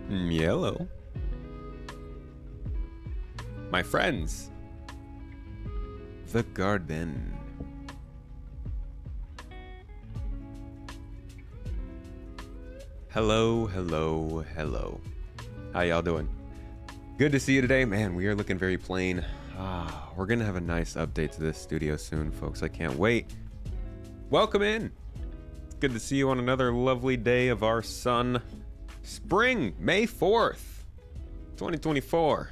Yellow. My friends. The garden. Hello, hello, hello. How y'all doing? Good to see you today. Man, we are looking very plain. We're gonna have a nice update to this studio soon, folks. I can't wait. Welcome in. It's good to see you on another lovely day of our sun. Spring, May 4th, 2024.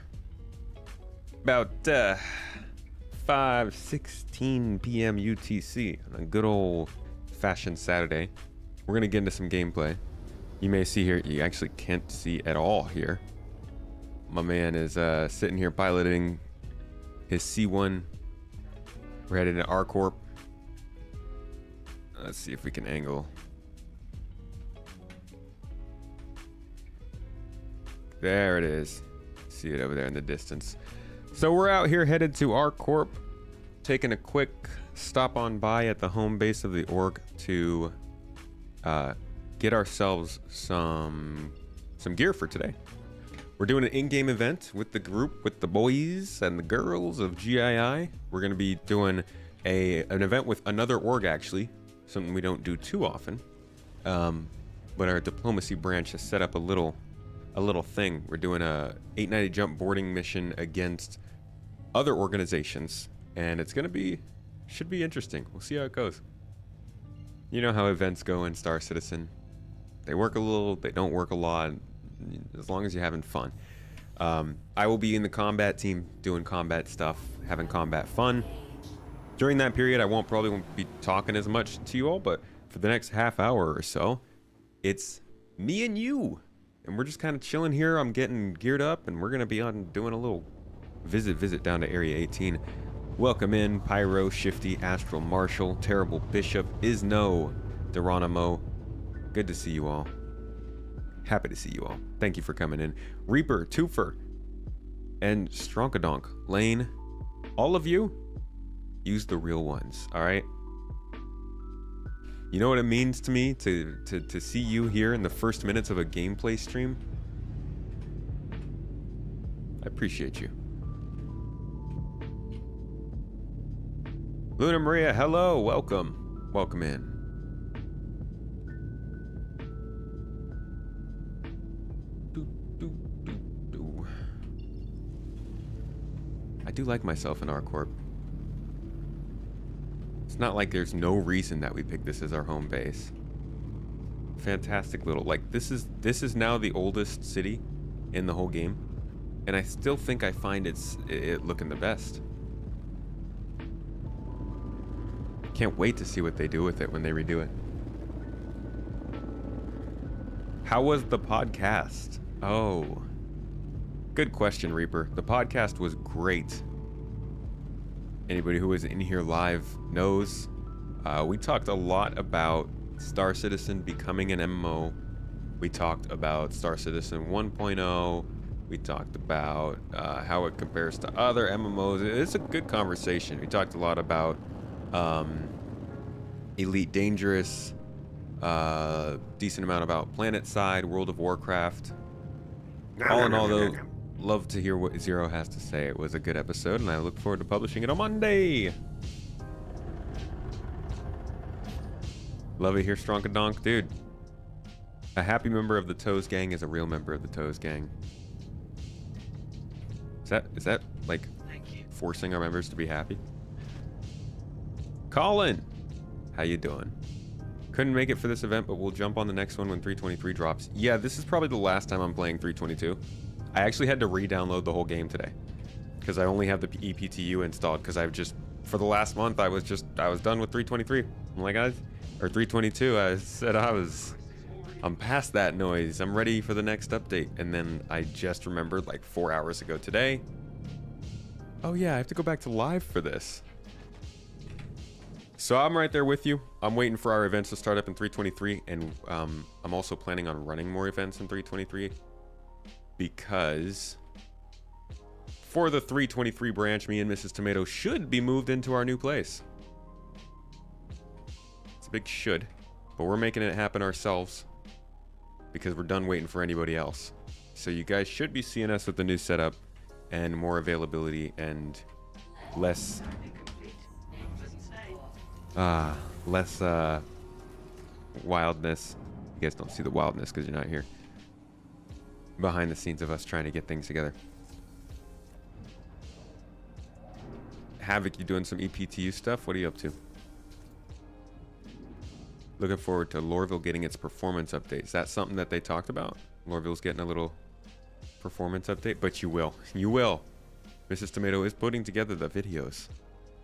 About 5:16 p.m. UTC on a good old fashioned Saturday. We're gonna get into some gameplay. You may see here, you actually can't see at all here. My man is sitting here piloting his C1. We're headed to R-Corp. Let's see if we can angle. There it is. See it over there in the distance. So we're out here headed to R-Corp, taking a quick stop on by at the home base of the org to get ourselves some gear for today. We're doing an in-game event with the group, with the boys and the girls of GII. We're going to be doing an event with another org, actually, something we don't do too often. But our diplomacy branch has set up a little thing. We're doing a 890 jump boarding mission against other organizations, and it's going to be, should be interesting. We'll see how it goes. You know how events go in Star Citizen. They work a little, they don't work a lot, as long as you're having fun. I will be in the combat team doing combat stuff, having combat fun. During that period, I probably won't be talking as much to you all, but for the next half hour or so, it's me and you. And we're just kind of chilling here. I'm getting geared up, and we're going to be on doing a little visit down to Area 18. Welcome in, Pyro, Shifty, Astral Marshal, Terrible Bishop, Isno, Geronimo. Good to see you all. Happy to see you all. Thank you for coming in. Reaper, Twofer, and Stronkadonk, Lane, all of you, use the real ones, all right? You know what it means to me to see you here in the first minutes of a gameplay stream? I appreciate you. Luna Maria, hello, welcome. Welcome in. I do like myself in R-Corp. It's not like there's no reason that we picked this as our home base. Fantastic little, like, this is now the oldest city in the whole game, and I still think I find it looking the best. Can't wait to see what they do with it when they redo it. How was the podcast? Oh, good question, Reaper. The podcast was great. Anybody who was in here live knows we talked a lot about Star Citizen becoming an MMO. We talked about Star Citizen 1.0. We talked about how it compares to other MMOs. It's a good conversation. We talked a lot about Elite Dangerous, decent amount about PlanetSide, World of Warcraft. All in all, though, love to hear what Zero has to say. It was a good episode, and I look forward to publishing it on Monday. Love it here, Stronkadonk. Dude, a happy member of the Toes Gang is a real member of the Toes Gang. Is that like forcing our members to be happy? Colin, how you doing? Couldn't make it for this event, but we'll jump on the next one when 323 drops. Yeah, this is probably the last time I'm playing 322. I actually had to re-download the whole game today because I only have the ePTU installed because I've just, for the last month, I was done with 323. I'm like, or 322. I said I'm past that noise. I'm ready for the next update. And then I just remembered like 4 hours ago today. Oh yeah, I have to go back to live for this. So I'm right there with you. I'm waiting for our events to start up in 323, and I'm also planning on running more events in 323 because for the 323 branch, me and Mrs. Tomato should be moved into our new place. It's a big should, but we're making it happen ourselves because we're done waiting for anybody else. So you guys should be seeing us with the new setup and more availability and less wildness. You guys don't see the wildness because you're not here. Behind the scenes of us trying to get things together. Havoc, you doing some EPTU stuff? What are you up to? Looking forward to Lorville getting its performance update. Is that something that they talked about? Lorville's getting a little performance update, but you will. You will. Mrs. Tomato is putting together the videos.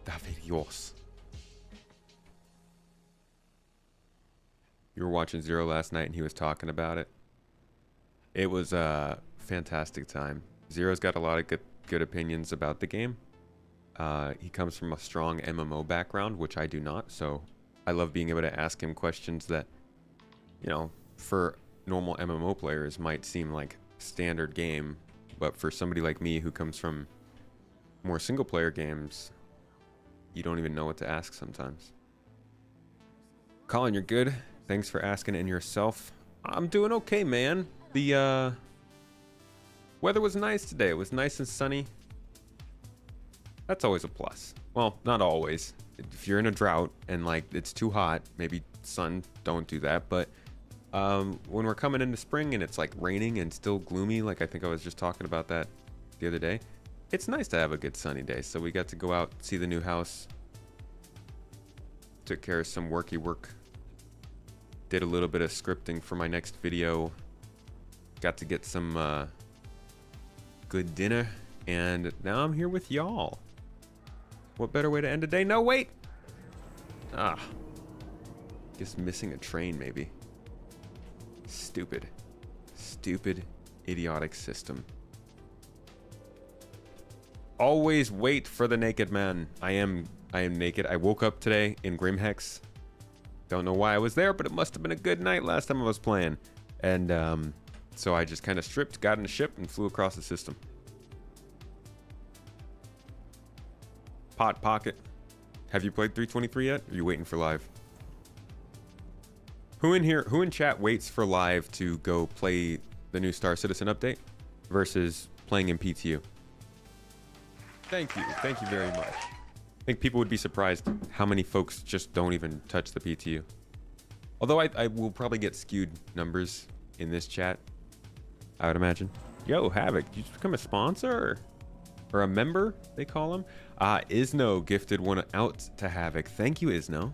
The videos. You were watching Zero last night and he was talking about it. It was a fantastic time. Zero's got a lot of good opinions about the game. He comes from a strong MMO background, which I do not, so I love being able to ask him questions that, you know, for normal MMO players might seem like standard game, but for somebody like me who comes from more single player games, you don't even know what to ask sometimes. Colin, you're good. Thanks for asking. And yourself? I'm doing okay, man. The weather was nice today. It was nice and sunny. That's always a plus. Well, not always. If you're in a drought and like it's too hot, maybe sun, don't do that. But when we're coming into spring and it's like raining and still gloomy, like I think I was just talking about that the other day, it's nice to have a good sunny day. So we got to go out, see the new house, took care of some worky work, did a little bit of scripting for my next video, got to get some good dinner, and now I'm here with y'all. What better way to end a day? No, wait! Guess missing a train, maybe. Stupid. Stupid, idiotic system. Always wait for the naked man. I am naked. I woke up today in Grimhex. Don't know why I was there, but it must have been a good night last time I was playing. And so I just kind of stripped, got in a ship, and flew across the system. Pot Pocket. Have you played 323 yet? Or are you waiting for live? Who in chat waits for live to go play the new Star Citizen update versus playing in PTU? Thank you very much. I think people would be surprised how many folks just don't even touch the PTU. Although I will probably get skewed numbers in this chat, I would imagine. Yo, Havoc, did you just become a sponsor? Or a member, they call him? Isno gifted one out to Havoc. Thank you, Isno.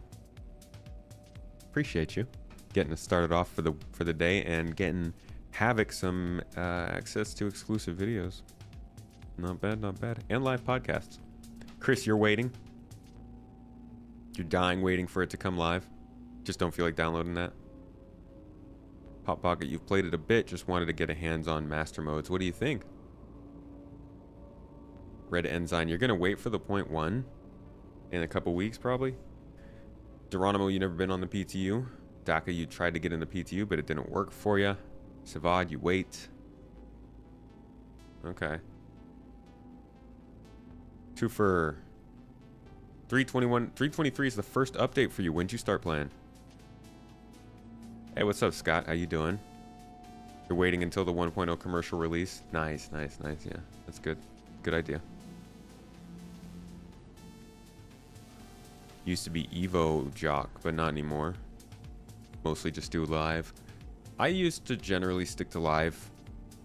Appreciate you getting us started off for the day and getting Havoc some access to exclusive videos. Not bad, not bad. And live podcasts. Chris, you're waiting. You're dying waiting for it to come live. Just don't feel like downloading that. Pop Pocket, you've played it a bit. Just wanted to get a hands-on master modes. What do you think? Red Enzyme, you're going to wait for the 0.1 in a couple weeks, probably. Geronimo, you never been on the PTU. Daka, you tried to get in the PTU, but it didn't work for you. Savad, you wait. Okay. 2 for 321. 323 is the first update for you. When'd you start playing? Hey, what's up, Scott? How you doing? You're waiting until the 1.0 commercial release? Nice, nice, nice. Yeah, that's good. Good idea. Used to be Evo Jock, but not anymore. Mostly just do live. I used to generally stick to live.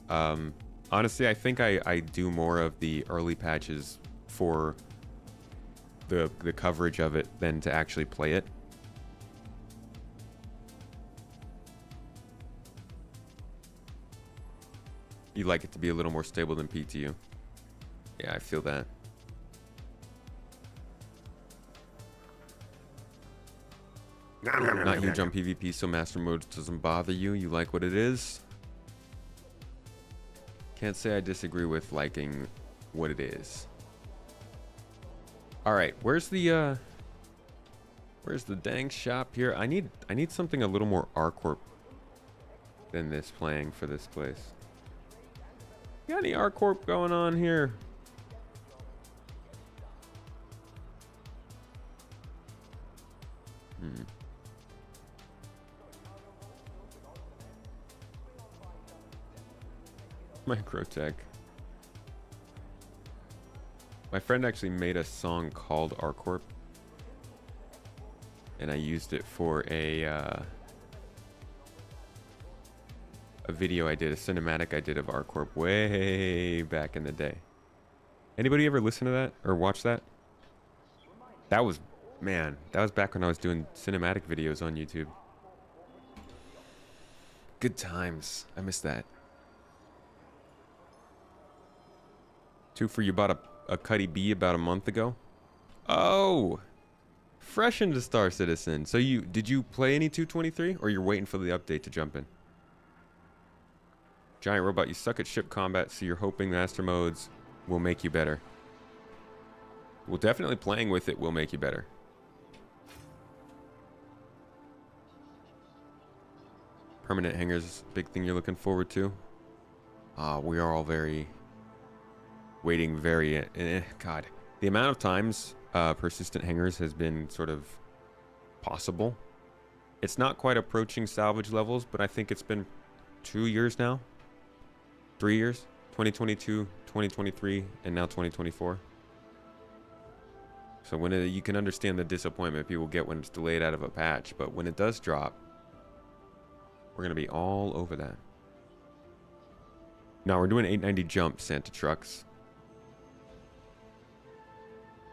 Honestly, I think I do more of the early patches for the coverage of it than to actually play it. You like it to be a little more stable than PTU. Yeah, I feel that. Not huge on PvP, so master mode doesn't bother you. You like what it is. Can't say I disagree with liking what it is. All right, where's the dang shop here? I need something a little more R-Corp than this playing for this place. Got any R-Corp going on here? Microtech. My friend actually made a song called R Corp, and I used it for a video I did, a cinematic I did of R Corp way back in the day. Anybody ever listen to that or watch that? That was, man, that was back when I was doing cinematic videos on YouTube. Good times. I miss that. Two for you bought a Cuddy B about a month ago. Oh, fresh into Star Citizen. So did you play any 223 or you're waiting for the update to jump in? Giant robot, you suck at ship combat, so you're hoping master modes will make you better. Well, definitely playing with it will make you better. Permanent hangers, big thing you're looking forward to. We are all waiting very, God. The amount of times persistent hangers has been sort of possible. It's not quite approaching salvage levels, but I think it's been 2 years now. 3 years, 2022, 2023, and now 2024. So when you can understand the disappointment people get when it's delayed out of a patch, but when it does drop, we're going to be all over that. Now we're doing 890 jump Santa trucks.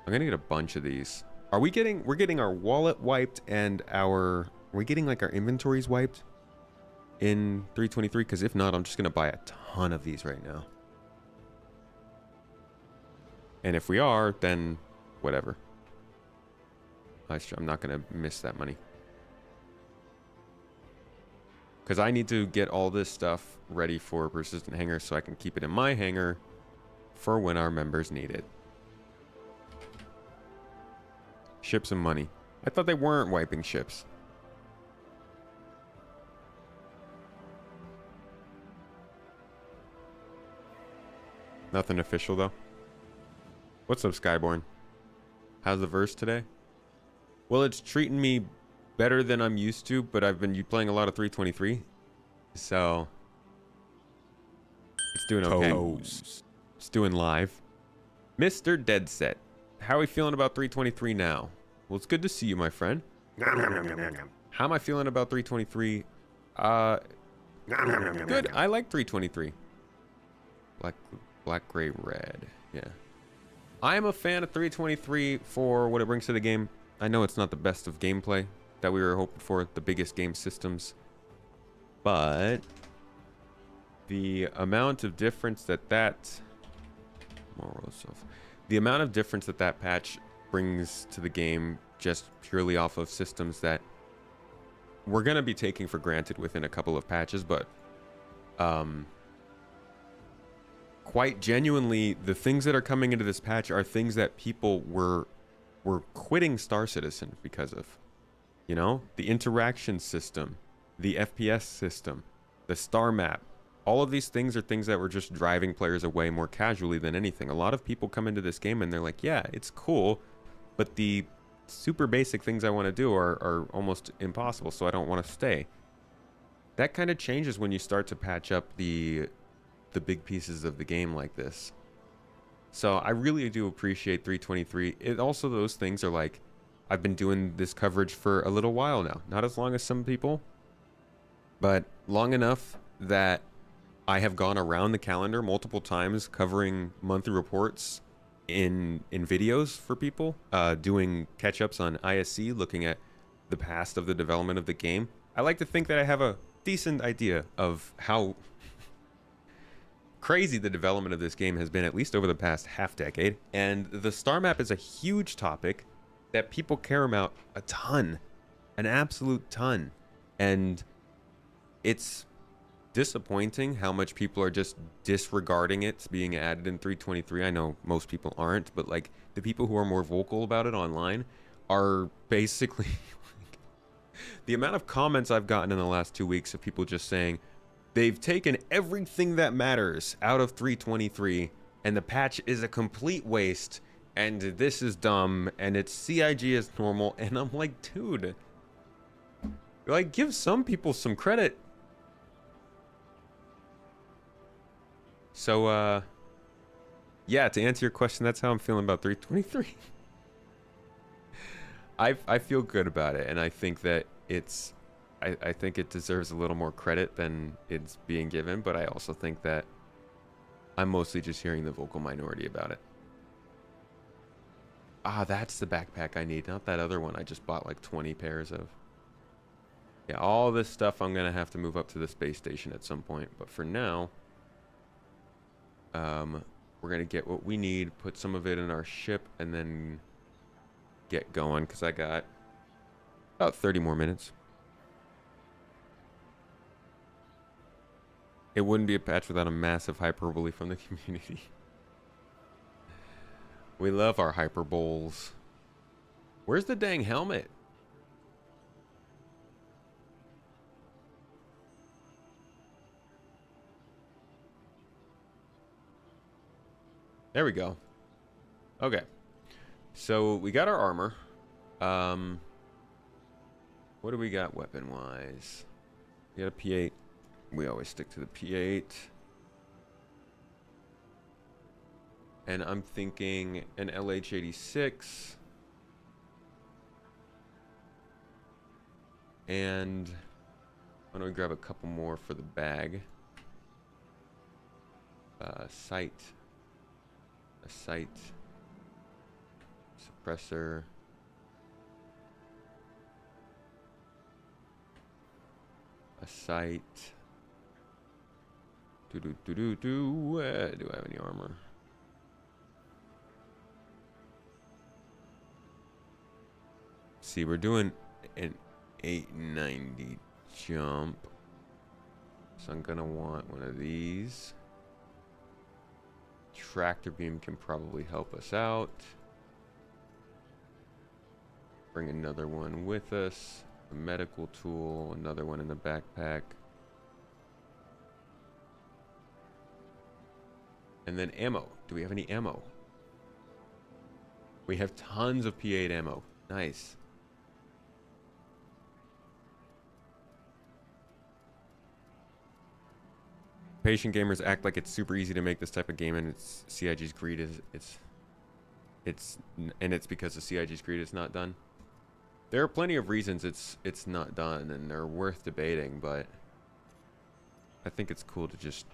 I'm going to get a bunch of these. We're getting our wallet wiped and are we getting like our inventories wiped in 323? Because if not, I'm just going to buy a ton of these right now. And if we are, then whatever. I'm not going to miss that money. Because I need to get all this stuff ready for persistent hangers so I can keep it in my hangar for when our members need it. Ships and money. I thought they weren't wiping ships. Nothing official though. What's up, Skyborn? How's the verse today? Well, it's treating me better than I'm used to, but I've been playing a lot of 323, so it's doing okay. It's doing live. Mr. Deadset, how are we feeling about 323 now? Well, it's good to see you, my friend. How am I feeling about 323? Good. I like 323. Black, gray, red. Yeah. I am a fan of 323 for what it brings to the game. I know it's not the best of gameplay that we were hoping for, the biggest game systems, but the amount of difference that the amount of difference that patch brings to the game, just purely off of systems that we're going to be taking for granted within a couple of patches, but quite genuinely, the things that are coming into this patch are things that people were quitting Star Citizen because of. You know, the interaction system, the FPS system, the star map. All of these things are things that were just driving players away more casually than anything. A lot of people come into this game and they're like, yeah, it's cool, but the super basic things I want to do are almost impossible, so I don't want to stay. That kind of changes when you start to patch up the big pieces of the game like this. So I really do appreciate 323. It also, those things are like, I've been doing this coverage for a little while now. Not as long as some people, but long enough that I have gone around the calendar multiple times covering monthly reports in videos for people, doing catch-ups on ISC, looking at the past of the development of the game. I like to think that I have a decent idea of how crazy the development of this game has been, at least over the past half decade. And the star map is a huge topic that people care about a ton, an absolute ton. And it's disappointing how much people are just disregarding it being added in 323. I know most people aren't, but like the people who are more vocal about it online are basically the amount of comments I've gotten in the last 2 weeks of people just saying they've taken everything that matters out of 323 and the patch is a complete waste and this is dumb and it's CIG as normal. And I'm like, dude, like, give some people some credit. So, yeah, to answer your question, that's how I'm feeling about 323. I feel good about it, and I think that I think it deserves a little more credit than it's being given, but I also think that I'm mostly just hearing the vocal minority about it. Ah, that's the backpack I need, not that other one I just bought like 20 pairs of. Yeah, all this stuff I'm gonna have to move up to the space station at some point, but for now, we're gonna get what we need, put some of it in our ship, and then get going, because I got about 30 more minutes. It wouldn't be a patch without a massive hyperbole from the community. We love our hyperboles. Where's the dang helmet? There we go. Okay. So we got our armor. What do we got weapon-wise? We got a P8. We always stick to the P8. And I'm thinking an LH86. And why don't we grab a couple more for the bag? Sight. A sight. Suppressor. A sight. Do I have any armor? See, we're doing an 890 jump. So I'm gonna want one of these. Tractor beam can probably help us out. Bring another one with us. A medical tool, another one in the backpack. And then ammo. Do we have any ammo? We have tons of P8 ammo. Nice. Patient gamers act like it's super easy to make this type of game, and it's CIG's greed is it's because of CIG's greed it's not done. There are plenty of reasons it's not done, and they're worth debating, but I think it's cool to just,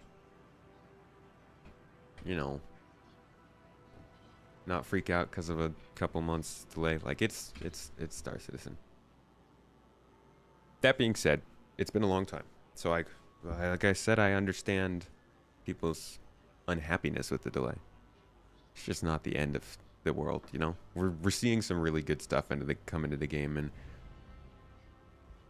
you know, not freak out because of a couple months delay. Like it's Star Citizen. That being said, it's been a long time, so like I said, I understand people's unhappiness with the delay. It's just not the end of the world, you know. We're seeing some really good stuff come into the game, and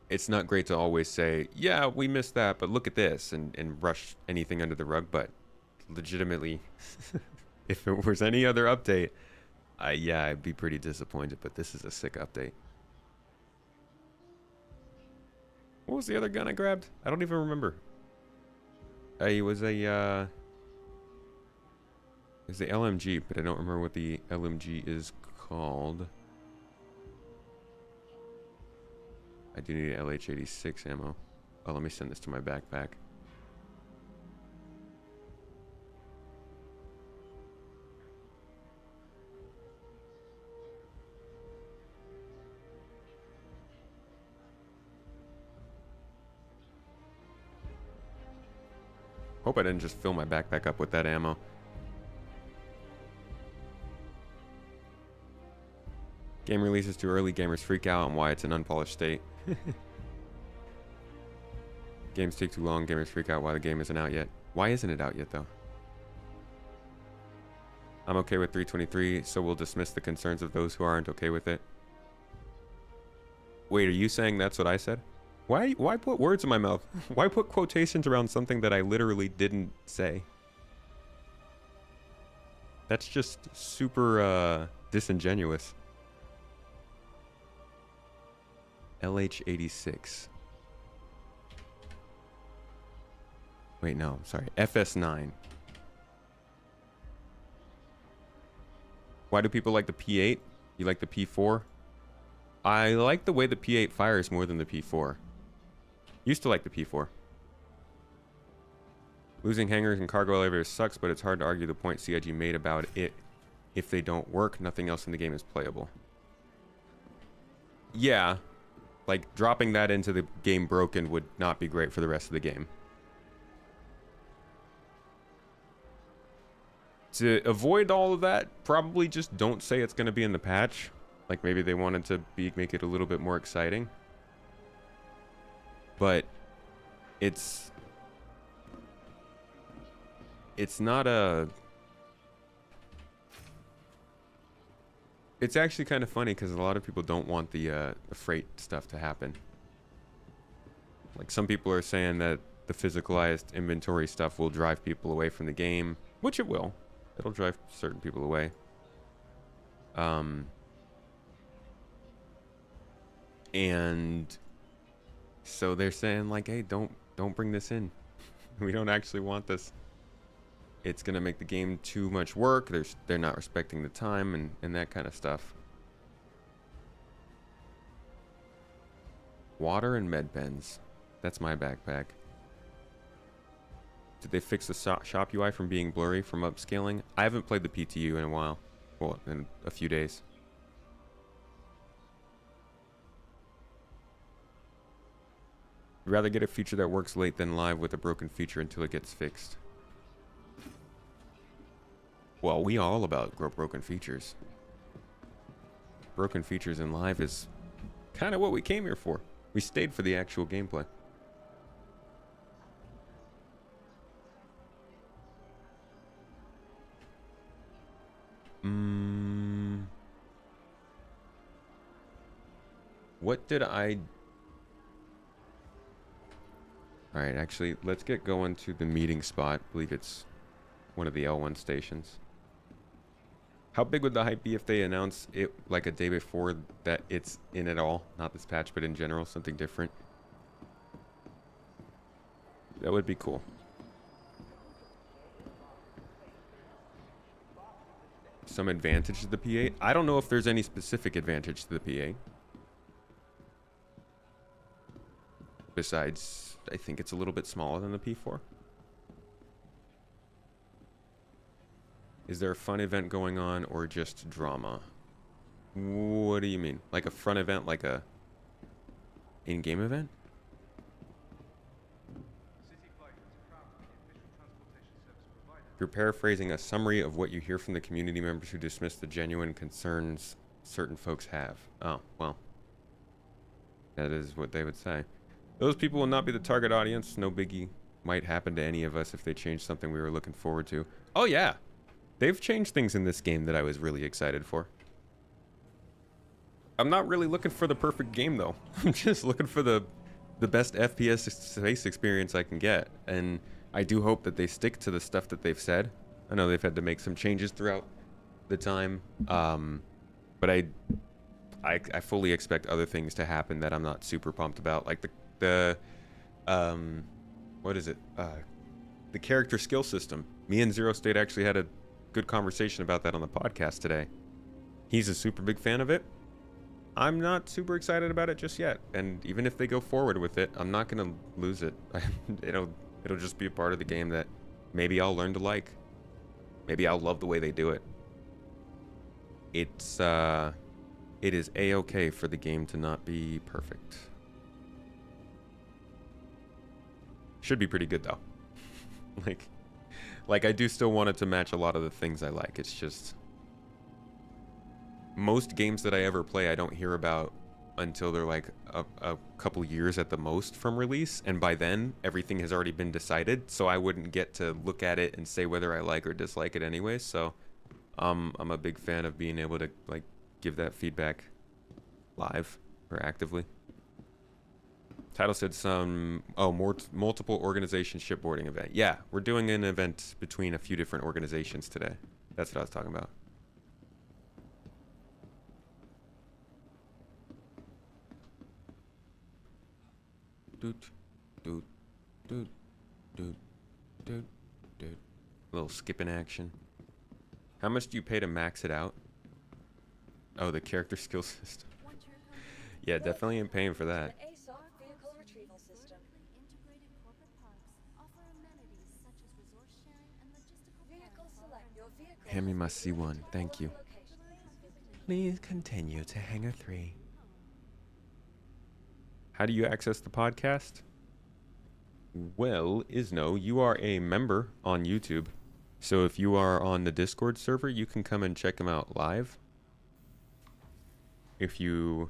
it's not great to always say, yeah, we missed that, but look at this, and rush anything under the rug. But legitimately, if it was any other update, yeah, I'd be pretty disappointed. But this is a sick update. What was the other gun I grabbed? I don't even remember. It was the LMG, but I don't remember what the LMG is called. I do need LH86 ammo. Oh, let me send this to my backpack. Hope I didn't just fill my backpack up with that ammo. Game releases too early, gamers freak out on why it's an unpolished state. Games take too long, gamers freak out why the game isn't out yet. Why isn't it out yet, though? I'm okay with 323, so we'll dismiss the concerns of those who aren't okay with it. Wait, are you saying that's what I said? Why put words in my mouth? Why put quotations around something that I literally didn't say? That's just super disingenuous. LH86. Wait, no, I'm sorry. FS9. Why do people like the P8? You like the P4? I like the way the P8 fires more than the P4. Used to like the P4. Losing hangars and cargo elevators sucks, but it's hard to argue the point CIG made about it. If they don't work, nothing else in the game is playable. Yeah, like dropping that into the game broken would not be great for the rest of the game. To avoid all of that, probably just don't say it's going to be in the patch. Like maybe they wanted to make it a little bit more exciting. But it's not a... It's actually kind of funny because a lot of people don't want the freight stuff to happen. Like some people are saying that the physicalized inventory stuff will drive people away from the game, which it will. It'll drive certain people away. And so they're saying like, hey, don't bring this in. We don't actually want this. It's gonna make the game too much work. They're not respecting the time and that kind of stuff. Water and med pens. That's my backpack. Did they fix the shop UI from being blurry from upscaling? I haven't played the PTU in a while. Well, in a few days. I'd rather get a feature that works late than live with a broken feature until it gets fixed. Well, we are all about broken features. Broken features in live is kind of what we came here for. We stayed for the actual gameplay. What did I... Alright, actually, let's get going to the meeting spot. I believe it's one of the L1 stations. How big would the hype be if they announce it like a day before that it's in at all? Not this patch, but in general, something different. That would be cool. Some advantage to the P8? I don't know if there's any specific advantage to the P8. Besides, I think it's a little bit smaller than the P4. Is there a fun event going on or just drama? What do you mean? Like a fun event, like a in-game event? You're paraphrasing a summary of what you hear from the community members who dismiss the genuine concerns certain folks have. Oh, well. That is what they would say. Those people will not be the target audience. No biggie. Might happen to any of us if they change something we were looking forward to. Oh, yeah. They've changed things in this game that I was really excited for. I'm not really looking for the perfect game, though. I'm just looking for the best FPS space experience I can get. And I do hope that they stick to the stuff that they've said. I know they've had to make some changes throughout the time. But I fully expect other things to happen that I'm not super pumped about. Like what is it? The character skill system. Me and Zero State actually had a good conversation about that on the podcast today. He's a super big fan of it. I'm not super excited about it just yet. And even if they go forward with it, I'm not gonna lose it. It'll just be a part of the game that maybe I'll learn to like. Maybe I'll love the way they do it. It is a-okay for the game to not be perfect. Should be pretty good though. Like I do still want it to match a lot of the things I like. It's just most games that I ever play I don't hear about until they're like a couple years at the most from release, and by then everything has already been decided, so I wouldn't get to look at it and say whether I like or dislike it anyway. So I'm a big fan of being able to like give that feedback live or actively. Title said multiple organization shipboarding event. Yeah, we're doing an event between a few different organizations today. That's what I was talking about. Doot, doot, doot, doot, doot, doot. A little skipping action. How much do you pay to max it out? Oh, the character skill system. Yeah, definitely ain't paying for that. Hand me my C1. Thank you. Please continue to Hangar 3. How do you access the podcast? Well, Isno, you are a member on YouTube. So if you are on the Discord server, you can come and check them out live. If you're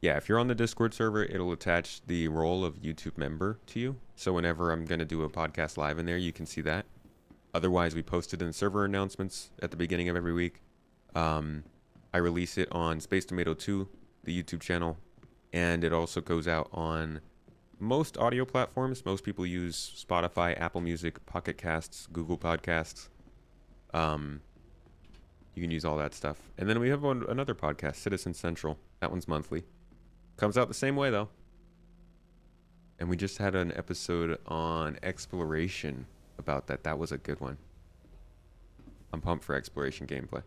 on the Discord server, it'll attach the role of YouTube member to you. So whenever I'm going to do a podcast live in there, you can see that. Otherwise, we post it in server announcements at the beginning of every week. I release it on Space Tomato 2, the YouTube channel, and it also goes out on most audio platforms. Most people use Spotify, Apple Music, Pocket Casts, Google Podcasts. You can use all that stuff. And then we have another podcast, Citizen Central. That one's monthly. Comes out the same way, though. And we just had an episode on exploration about that. That was a good one. I'm pumped for exploration gameplay.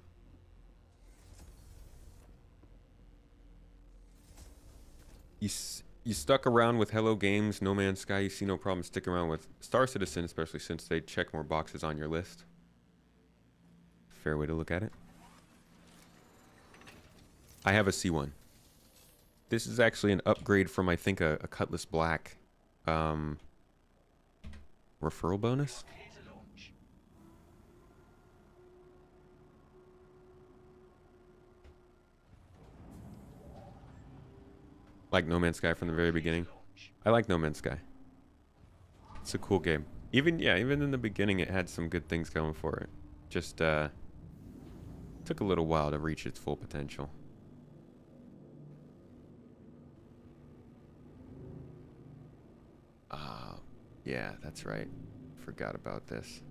You stuck around with Hello Games, No Man's Sky. You see no problem sticking around with Star Citizen, especially since they check more boxes on your list. Fair way to look at it. I have a C1. This is actually an upgrade from, I think, a Cutlass Black referral bonus. Like No Man's Sky from the very beginning. I like No Man's Sky. It's a cool game. Even in the beginning, it had some good things going for it. Just took a little while to reach its full potential. Yeah, that's right. Forgot about this.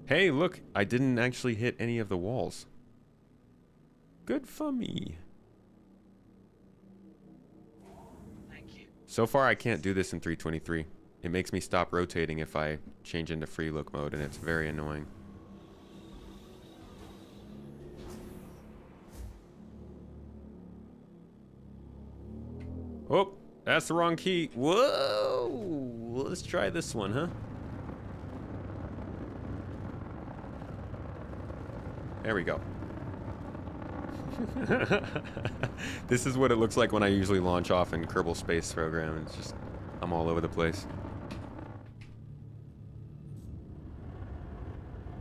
Hey, look, I didn't actually hit any of the walls. Good for me. So far, I can't do this in 323. It makes me stop rotating if I change into free look mode, and it's very annoying. Oh, that's the wrong key. Whoa! Let's try this one, huh? There we go. This is what it looks like when I usually launch off in Kerbal Space Program. It's just, I'm all over the place.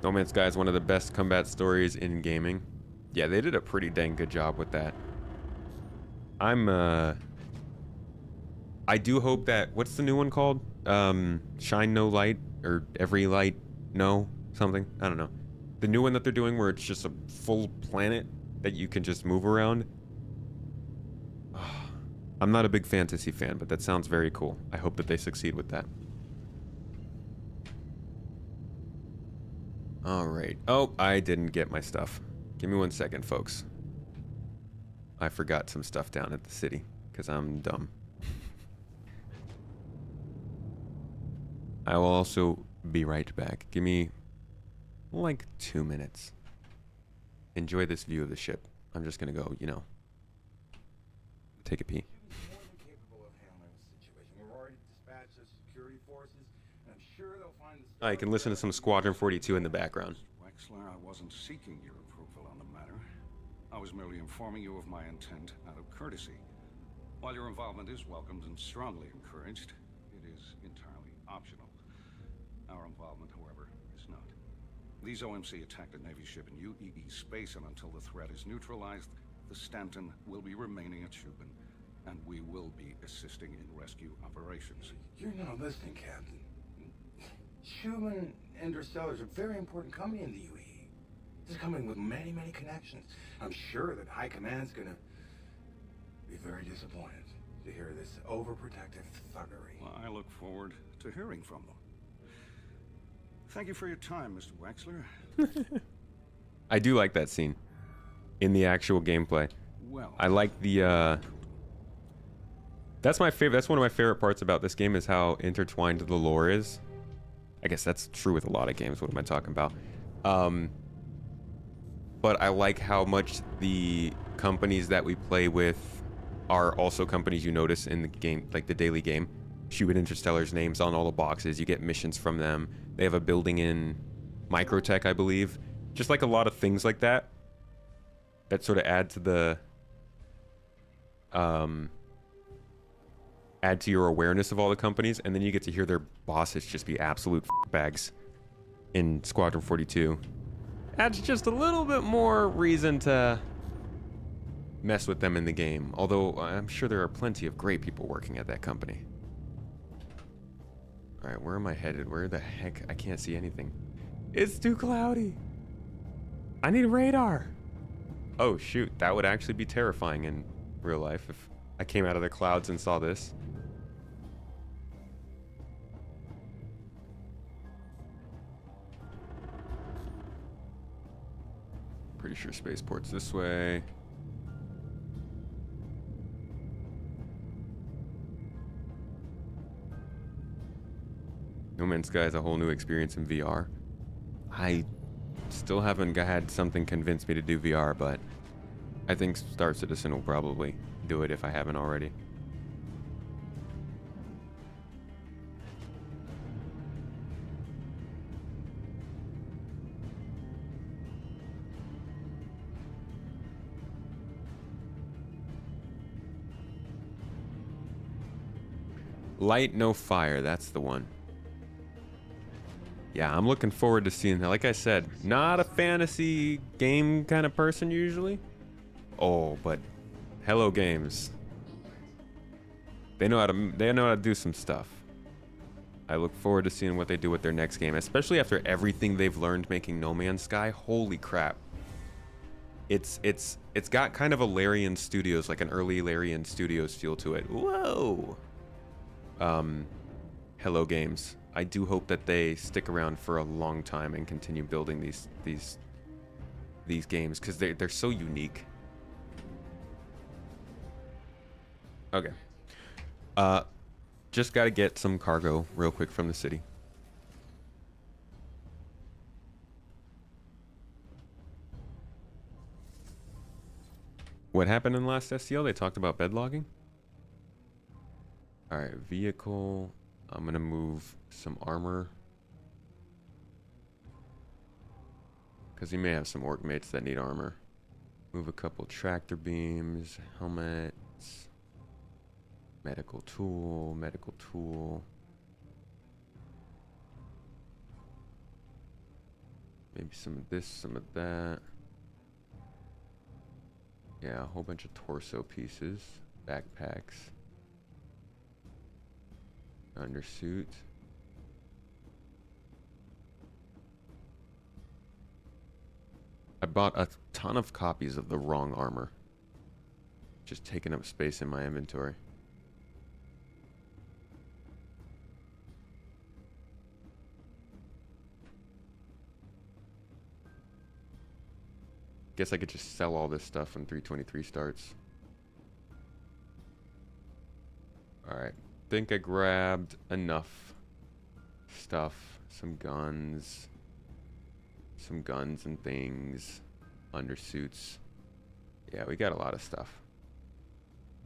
No Man's Sky is one of the best combat stories in gaming. Yeah, they did a pretty dang good job with that. I do hope that, what's the new one called? Shine No Light, or Every Light No something? I don't know. The new one that they're doing where it's just a full planet that you can just move around. I'm not a big fantasy fan, but that sounds very cool. I hope that they succeed with that. All right. Oh, I didn't get my stuff. Give me 1 second, folks. I forgot some stuff down at the city because I'm dumb. I will also be right back. Give me like 2 minutes. Enjoy this view of the ship. I'm just gonna go, you know, take a pee. Oh, you can listen to some Squadron 42 in the background. Wexler, I wasn't seeking your approval on the matter. I was merely informing you of my intent out of courtesy. While your involvement is welcomed and strongly encouraged, it is entirely optional. Our involvement, however, is not. These OMC attacked a Navy ship in UEE space, and until the threat is neutralized, the Stanton will be remaining at Shubin, and we will be assisting in rescue operations. You're not listening, Captain. Shubin Interstellar is a very important company in the UEE. It's a company with many, many connections. I'm sure that High Command's gonna be very disappointed to hear this overprotective thuggery. Well, I look forward to hearing from them. Thank you for your time, Mr. Wexler. I do like that scene in the actual gameplay. Well, I like the that's my favorite. That's one of my favorite parts about this game is how intertwined the lore is. I guess that's true with a lot of games. What am I talking about? But I like how much the companies that we play with are also companies you notice in the game, like the daily game. Shubin Interstellar's names on all the boxes. You get missions from them. They have a building in Microtech, I believe. Just like a lot of things like that. That sort of add to the add to your awareness of all the companies, and then you get to hear their bosses just be absolute bags in Squadron 42. Adds just a little bit more reason to mess with them in the game, although I'm sure there are plenty of great people working at that company. Alright, where am I headed? Where the heck? I can't see anything. It's too cloudy. I need radar. Oh shoot, that would actually be terrifying in real life if I came out of the clouds and saw this. Pretty sure spaceport's this way. No Man's Sky is a whole new experience in VR. I still haven't had something convince me to do VR, but I think Star Citizen will probably do it if I haven't already. Light, no fire, that's the one. Yeah, I'm looking forward to seeing that. Like I said, not a fantasy game kind of person usually. Oh, but Hello Games. They know how to do some stuff. I look forward to seeing what they do with their next game, especially after everything they've learned making No Man's Sky. Holy crap. It's got kind of a Larian Studios, like an early Larian Studios feel to it. Whoa. Hello Games. I do hope that they stick around for a long time and continue building these games, because they're so unique. Okay. Just gotta get some cargo real quick from the city. What happened in the last STL? They talked about bed logging? Alright, vehicle. I'm gonna move some armor, because you may have some orc mates that need armor. Move a couple tractor beams, helmets, medical tool. Maybe some of this, some of that. Yeah, a whole bunch of torso pieces, backpacks. Undersuit. I bought a ton of copies of the wrong armor. Just taking up space in my inventory. Guess I could just sell all this stuff when 323 starts. Alright. Think I grabbed enough stuff. Some guns and things. Undersuits. Yeah, we got a lot of stuff.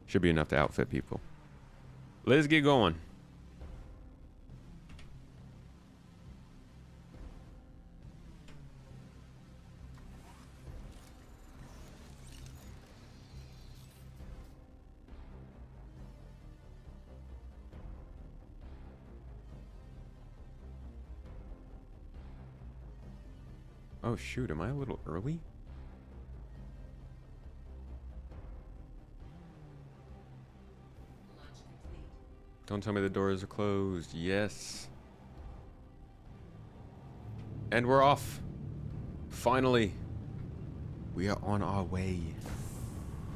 Should be enough to outfit people. Let's get going. Oh shoot, am I a little early? Don't tell me the doors are closed. Yes. And we're off. Finally. We are on our way.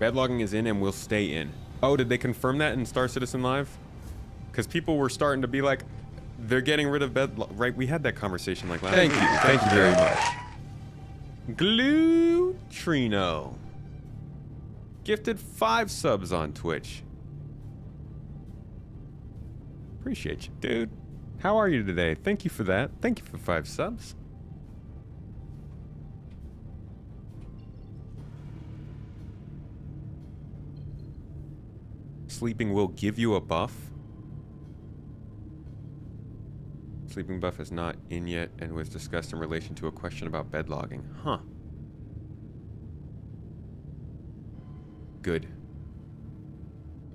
Bedlogging is in and will stay in. Oh, did they confirm that in Star Citizen Live? Because people were starting to be like, they're getting rid of bedlog. Right, we had that conversation like last week. Thank you very much. Glue Trino gifted 5 subs on Twitch. Appreciate you, dude. How are you today? Thank you for that. Thank you for 5 subs. Sleeping will give you a buff. Sleeping buff is not in yet and was discussed in relation to a question about bed logging. Huh. Good.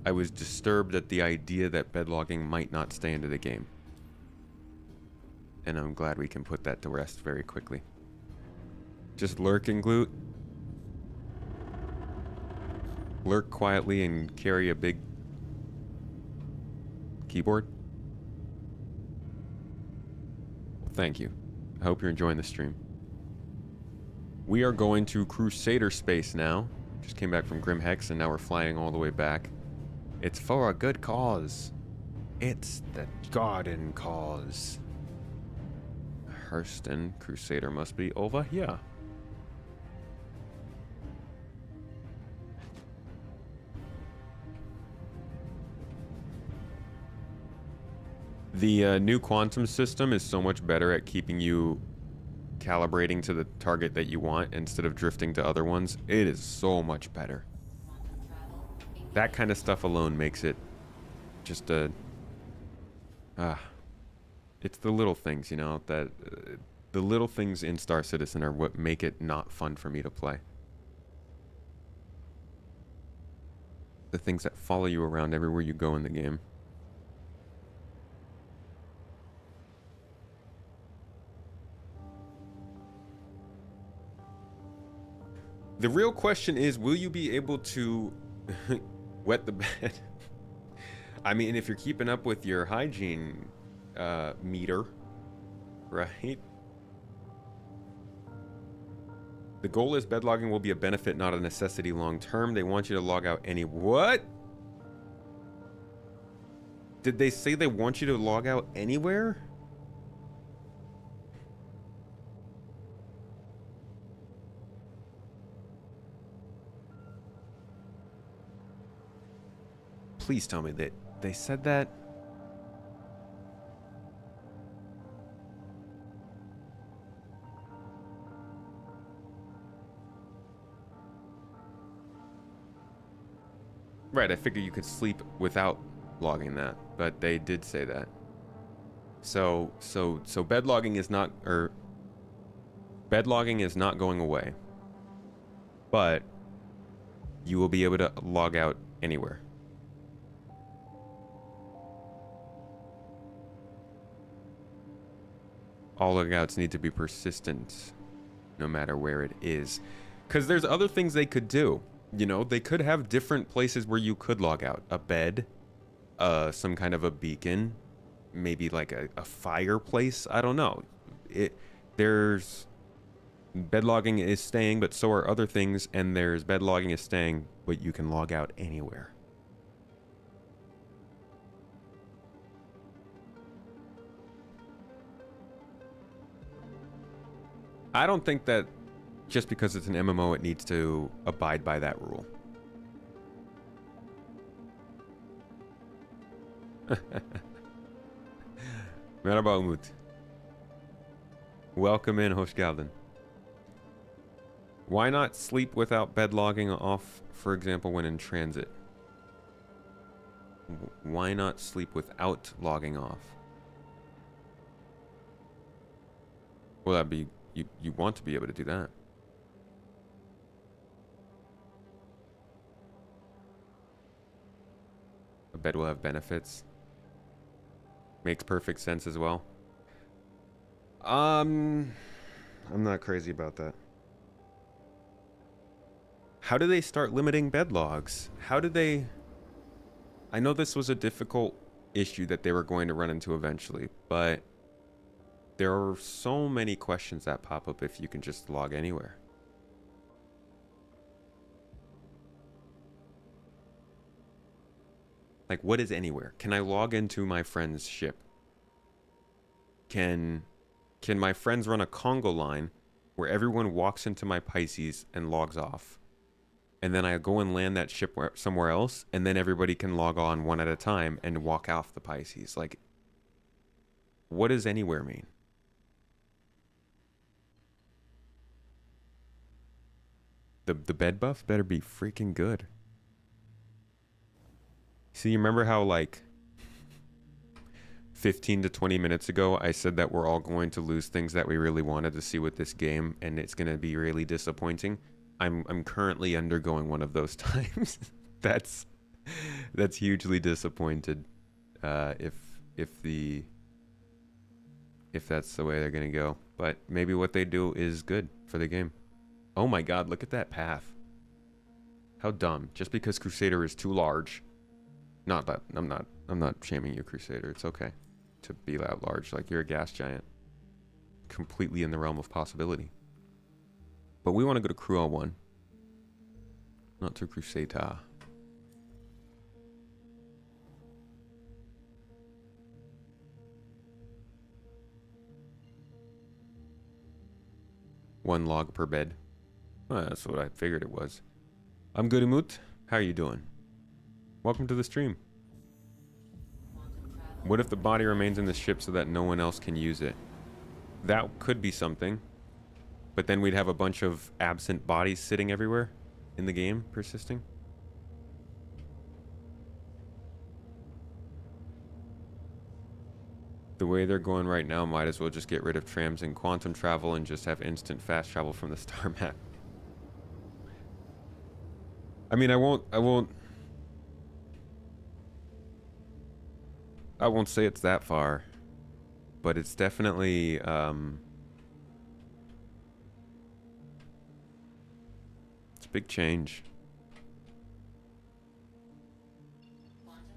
I was disturbed at the idea that bed logging might not stay into the game. And I'm glad we can put that to rest very quickly. Just lurk and glute. Lurk quietly and carry a big keyboard. Well, thank you. I hope you're enjoying the stream. We are going to Crusader space now. Just came back from Grim Hex and now we're flying all the way back. It's for a good cause. It's the garden cause. Hurston Crusader must be over here. The new quantum system is so much better at keeping you calibrating to the target that you want instead of drifting to other ones. It is so much better. That kind of stuff alone makes it just a... it's the little things, you know, that the little things in Star Citizen are what make it not fun for me to play. The things that follow you around everywhere you go in the game. The real question is, will you be able to wet the bed? I mean, if you're keeping up with your hygiene meter, right? The goal is bed logging will be a benefit, not a necessity long term. They want you to log out any... What? Did they say they want you to log out anywhere? Please tell me that they said that. Right, I figured you could sleep without logging that, but they did say that. So bed logging is not, or bed logging is not going away, but you will be able to log out anywhere. All logouts need to be persistent, no matter where it is. Because there's other things they could do. You know, they could have different places where you could log out. A bed, some kind of a beacon, maybe like a fireplace. I don't know. There's bed logging is staying, but so are other things. And there's bed logging is staying, but you can log out anywhere. I don't think that just because it's an MMO, it needs to abide by that rule. Merhaba Umut. Welcome in, hoş geldin. Why not sleep without bed logging off, for example, when in transit? Why not sleep without logging off? Well, that'd be... You want to be able to do that. A bed will have benefits. Makes perfect sense as well. I'm not crazy about that. How do they start limiting bed logs? How did they... I know this was a difficult issue that they were going to run into eventually, but there are so many questions that pop up if you can just log anywhere. Like, what is anywhere? Can I log into my friend's ship? Can my friends run a Congo line where everyone walks into my Pisces and logs off? And then I go and land that ship somewhere else, and then everybody can log on one at a time and walk off the Pisces. Like, what does anywhere mean? The bed buff better be freaking good. See, you remember how, like, 15 to 20 minutes ago, I said that we're all going to lose things that we really wanted to see with this game, and it's going to be really disappointing. I'm currently undergoing one of those times. that's hugely disappointed. If that's the way they're going to go, but maybe what they do is good for the game. Oh my God, look at that path. How dumb. Just because Crusader is too large. Not that I'm not shaming you, Crusader. It's okay to be that large. Like, you're a gas giant. Completely in the realm of possibility. But we want to go to Crew 1. Not to Crusader. One log per bed. Well, that's what I figured it was. I'm good, Umut. How are you doing? Welcome to the stream. What if the body remains in the ship so that no one else can use it? That could be something. But then we'd have a bunch of absent bodies sitting everywhere in the game, persisting. The way they're going right now, might as well just get rid of trams and quantum travel and just have instant fast travel from the star map. I mean, I won't say it's that far, but it's definitely it's a big change.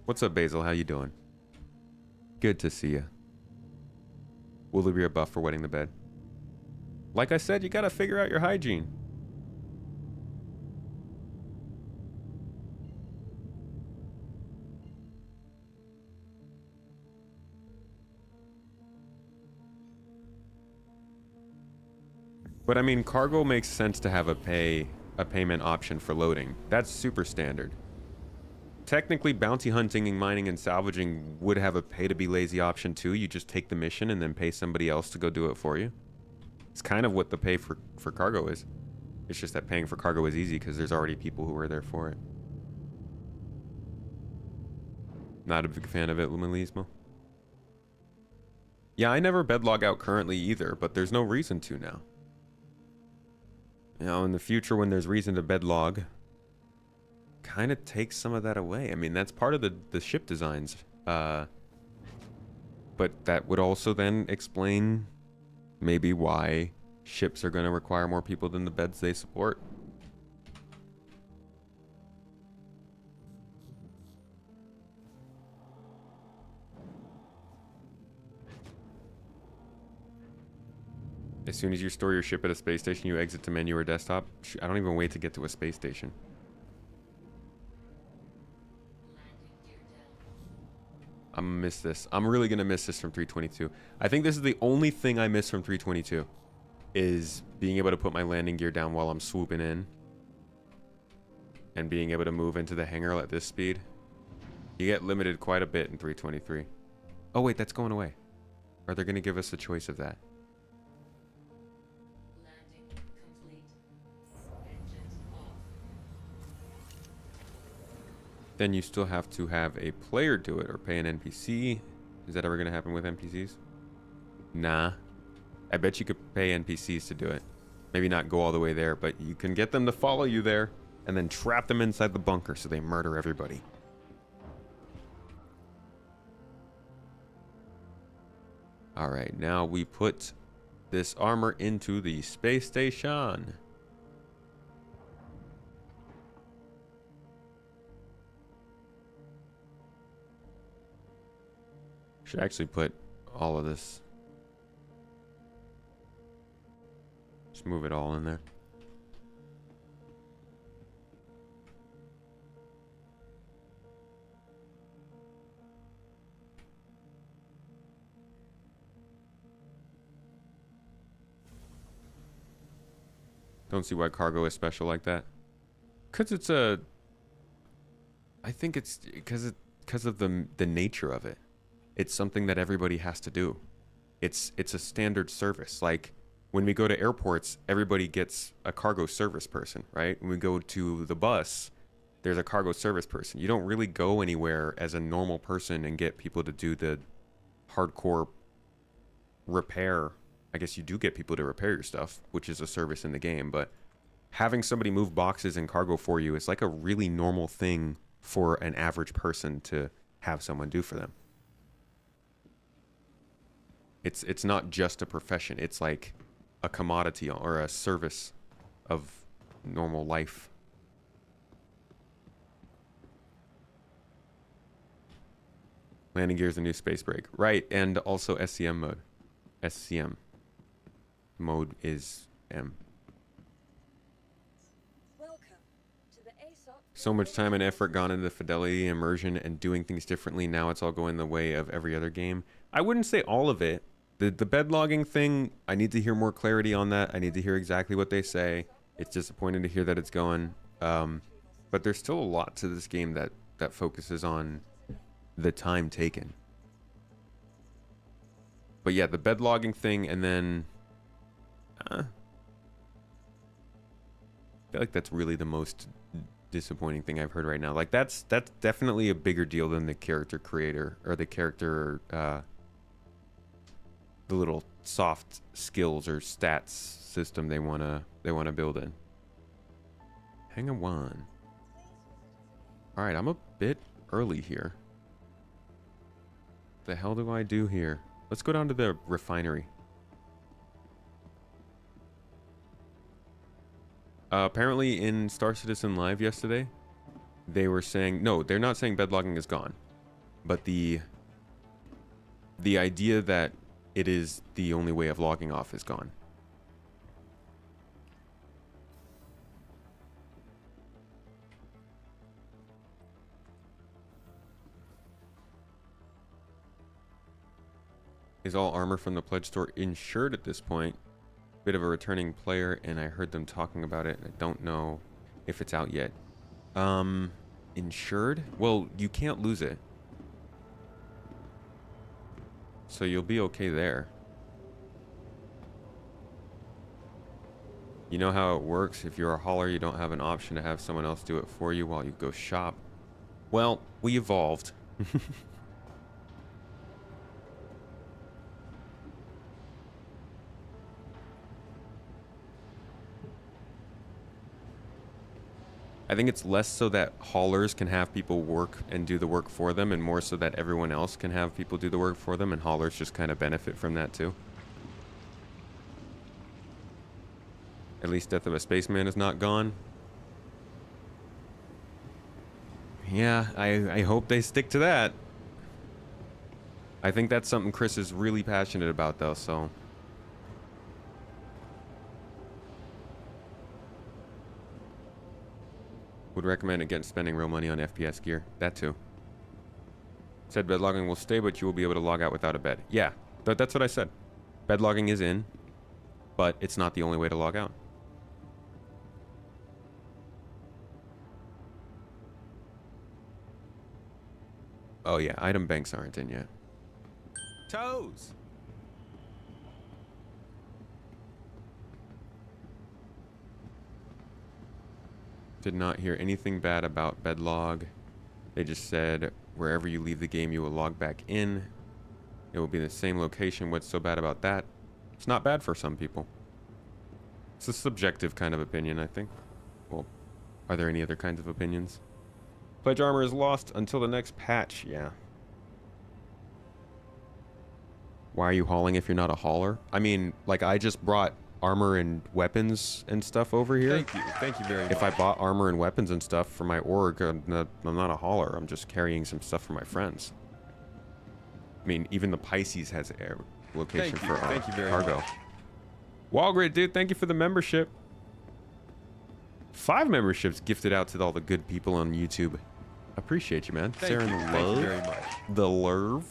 What's up, Basil? How you doing? Good to see you. Will there be a buff for wetting the bed? Like I said, you gotta figure out your hygiene. But I mean, cargo makes sense to have a payment option for loading. That's super standard. Technically, bounty hunting and mining and salvaging would have a pay to be lazy option too. You just take the mission and then pay somebody else to go do it for you. It's kind of what the pay for cargo is. It's just that paying for cargo is easy because there's already people who are there for it. Not a big fan of it, Lumilismo. Yeah, I never bedlog out currently either, but there's no reason to now. You know, in the future when there's reason to bedlog, kind of takes some of that away. I mean, that's part of the ship designs. But that would also then explain maybe why ships are going to require more people than the beds they support. As soon as you store your ship at a space station, you exit to menu or desktop. I don't even wait to get to a space station. I'm gonna miss this. I'm really gonna miss this from 322. I think this is the only thing I miss from 322 is being able to put my landing gear down while I'm swooping in and being able to move into the hangar at this speed. You get limited quite a bit in 323. Oh wait, that's going away. Are they gonna give us a choice of that? Then you still have to have a player do it or pay an NPC. Is that ever going to happen with NPCs? Nah. I bet you could pay NPCs to do it. Maybe not go all the way there, but you can get them to follow you there and then trap them inside the bunker so they murder everybody. Alright, now we put this armor into the space station. Should actually put all of this. Just move it all in there. Don't see why cargo is special like that. Cause it's a. I think it's because of the nature of it. It's something that everybody has to do. It's a standard service. Like when we go to airports, everybody gets a cargo service person, right? When we go to the bus, there's a cargo service person. You don't really go anywhere as a normal person and get people to do the hardcore repair. I guess you do get people to repair your stuff, which is a service in the game, but having somebody move boxes and cargo for you is like a really normal thing for an average person to have someone do for them. It's not just a profession. It's like a commodity or a service of normal life. Landing gear is a new space break. Right, and also SCM mode. SCM mode is M. So much time and effort gone into fidelity, immersion, and doing things differently. Now it's all going the way of every other game. I wouldn't say all of it. The bed logging thing, I need to hear more clarity on that. I need to hear exactly what they say. It's disappointing to hear that it's going. But there's still a lot to this game that focuses on the time taken. But yeah, the bed logging thing, and then I feel like that's really the most disappointing thing I've heard right now. Like that's definitely a bigger deal than the character creator or the character the little soft skills or stats system they wanna build in. Hang on. All right, I'm a bit early here. The hell do I do here? Let's go down to the refinery. Apparently in Star Citizen Live yesterday, they were saying, no, they're not saying bed logging is gone, but the idea that it is the only way of logging off is gone. Is all armor from the pledge store insured at this point? Bit of a returning player, and I heard them talking about it. I don't know if it's out yet. Insured? Well, you can't lose it. So you'll be okay there. You know how it works. If you're a hauler, you don't have an option to have someone else do it for you while you go shop. Well, we evolved. I think it's less so that haulers can have people work and do the work for them, and more so that everyone else can have people do the work for them, and haulers just kind of benefit from that too. At least Death of a Spaceman is not gone. Yeah, I hope they stick to that. I think that's something Chris is really passionate about though, so... Would recommend against spending real money on FPS gear. That too. Said bed logging will stay, but you will be able to log out without a bed. Yeah, that's what I said. Bed logging is in, but it's not the only way to log out. Oh yeah, item banks aren't in yet. Toes! Did not hear anything bad about bedlog. They just said wherever you leave the game, you will log back in. It will be in the same location. What's so bad about that? It's not bad for some people. It's a subjective kind of opinion, I think. Well, are there any other kinds of opinions? Pledge armor is lost until the next patch. Yeah. Why are you hauling if you're not a hauler? I mean, like I just brought armor and weapons and stuff over here. Thank you very much. If I bought armor and weapons and stuff for my org, I'm not a hauler. I'm just carrying some stuff for my friends. I mean, even the Pisces has a location for cargo. Much. Walgrid, dude, thank you for the membership. 5 memberships gifted out to all the good people on YouTube. Appreciate you, man. Thank Sarah you. and Thank Love. you very much. The Lerv.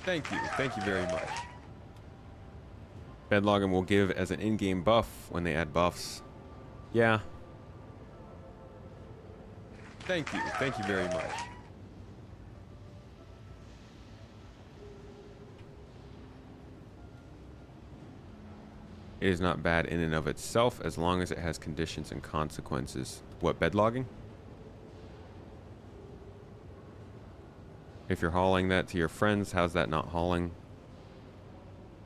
Thank you very much. Bedlogging will give as an in-game buff when they add buffs. Yeah. Thank you very much. It is not bad in and of itself as long as it has conditions and consequences. What, bed logging? If you're hauling that to your friends, how's that not hauling?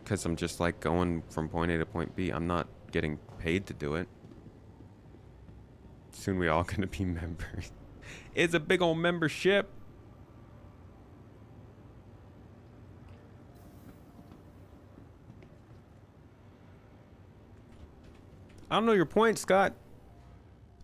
Because I'm just like going from point A to point B. I'm not getting paid to do it. Soon we all gonna be members. It's a big old membership. I don't know your point, Scott.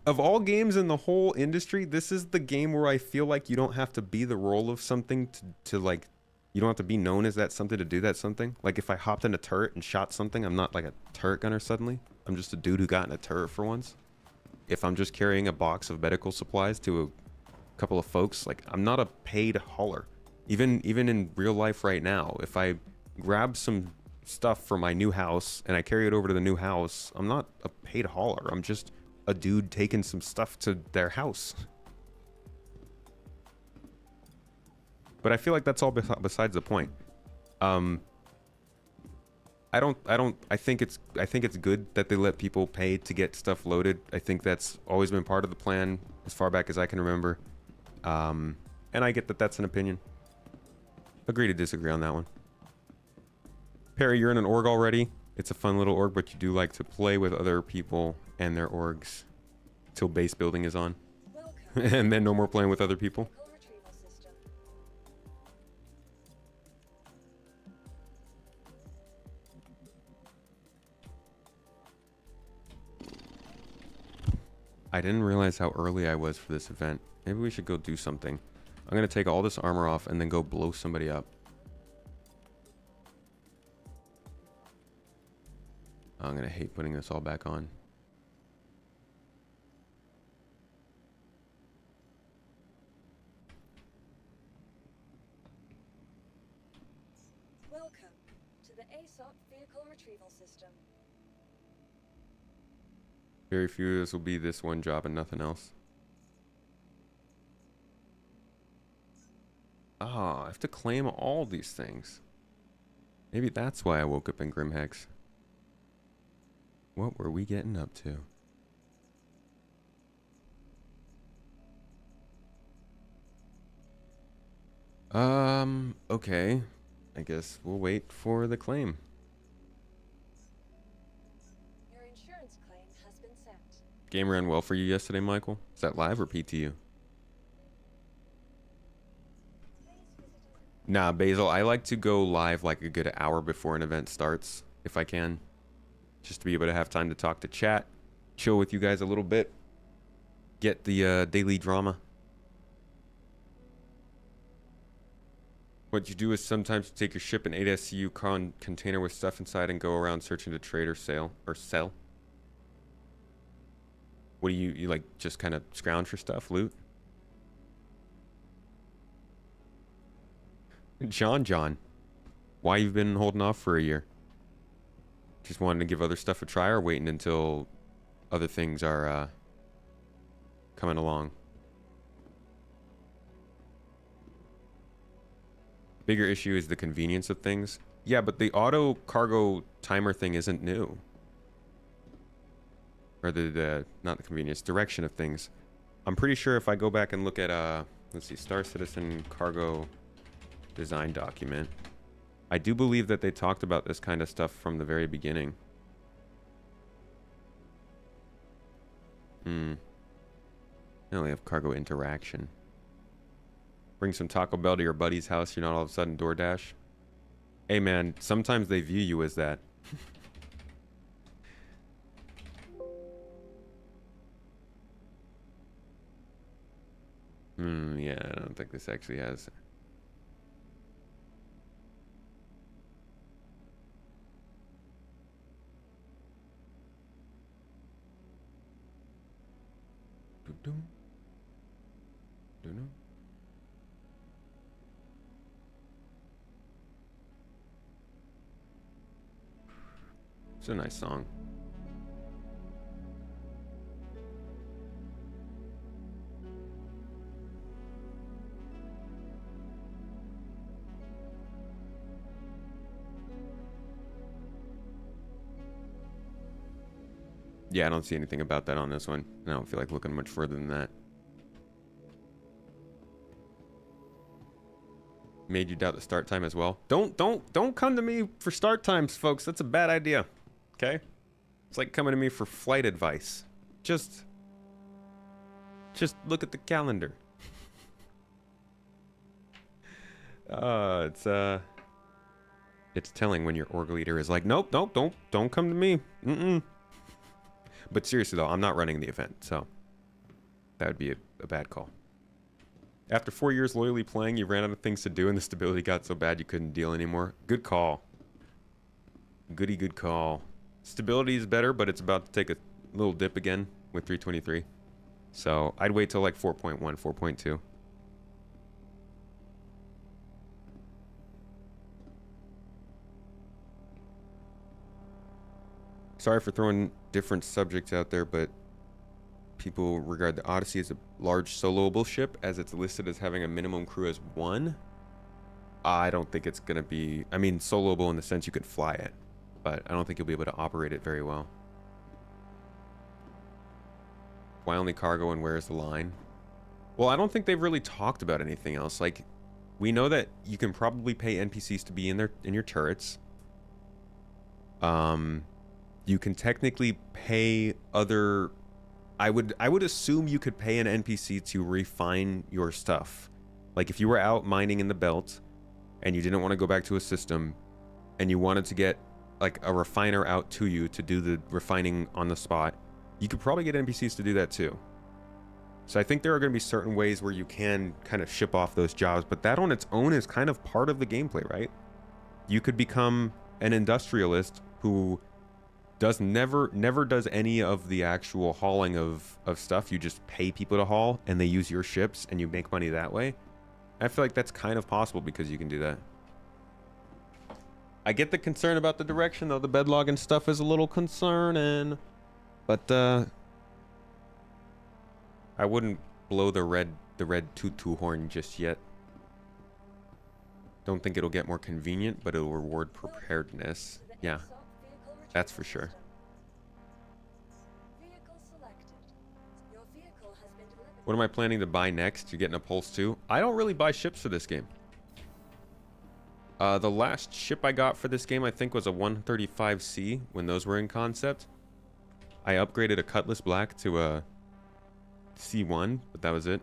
Of all games in the whole industry, this is the game where I feel like you don't have to be the role of something to like, you don't have to be known as that something to do that something. Like if I hopped in a turret and shot something, I'm not like a turret gunner suddenly. I'm just a dude who got in a turret for once. If I'm just carrying a box of medical supplies to a couple of folks, like I'm not a paid hauler. Even in real life right now, if I grab some stuff for my new house and I carry it over to the new house, I'm not a paid hauler. I'm just a dude taking some stuff to their house. But I feel like that's all besides the point. I think it's good that they let people pay to get stuff loaded. I think that's always been part of the plan as far back as I can remember. And I get that that's an opinion. Agree to disagree on that one. Perry, you're in an org already. It's a fun little org, but you do like to play with other people and their orgs till base building is on. And then no more playing with other people. I didn't realize how early I was for this event. Maybe we should go do something. I'm gonna take all this armor off and then go blow somebody up. I'm gonna hate putting this all back on. Welcome to the ASOP vehicle retrieval system. Very few of this will be this one job and nothing else. Ah, I have to claim all these things. Maybe that's why I woke up in Grimhex. What were we getting up to? Okay. I guess we'll wait for the claim. Your insurance claim has been sent. Game ran well for you yesterday, Michael? Is that live or PTU? Nah, Basil, I like to go live like a good hour before an event starts, if I can. Just to be able to have time to talk to chat, chill with you guys a little bit, get the daily drama. What you do is sometimes you take your ship an 8 SCU container with stuff inside and go around searching to trade or sell. What do you like just kind of scrounge for stuff, loot? John, why you've been holding off for a year? Just wanting to give other stuff a try or waiting until other things are coming along? Bigger issue is the convenience of things. Yeah, but the auto cargo timer thing isn't new. Or the not the convenience, direction of things. I'm pretty sure if I go back and look at let's see, Star Citizen cargo design document, I do believe that they talked about this kind of stuff from the very beginning. I only have cargo interaction. Bring some Taco Bell to your buddy's house, you're not all of a sudden DoorDash. Hey man, sometimes they view you as that. Yeah, I don't think this actually has. It's a nice song. Yeah, I don't see anything about that on this one. I don't feel like looking much further than that. Made you doubt the start time as well. Don't come to me for start times, folks. That's a bad idea. Okay? It's like coming to me for flight advice. Just look at the calendar. It's telling when your org leader is like, nope, don't come to me. But seriously though, I'm not running the event, so that would be a bad call. After 4 years loyally playing, you ran out of things to do and the stability got so bad you couldn't deal anymore. Good call. Good call. Stability is better, but it's about to take a little dip again with 323. So I'd wait till like 4.1, 4.2. Sorry for throwing different subjects out there, but people regard the Odyssey as a large soloable ship as it's listed as having a minimum crew as 1. I don't think it's going to be... I mean, soloable in the sense you could fly it, but I don't think you'll be able to operate it very well. Why only cargo and where's the line? Well, I don't think they've really talked about anything else. Like, we know that you can probably pay NPCs to be in your turrets. You can technically pay other... I would assume you could pay an NPC to refine your stuff. Like if you were out mining in the belt and you didn't want to go back to a system and you wanted to get like a refiner out to you to do the refining on the spot, you could probably get NPCs to do that too. So I think there are going to be certain ways where you can kind of ship off those jobs, but that on its own is kind of part of the gameplay, right? You could become an industrialist who never does any of the actual hauling of stuff. You just pay people to haul and they use your ships and you make money that way. I feel like that's kind of possible because you can do that. I get the concern about the direction though. The bedlog and stuff is a little concerning, but I wouldn't blow the red tutu horn just yet. Don't think it'll get more convenient, but it'll reward preparedness. Yeah. That's for sure. What am I planning to buy next? You're getting a Pulse 2? I don't really buy ships for this game. The last ship I got for this game, I think, was a 135C when those were in concept. I upgraded a Cutlass Black to a C1, but that was it.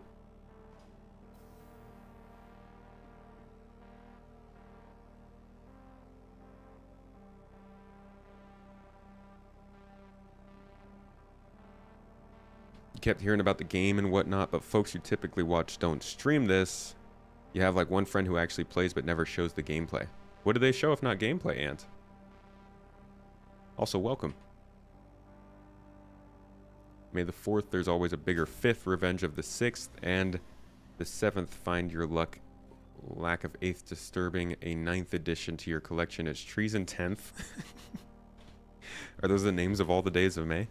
Kept hearing about the game and whatnot, but folks who typically watch don't stream this. You have like one friend who actually plays but never shows the gameplay. What do they show if not gameplay, Ant? Also, welcome. May the 4th, there's always a bigger 5th, revenge of the 6th, and the 7th, find your luck. Lack of 8th disturbing a 9th addition to your collection is treason 10th. Are those the names of all the days of May?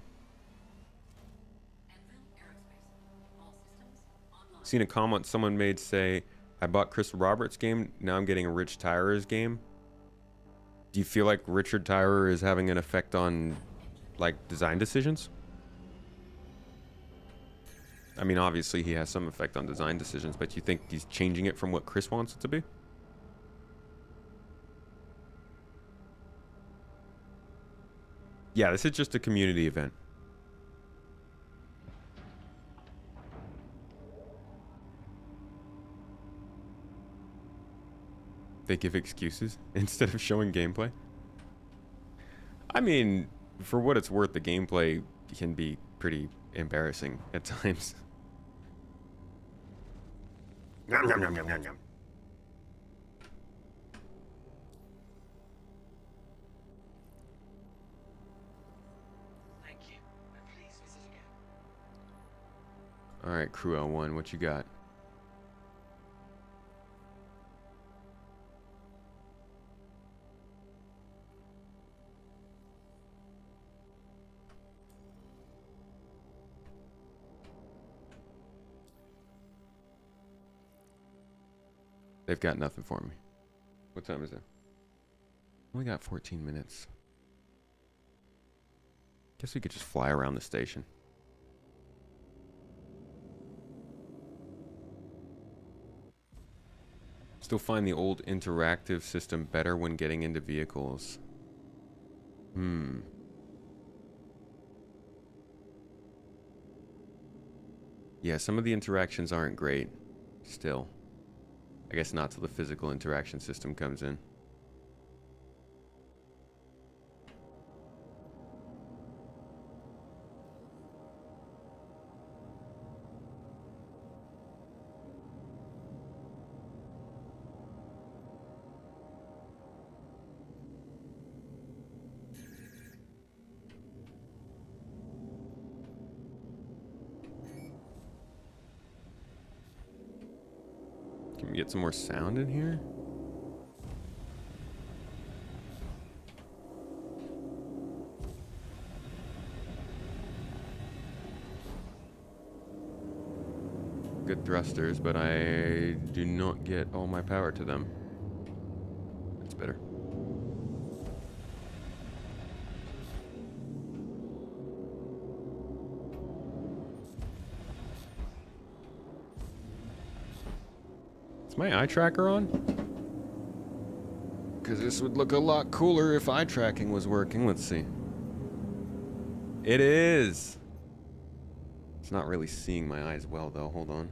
Seen a comment someone made say, I bought Chris Roberts' game, now I'm getting a Rich Tyrer's game. Do you feel like Richard Tyrer is having an effect on, like, design decisions? I mean, obviously he has some effect on design decisions, but you think he's changing it from what Chris wants it to be? Yeah, this is just a community event. They give excuses instead of showing gameplay. I mean, for what it's worth, the gameplay can be pretty embarrassing at times. Yum, yum, yum, yum, yum, yum. Thank you. Please visit again. All right, Crew L1, what you got? They've got nothing for me. What time is it? We got 14 minutes. Guess we could just fly around the station. Still find the old interactive system better when getting into vehicles. Yeah, some of the interactions aren't great. Still. I guess not till the physical interaction system comes in. Can we get some more sound in here? Good thrusters, but I do not get all my power to them. That's better. Is my eye tracker on? Because this would look a lot cooler if eye tracking was working. Let's see. It is. It's not really seeing my eyes well, though. Hold on.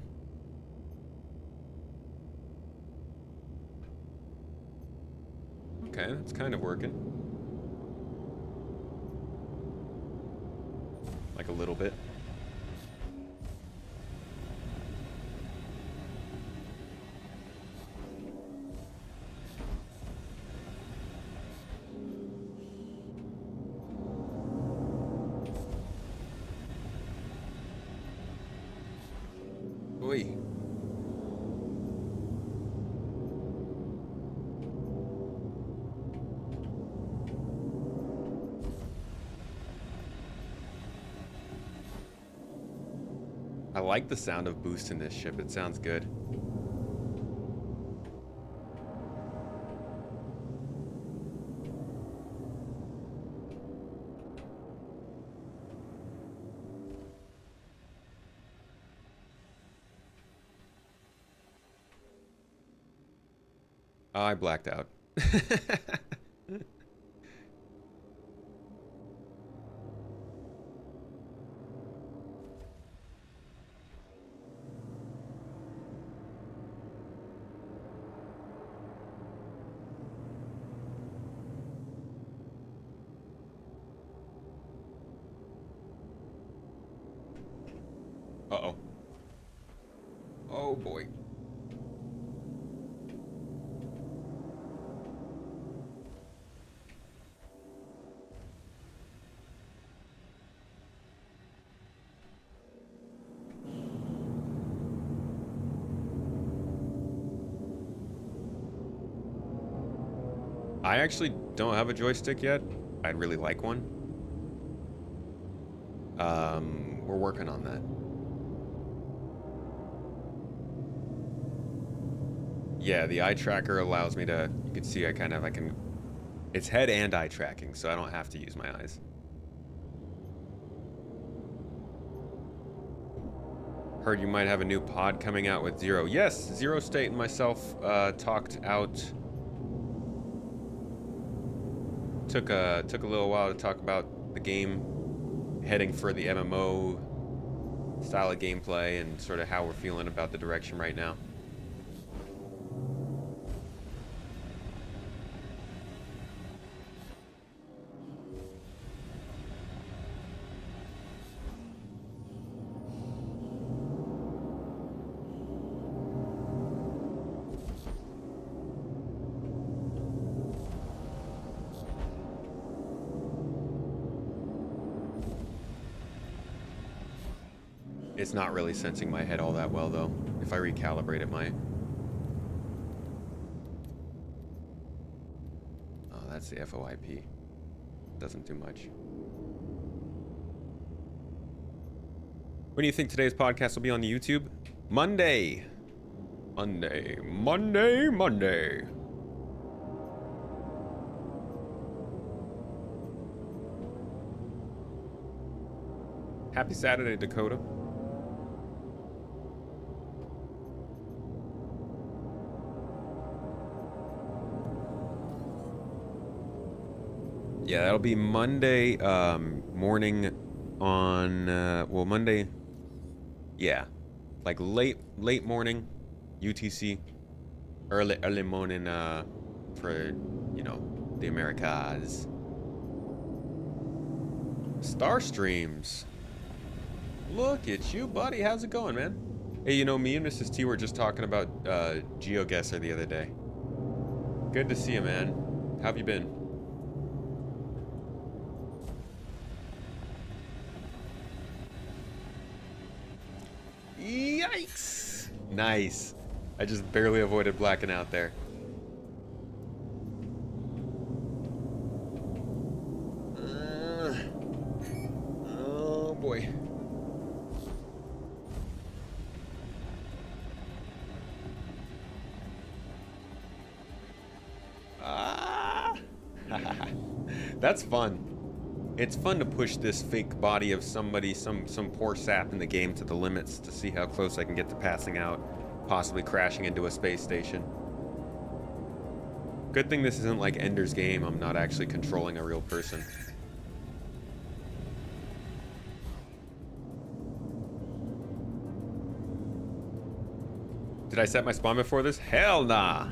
Okay, that's kind of working. Like a little bit. Oi. I like the sound of boost in this ship. It sounds good. I blacked out. Uh-oh. Oh boy. I actually don't have a joystick yet. I'd really like one. We're working on that. Yeah, the eye tracker allows me to, you can see I can, it's head and eye tracking, so I don't have to use my eyes. Heard you might have a new pod coming out with Zero. Yes, Zero State and myself talked out. Took a little while to talk about the game, heading for the MMO style of gameplay and sort of how we're feeling about the direction right now. It's not really sensing my head all that well, though. If I recalibrate, it might. Oh, that's the FOIP. Doesn't do much. When do you think today's podcast will be on YouTube? Monday. Monday. Monday. Monday. Happy Saturday, Dakota. Yeah, that'll be Monday morning on, well, Monday, yeah, like late morning, UTC, early morning for, you know, the Americas. Star Streams. Look at you, buddy. How's it going, man? Hey, you know, me and Mrs. T were just talking about GeoGuessr the other day. Good to see you, man. How have you been? Yikes! Nice. I just barely avoided blacking out there. Oh boy. Ah! That's fun. It's fun to push this fake body of somebody, some poor sap in the game to the limits to see how close I can get to passing out, possibly crashing into a space station. Good thing this isn't like Ender's Game. I'm not actually controlling a real person. Did I set my spawn before this? Hell nah.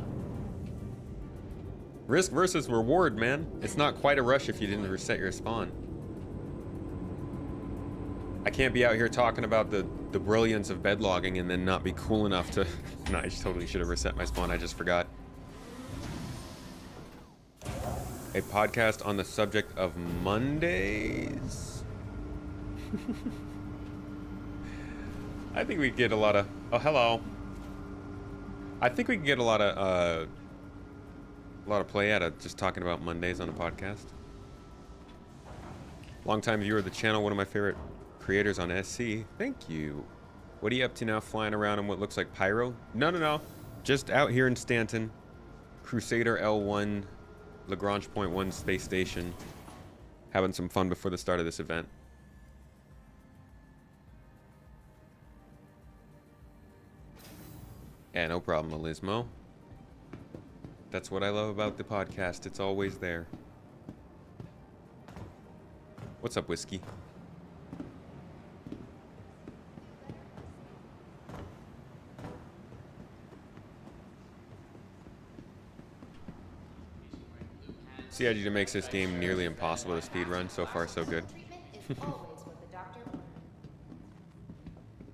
Risk versus reward, man. It's not quite a rush if you didn't reset your spawn. I can't be out here talking about the brilliance of bed logging and then not be cool enough to... Nah, I totally should have reset my spawn. I just forgot. A podcast on the subject of Mondays. I think we get a lot of... Oh, hello. I think we can get a lot of play out of just talking about Mondays on a podcast. Longtime viewer of the channel, one of my favorite creators on SC. Thank you. What are you up to now, flying around in what looks like pyro? No. Just out here in Stanton. Crusader L1, Lagrange Point 1 space station. Having some fun before the start of this event. Yeah, no problem, Elismo. That's what I love about the podcast. It's always there. What's up, Whiskey? CIG makes this game nearly impossible to speedrun. So far, so good.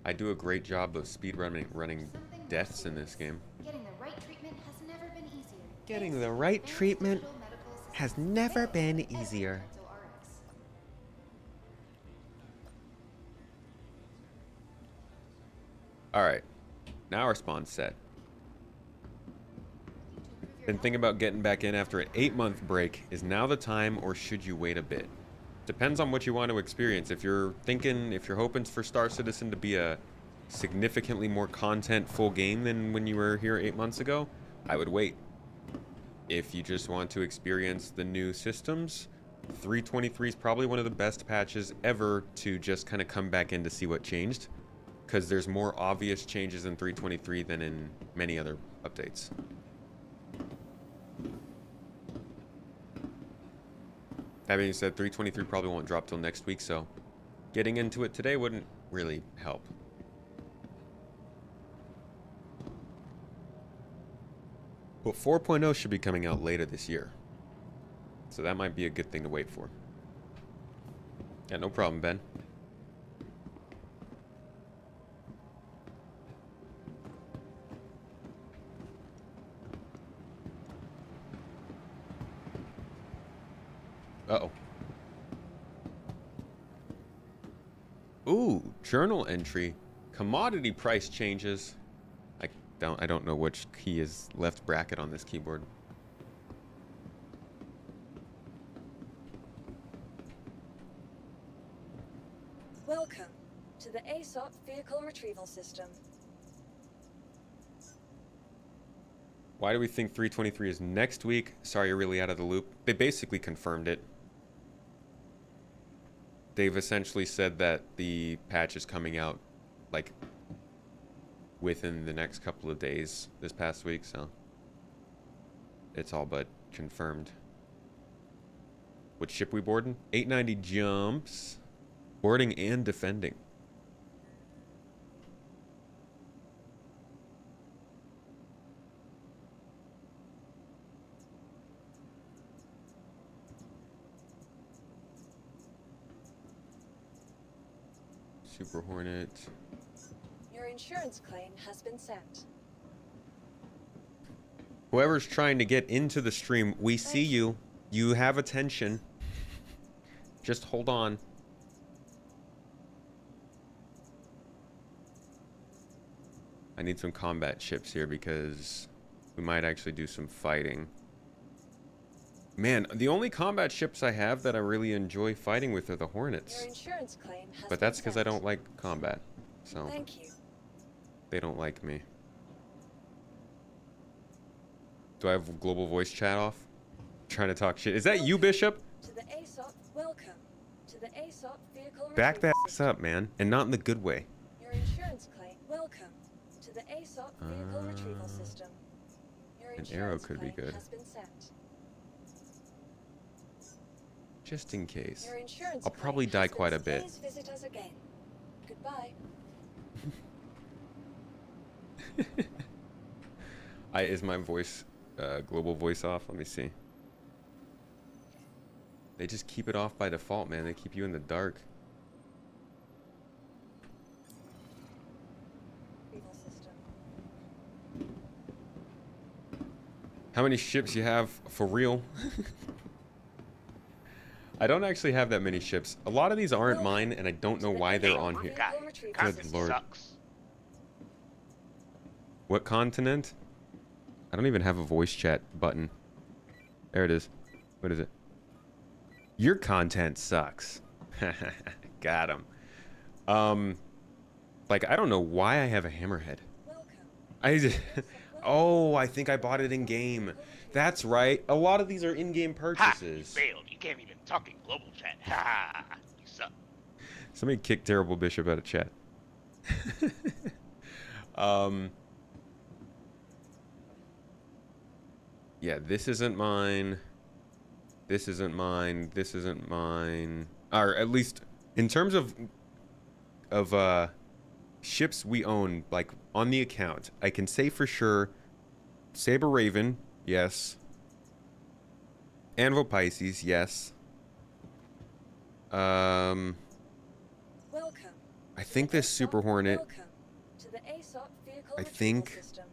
I do a great job of running deaths in this game. Getting the right treatment has never been easier. Alright, now our spawn's set. Been thinking about getting back in after an 8-month break. Is now the time, or should you wait a bit? Depends on what you want to experience. If you're hoping for Star Citizen to be a significantly more content-full game than when you were here 8 months ago, I would wait. If you just want to experience the new systems, 3.23 is probably one of the best patches ever to just kind of come back in to see what changed, because there's more obvious changes in 3.23 than in many other updates. That being said, 3.23 probably won't drop till next week, so getting into it today wouldn't really help. But 4.0 should be coming out later this year. So that might be a good thing to wait for. Yeah, no problem, Ben. Uh-oh. Ooh, journal entry. Commodity price changes. I don't know which key is left bracket on this keyboard. Welcome to the ASOP Vehicle Retrieval System. Why do we think 3.23 is next week? Sorry, you're really out of the loop. They basically confirmed it. they've essentially said that the patch is coming out like within the next couple of days this past week, so it's all but confirmed. What ship we boarding? 890 jumps. Boarding and defending. Super Hornet. Your insurance claim has been sent. Whoever's trying to get into the stream, we see you. You have attention. Just hold on. I need some combat ships here because we might actually do some fighting. Man, the only combat ships I have that I really enjoy fighting with are the Hornets. Your insurance claim has But that's been because I sent. don't like combat. So Thank you. they don't like me. Do I have global voice chat off? Trying to talk shit. Is that you, Bishop? To the ASOP, welcome to the ASOP vehicle Back that retrieval ass system. up, man. And not in the good way. Your insurance claim, welcome to the ASOP vehicle retrieval system. Your An arrow insurance could be claim good. has been sent. Just in case. Your insurance I'll claim probably has die been quite a sent. bit. Please visit us again. Goodbye. Is my voice, global voice off? Let me see. They just keep it off by default, man. They keep you in the dark. Retrieval system. How many ships you have for real? I don't actually have that many ships. A lot of these aren't mine, and I don't know why they're on here. Vehicle retrieval Good system. lord. Sucks. What continent? I don't even have a voice chat button. There it is. What is it? Your content sucks. Got him. Like, I don't know why I have a hammerhead. Welcome. Oh, I think I bought it in game. That's right. A lot of these are in-game Ha! You purchases. failed. You can't even talk in global chat. Ha ha! You suck. Somebody kick Terrible Bishop out of chat. Yeah, this isn't mine. This isn't mine. This isn't mine. Or at least in terms of ships we own, like on the account, I can say for sure Saber Raven, yes. Anvil Pisces, yes. Welcome. I think this Super Hornet. Welcome to the ASOP vehicle I retrieval think- system.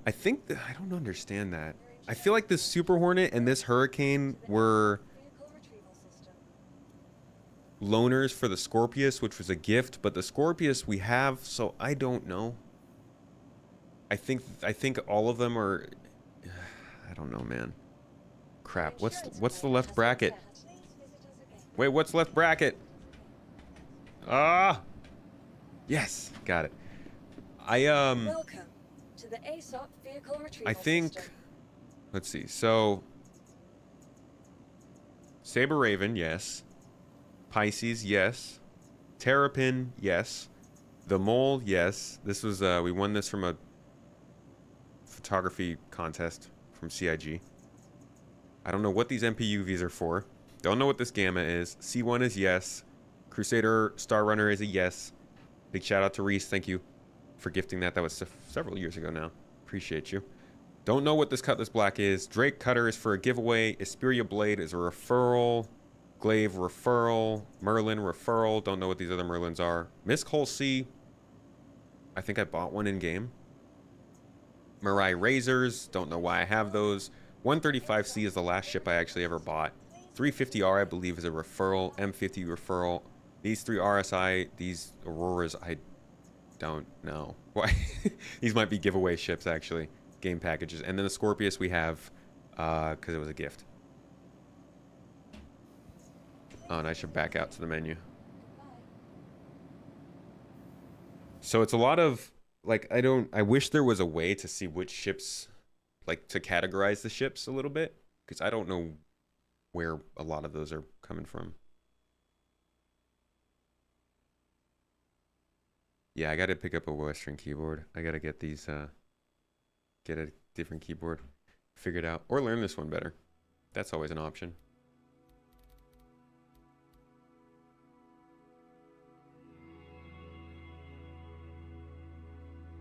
I think that I don't understand that. I feel like this Super Hornet and this Hurricane were Vehicle retrieval system. loaners for the Scorpius, which was a gift, but the Scorpius we have, so I don't know. I think all of them are. I don't know, man. Crap. What's the left bracket? Wait, what's left bracket? Ah. Yes, got it. Welcome to the ASOP vehicle retrieval I think. system. Let's see. So Saber Raven, yes. Pisces, yes. Terrapin, yes. The Mole, yes. This was we won this from a photography contest from CIG. I don't know what these MPUVs are for. Don't know what this Gamma is. C1 is yes. Crusader Star Runner is a yes. Big shout out to Reese. Thank you for gifting that. That was several years ago now. Appreciate you. Don't know what this Cutlass Black is. Drake Cutter is for a giveaway. Isperia Blade is a referral. Glaive referral. Merlin referral. Don't know what these other Merlins are. Miss Cole C. I think I bought one in game. Mirai Razors. Don't know why I have those. 135C is the last ship I actually ever bought. 350R I believe is a referral. M50 referral. These three RSI, these Auroras, I don't know. Why? These might be giveaway ships actually. Game packages. And then the Scorpius we have because it was a gift. Oh, and I should back out to the menu. So it's a lot of like I wish there was a way to see which ships, like to categorize the ships a little bit, because I don't know where a lot of those are coming from. Yeah, I gotta pick up a Western keyboard. I gotta get these, get a different keyboard figured out. Or learn this one better. That's always an option.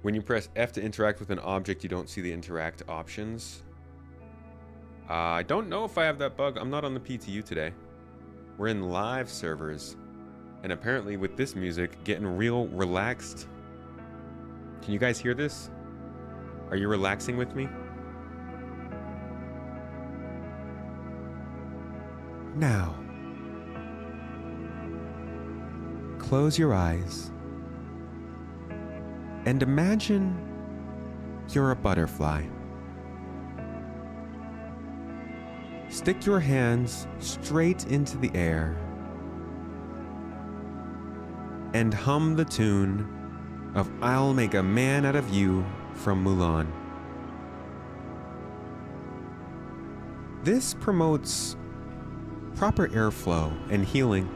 When you press F to interact with an object, you don't see the interact options. I don't know if I have that bug. I'm not on the PTU today. We're in live servers. And apparently with this music, getting real relaxed. Can you guys hear this? Are you relaxing with me? Now, close your eyes and imagine you're a butterfly. Stick your hands straight into the air and hum the tune of "I'll Make a Man Out of You" from Mulan. This promotes proper airflow and healing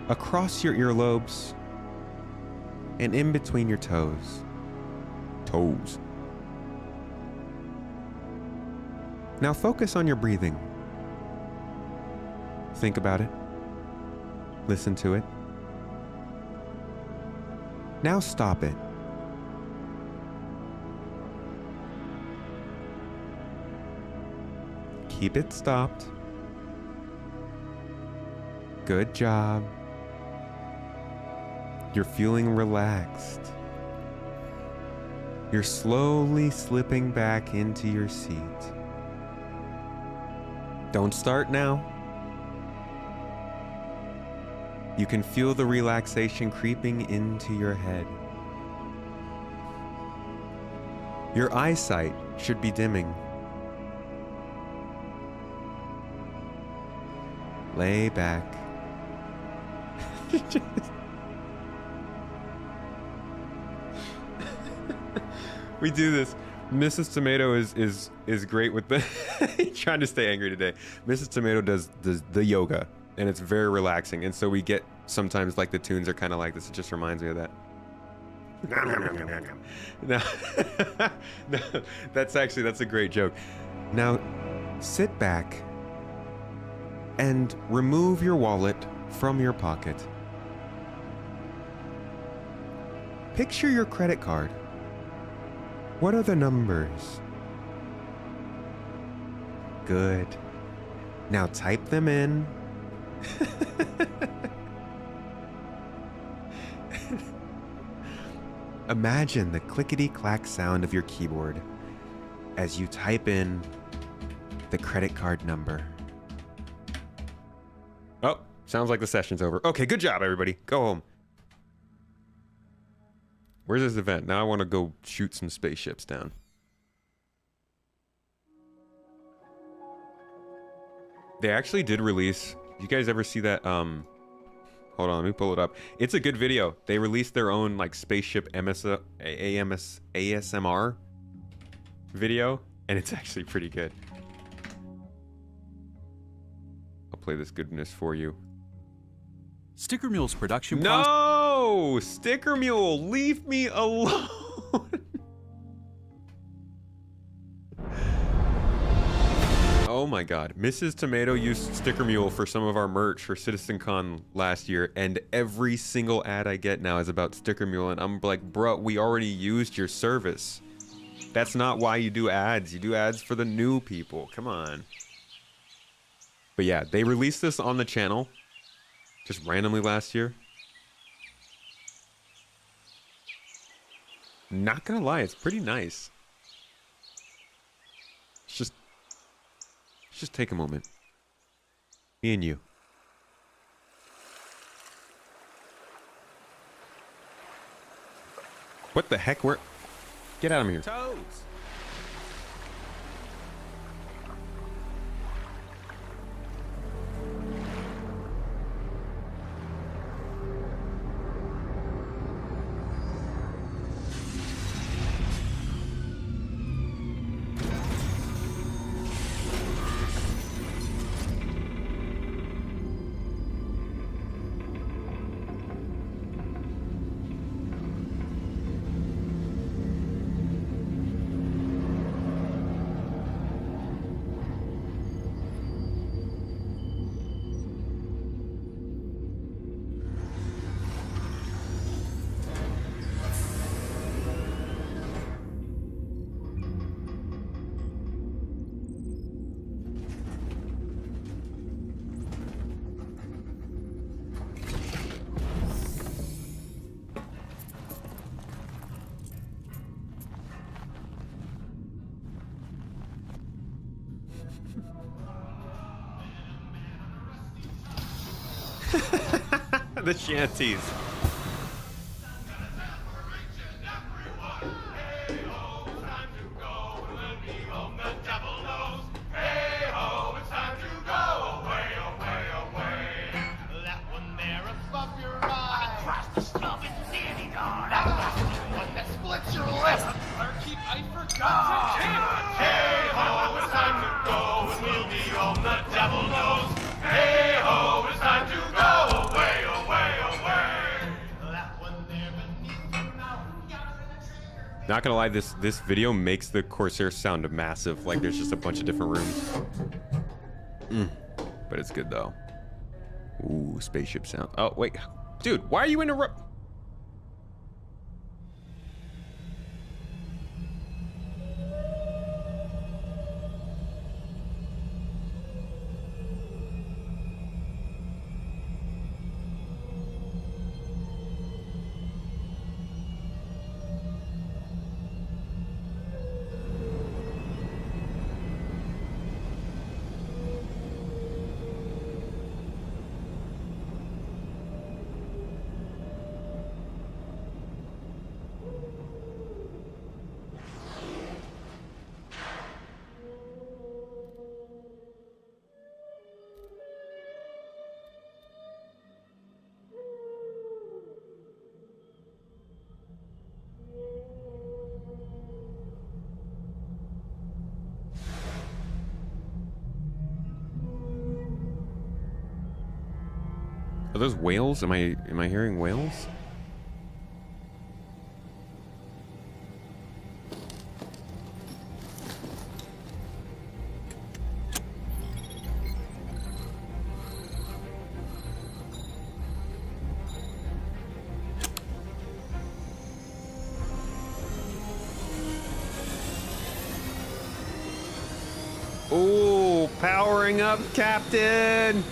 across your earlobes and in between your toes. Now focus on your breathing. Think about it. Listen to it. Now stop it. Keep it stopped. Good job. You're feeling relaxed. You're slowly slipping back into your seat. Don't start now. You can feel the relaxation creeping into your head. Your eyesight should be dimming. Lay back. We do this. Mrs. Tomato is great with the trying to stay angry today. Mrs. Tomato does the yoga, and it's very relaxing. And so we get sometimes like the tunes are kind of like this. It just reminds me of that. No, no, that's a great joke. Now, sit back and remove your wallet from your pocket. Picture your credit card. What are the numbers? Good. Now type them in. Imagine the clickety-clack sound of your keyboard as you type in the credit card number. Oh, sounds like the session's over. Okay, good job, everybody. Go home. Where's this event? Now I want to go shoot some spaceships down. They actually did release... You guys ever see that? Hold on, let me pull it up. It's a good video. They released their own like spaceship ASMR video, and it's actually pretty good. I'll play this goodness for you. Sticker Mule's production No! Sticker Mule, leave me alone! Oh my god. Mrs. Tomato used Sticker Mule for some of our merch for CitizenCon last year, and every single ad I get now is about Sticker Mule, and I'm like, bro, we already used your service. That's not why you do ads. You do ads for the new people. Come on. But yeah, they released this on the channel just randomly last year. Not gonna lie, it's pretty nice. Let's just take a moment. Me and you. What the heck? Where? Get out of here. Toads. The shanties. Not gonna lie, this video makes the Corsair sound massive. Like there's just a bunch of different rooms. But it's good though. Ooh, spaceship sound. Oh wait, dude, why are you interrupt? Are those whales? Am I hearing whales? Oh, powering up, Captain!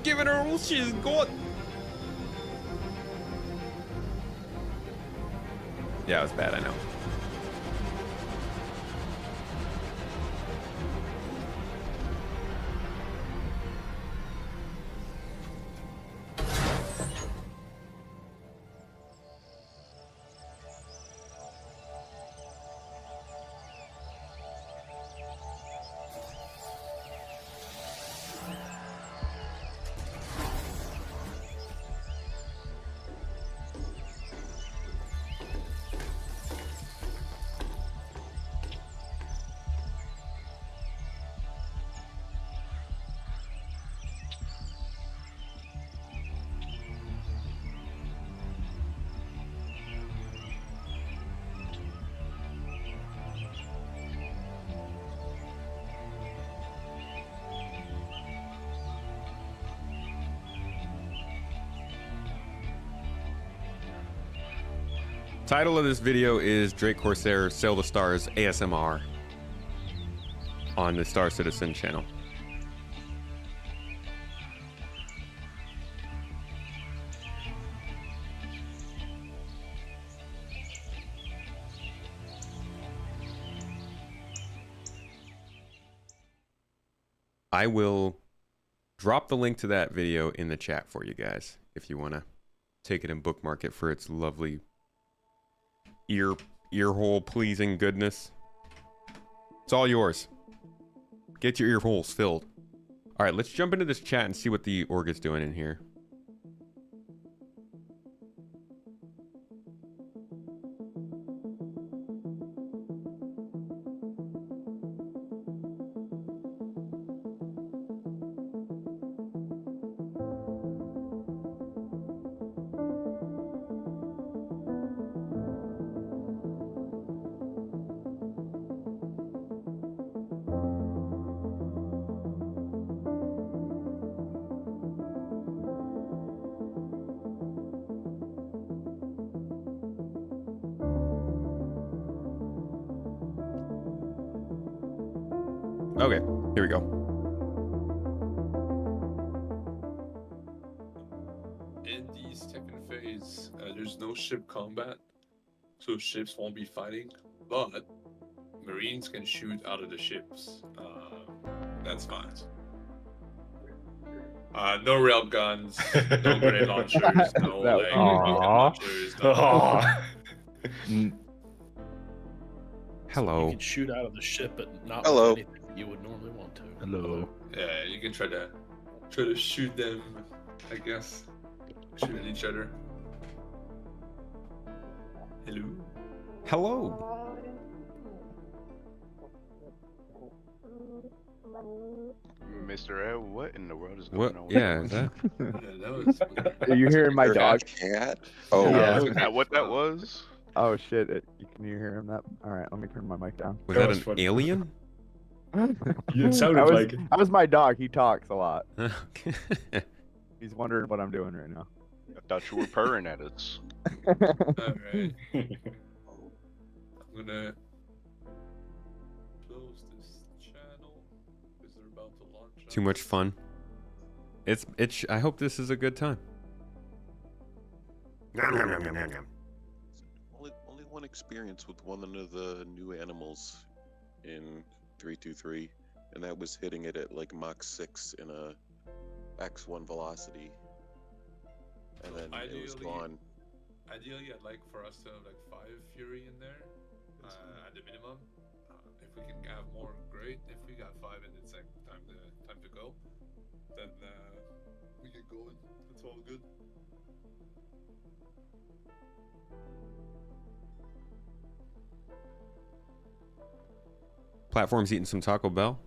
Giving her all she's got. Yeah, it was bad, I know. Title of this video is Drake Corsair Sail the Stars ASMR on the Star Citizen channel. I will drop the link to that video in the chat for you guys if you want to take it and bookmark it for its lovely earhole pleasing goodness. It's all yours. Get your ear holes filled. All right, let's jump into this chat and see what the org is doing in here. Okay, here we go. ship combat, so ships won't be fighting, but Marines can shoot out of the ships. That's fine. No rail guns, no grenade launchers, no like rocket launchers. Hello. You can shoot out of the ship, but not Hello. with anything that you would normally want to. Hello. Yeah, you can try to shoot them, I guess. Shoot at each other. Hello. Hello. Mr. L, what in the world is going on? Yeah, is that? Are you hearing my Your dog? cat? Oh, Yeah. is that what that was? Oh shit! Can you hear him? That? All right, let me turn my mic down. Was that an alien? It sounded like it. That was my dog. He talks a lot. Okay. He's wondering what I'm doing right now. I thought you were purring at us. Alright. I'm gonna close this channel because they're about to launch. Too much fun. I hope this is a good time. Only one experience with one of the new animals in 323, and that was hitting it at like Mach 6 in a X1 velocity, and then it was gone. Ideally, I'd like for us to have like 5 Fury in there at the minimum. If we can have more, great. If we got 5 and it's like time to go, then we get going. That's all good. Platform's eating some Taco Bell.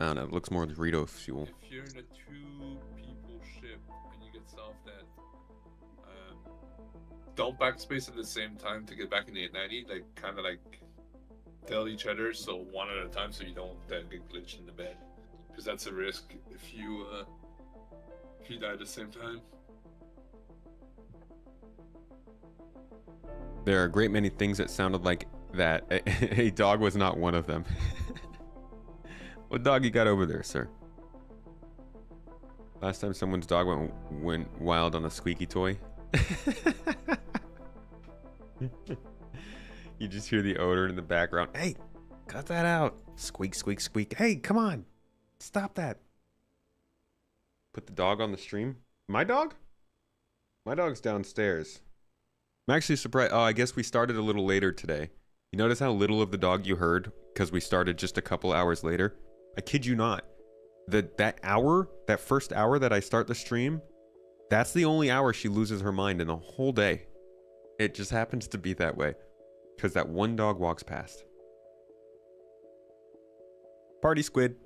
I don't know. It looks more Dorito fuel. If you're in a 2-people ship and you get south that, don't backspace at the same time to get back in the 890. Like kind of like tell each other so one at a time so you don't get glitched in the bed, because that's a risk if you die at the same time. There are a great many things that sounded like that. A dog was not one of them. What dog you got over there, sir? Last time someone's dog went wild on a squeaky toy. You just hear the odor in the background. Hey, cut that out. Squeak, squeak, squeak. Hey, come on. Stop that. Put the dog on the stream. My dog? My dog's downstairs. I'm actually surprised. Oh, I guess we started a little later today. You notice how little of the dog you heard because we started just a couple hours later? I kid you not. That first hour that I start the stream, that's the only hour she loses her mind in the whole day. It just happens to be that way because that one dog walks past. Party Squid.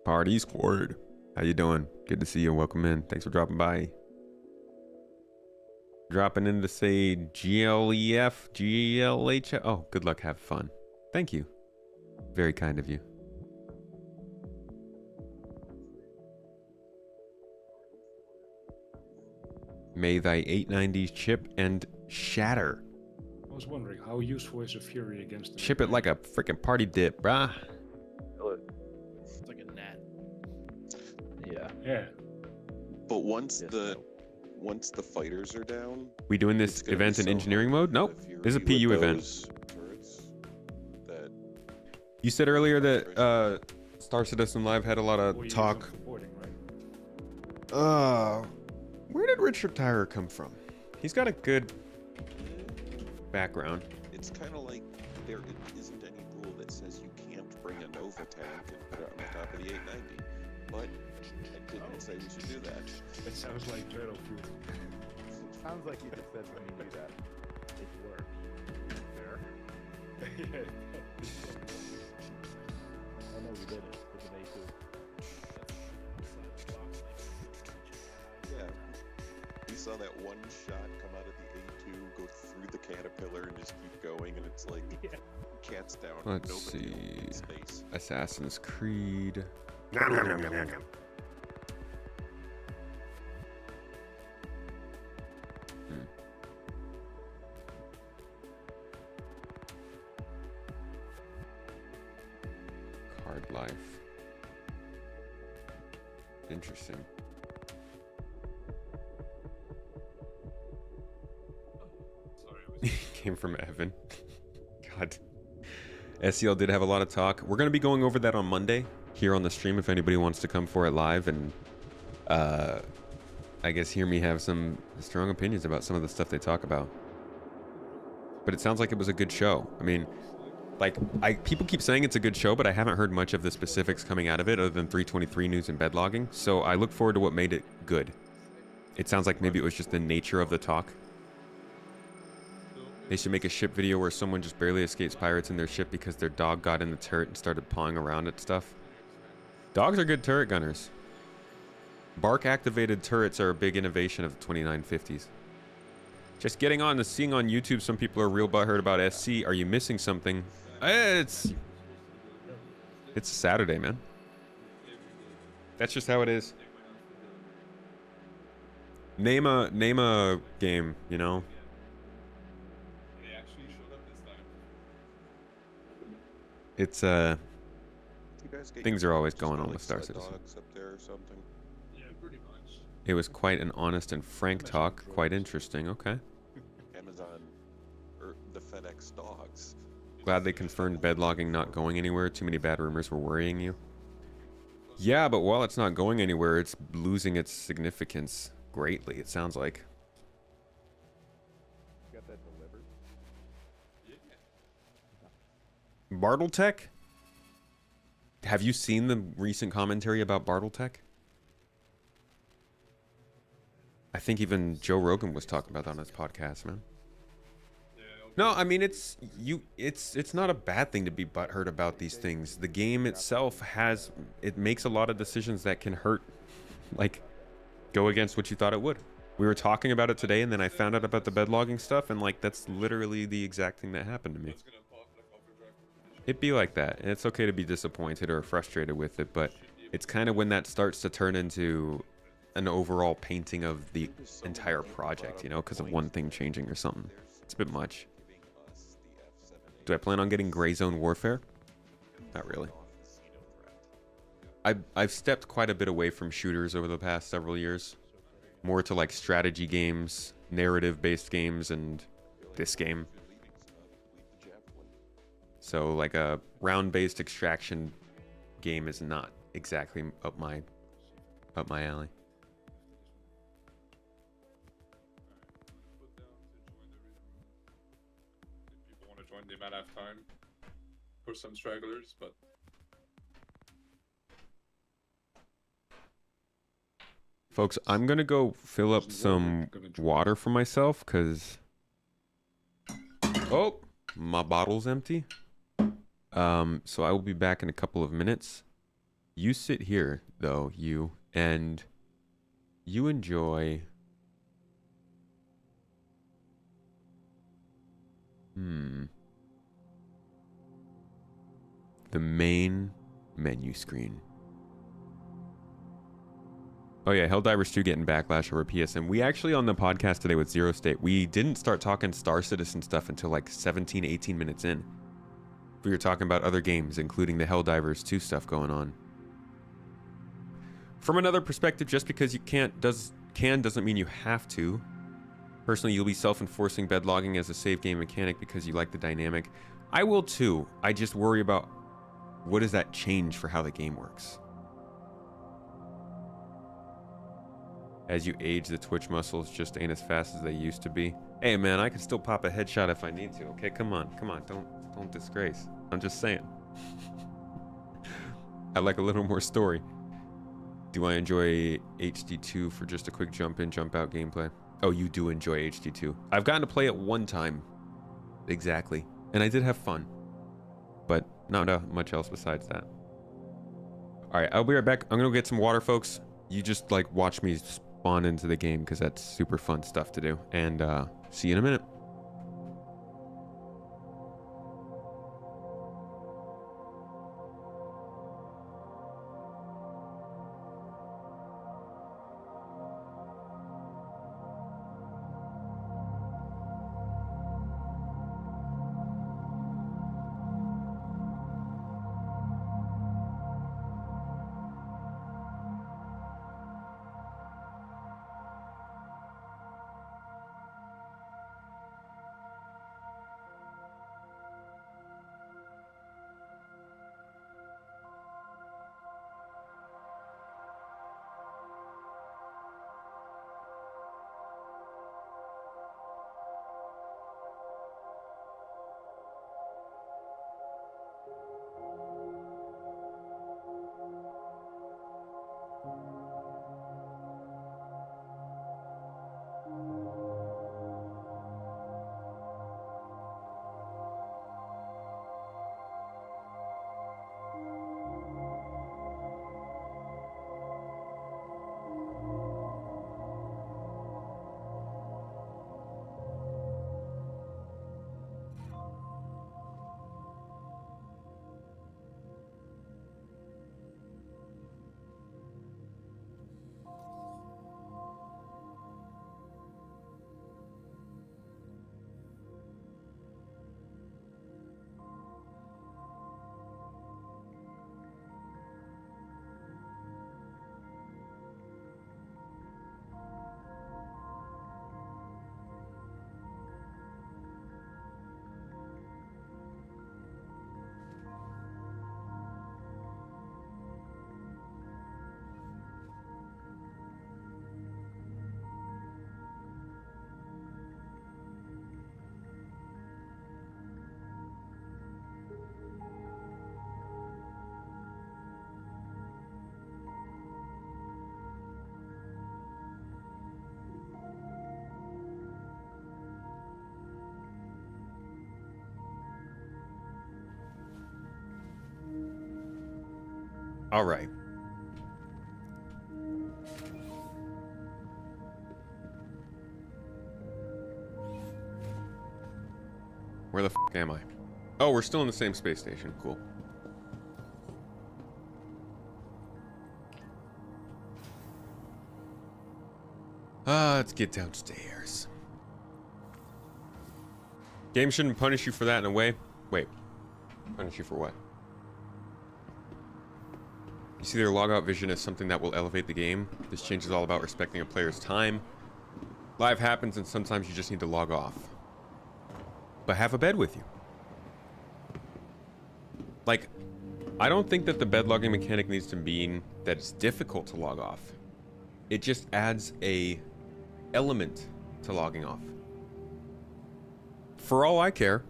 Party Squid. How you doing? Good to see you. Welcome in. Thanks for dropping by. Dropping in to say GLEF, GLH. Oh, good luck. Have fun. Thank you. Very kind of you. May thy 890s chip and shatter. I was wondering, how useful is a Fury against the Chip it like a freaking party dip, brah. It's like a gnat. Yeah. But once the fighters are down, We doing this event in engineering mode? Nope. This is a PU event. You said earlier that Star Citizen Live had a lot of talk. Where did Richard Tyrer come from? He's got a good background. It's kind of like there isn't any rule that says you can't bring a Nova tank and put it on the top of the 890. But I didn't say we should do that. It sounds like turtle food. Sounds like you just said when you do that. It works. Fair. Yeah. I know we did it with an A2. Yeah. We saw that one shot come out of the A2, go through the caterpillar, and just keep going, and it's like cats down. Let's nobody see. in space. Assassin's Creed. Card Life. Interesting. came from Evan. God. SEL did have a lot of talk. We're going to be going over that on Monday here on the stream if anybody wants to come for it live and I guess hear me have some strong opinions about some of the stuff they talk about. But it sounds like it was a good show. I mean, like, people keep saying it's a good show, but I haven't heard much of the specifics coming out of it other than 323 news and bed logging. So I look forward to what made it good. It sounds like maybe it was just the nature of the talk. They should make a ship video where someone just barely escapes pirates in their ship because their dog got in the turret and started pawing around at stuff. Dogs are good turret gunners. Bark-activated turrets are a big innovation of the 2950s. Just getting on to seeing on YouTube, some people are real butthurt about SC. Are you missing something? It's a Saturday, man. That's just how it is. Name a game, you know? It's things are always going on with Star Citizen. Up there or something. Yeah, pretty much. It was quite an honest and frank talk. Quite interesting. Okay. Amazon or the FedEx dogs. Glad they confirmed bed logging not going anywhere. Too many bad rumors were worrying you. Yeah, but while it's not going anywhere, it's losing its significance greatly, it sounds like. Got that delivered? Bartletech? Have you seen the recent commentary about Bartletech? I think even Joe Rogan was talking about that on his podcast, man. No, I mean it's not a bad thing to be butthurt about these things. The game itself makes a lot of decisions that can hurt, like go against what you thought it would. We were talking about it today, and then I found out about the bed logging stuff, and like that's literally the exact thing that happened to me. It'd be like that, and it's okay to be disappointed or frustrated with it, but it's kind of when that starts to turn into an overall painting of the entire project, you know, because of one thing changing or something. It's a bit much. Do I plan on getting Gray Zone Warfare? Not really. I've stepped quite a bit away from shooters over the past several years. More to like strategy games, narrative-based games, and this game. So like a round-based extraction game is not exactly up my alley. If people want to join, they might have time for some stragglers, but Folks, I'm gonna go fill up some water for myself because my bottle's empty. So I will be back in a couple of minutes. You sit here though, and you enjoy the main menu screen. Oh yeah, Helldivers 2 getting backlash over PSN. We actually, on the podcast today with Zero State, we didn't start talking Star Citizen stuff until like 17, 18 minutes in. We were talking about other games, including the Helldivers 2 stuff going on. From another perspective, just because you doesn't mean you have to. Personally, you'll be self-enforcing bed logging as a save game mechanic because you like the dynamic. I will too. I just worry about what does that change for how the game works. As you age, the twitch muscles just ain't as fast as they used to be. Hey man, I can still pop a headshot if I need to. Okay, come on, don't disgrace. I'm just saying. I like a little more story. Do I enjoy HD2 for just a quick jump in, jump out gameplay? Oh, you do enjoy HD2. I've gotten to play it one time. Exactly. And I did have fun. But not much else besides that. Alright, I'll be right back. I'm gonna go get some water, folks. You just like watch me spawn into the game because that's super fun stuff to do. And see you in a minute. All right. Where the f am I? Oh, we're still in the same space station. Cool. Let's get downstairs. Game shouldn't punish you for that in a way. Wait. Punish you for what? You see their logout vision as something that will elevate the game. This change is all about respecting a player's time. Life happens and sometimes you just need to log off. But have a bed with you. Like, I don't think that the bed logging mechanic needs to mean that it's difficult to log off. It just adds a element to logging off. For all I care,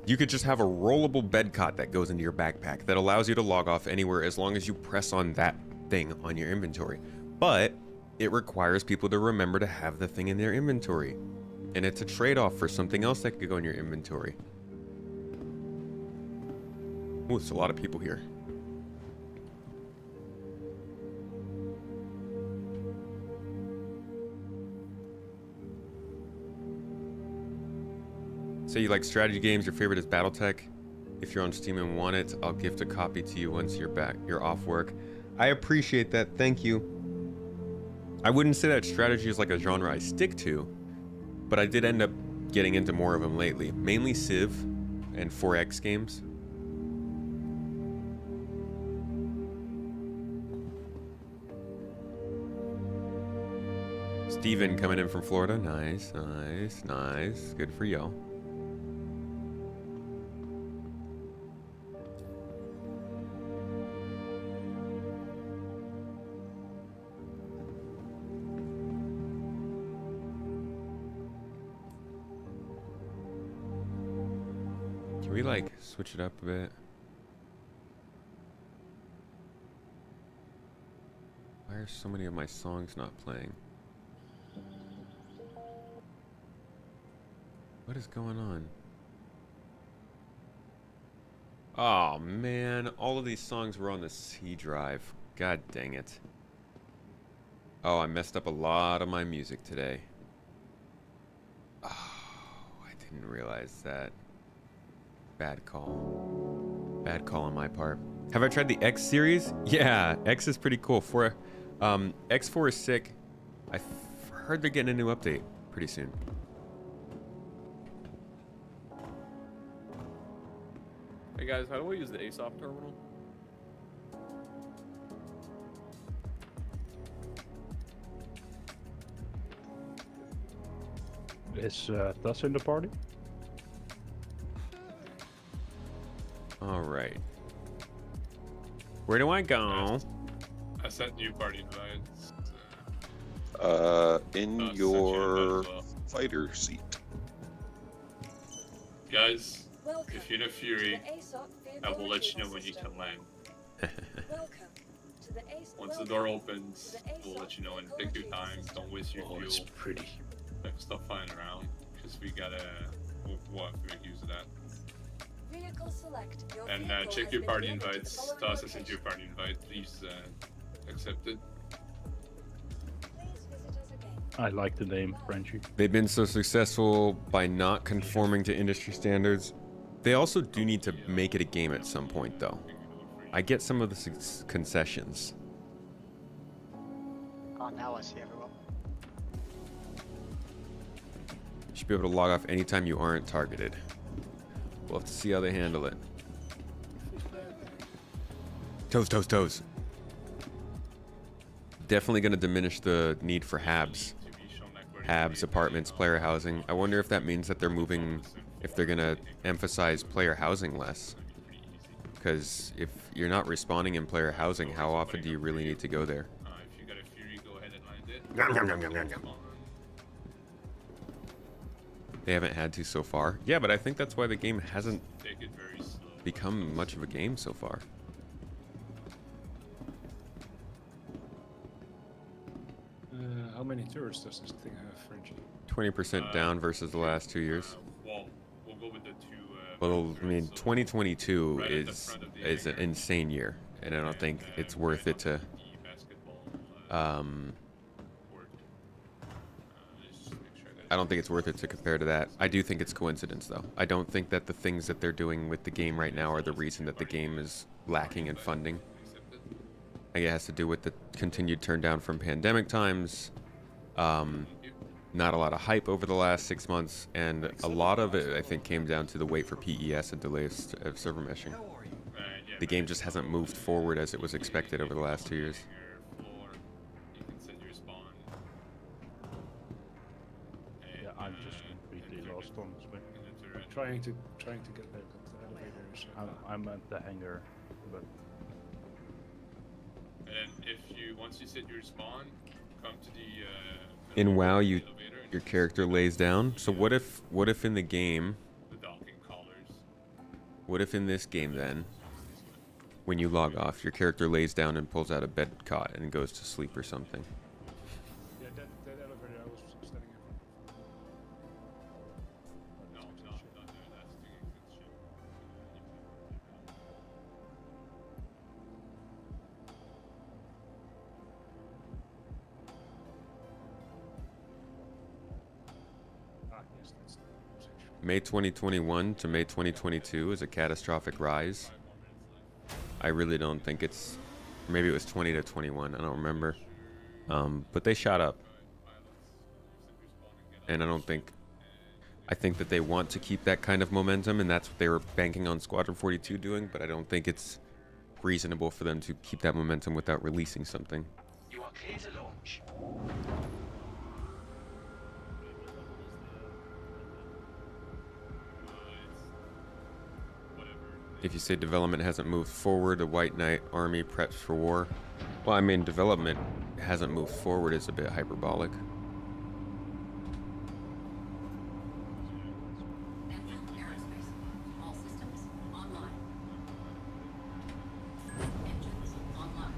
you could just have a rollable bed cot that goes into your backpack that allows you to log off anywhere as long as you press on that thing on your inventory. But it requires people to remember to have the thing in their inventory. And it's a trade-off for something else that could go in your inventory. Ooh, it's a lot of people here. Say you like strategy games, your favorite is Battletech. If you're on Steam and want it, I'll gift a copy to you once you're off work. I appreciate that, thank you. I wouldn't say that strategy is like a genre I stick to, but I did end up getting into more of them lately. Mainly Civ and 4X games. Steven coming in from Florida. Nice, nice, nice. Good for y'all. Can we like switch it up a bit? Why are so many of my songs not playing? What is going on? Oh man, all of these songs were on the C drive. God dang it. Oh, I messed up a lot of my music today. Oh, I didn't realize that. Bad call. Bad call on my part. Have I tried the X series? Yeah, X is pretty cool. X4 is sick. I've heard they're getting a new update pretty soon. Hey guys, how do we use the ASOP terminal? Is Thus in the party? All right. Where do I go? I sent you party invites. In your fighter seat. Guys, if you're in a Fury, I will let you know when you can land. Once the door opens, we'll let you know and pick your time. Don't waste your fuel. It's pretty. Stop flying around, because we'll have to make use of that. And check your party invites. Toss us into your party invite. Please accept it. I like the name, Frenchie. They've been so successful by not conforming to industry standards. They also do need to make it a game at some point, though. I get some of the concessions. Oh, now I see everyone. You should be able to log off anytime you aren't targeted. We'll have to see how they handle it. Toes, toes, toes. Definitely going to diminish the need for HABs. HABs, apartments, player housing. I wonder if that means that they're moving, if they're going to emphasize player housing less. Because if you're not respawning in player housing, how often do you really need to go there? If you got a Fury, go ahead and land it. They haven't had to so far. Yeah, but I think that's why the game hasn't become much of a game so far. How many turrets does this thing have, Frenchie? 20% down versus the last 2 years. Well, we'll go with the two. Well, I mean, 2022 is an insane year. and I don't think it's worth it to. I don't think it's worth it to compare to that. I do think it's coincidence, though. I don't think that the things that they're doing with the game right now are the reason that the game is lacking in funding. I think it has to do with the continued turn down from pandemic times, not a lot of hype over the last 6 months, and a lot of it, I think, came down to the wait for PES and delays of server meshing. The game just hasn't moved forward as it was expected over the last 2 years. I'm just completely lost on this one. Trying to get back up the elevator. I'm at the hangar, but. And if you once you set your spawn, come to the. In WoW, your character lays down. So what if in the game? The docking collars. What if in this game then, when you log off, your character lays down and pulls out a bed cot and goes to sleep or something? Yeah, that elevator I was standing in front of. No, not there. That's the good shit. Yes, that's the section. May 2021 to May 2022 is a catastrophic rise. I really don't think it's. Maybe it was 20 to 21. I don't remember. But they shot up. And I don't think. I think that they want to keep that kind of momentum, and that's what they were banking on Squadron 42 doing, but I don't think it's reasonable for them to keep that momentum without releasing something. You are clear to launch. If you say development hasn't moved forward, the White Knight Army preps for war. Well, I mean, development hasn't moved forward is a bit hyperbolic. All systems online. Engines online.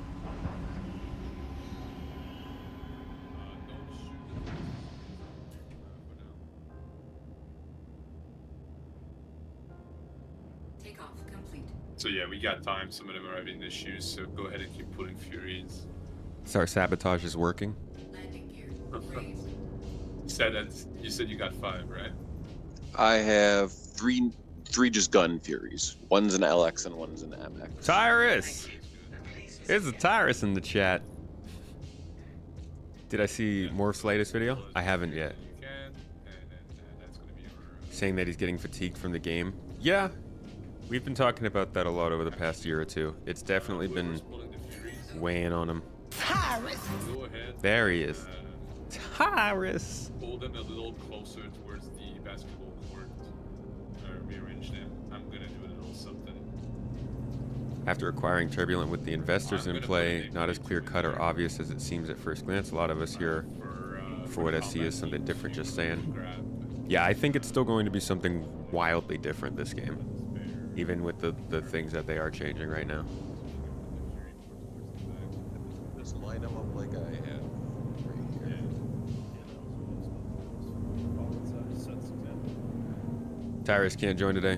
Takeoff complete. So yeah, we got time. Some of them are having issues, so go ahead and keep pulling Furies. So our sabotage is working. Landing gear raised. You said you got 5, right? I have three just gun Furies. One's an LX and one's an MX. Tyrus! There's a Tyrus in the chat. Did I see Morph's latest video? I haven't yet. You can, and that's gonna be our. Saying that he's getting fatigued from the game. Yeah, we've been talking about that a lot over the past year or two. It's definitely been weighing on him. Go ahead. There he is. Tyrus! Pull them a little closer towards the basketball court. Rearrange them. I'm gonna do a little something. After acquiring Turbulent with the investors in play, not as clear-cut or obvious as it seems at first glance, a lot of us here, for what I see, is something different, just saying. Yeah, I think it's still going to be something wildly different this game, even with the things that they are changing right now. Just line them up like I have right here. Tyrus can't join today.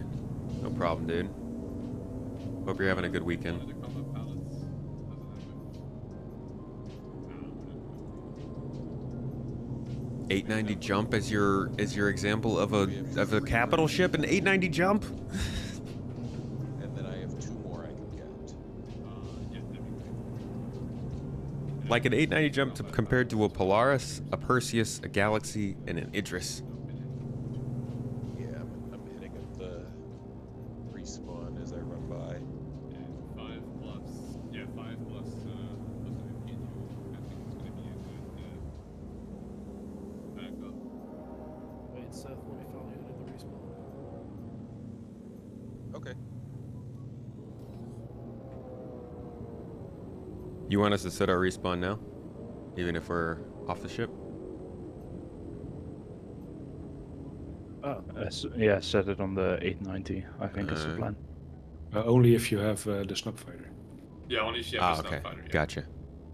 No problem, dude. Hope you're having a good weekend. 890 jump as your example of a capital ship, an 890 jump? And then I have 2 more I can get. Like an 890 jump compared to a Polaris, a Perseus, a Galaxy, and an Idris. Yeah, I'm hitting at the respawn as I run by. 5 plus. Yeah, 5 plus. Plus an MPU. I think it's gonna be a good backup. Wait, Seth, let me follow you to the respawn. Okay. You want us to set our respawn now? Even if we're off the ship? Yeah, set it on the 890. I think it's the plan. Only if you have the snub fighter. Yeah, only if you have a okay. snub fighter. Yeah. Gotcha.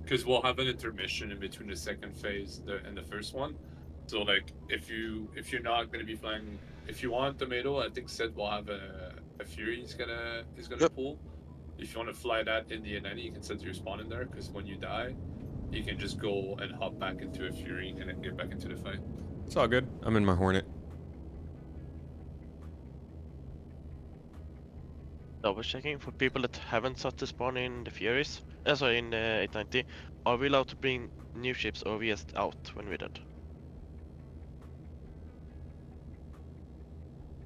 Because we'll have an intermission in between the second phase and the first one. So like, if you're not gonna be flying, if you want Tomato, I think Seth will have a Fury. He's gonna pull. If you want to fly that in the A90, you can set your spawn in there, because when you die, you can just go and hop back into a Fury and then get back into the fight. It's all good. I'm in my Hornet. Double checking for people that haven't set the spawn in the Furies, sorry, in 890. Are we allowed to bring new ships or are we just out when we're dead?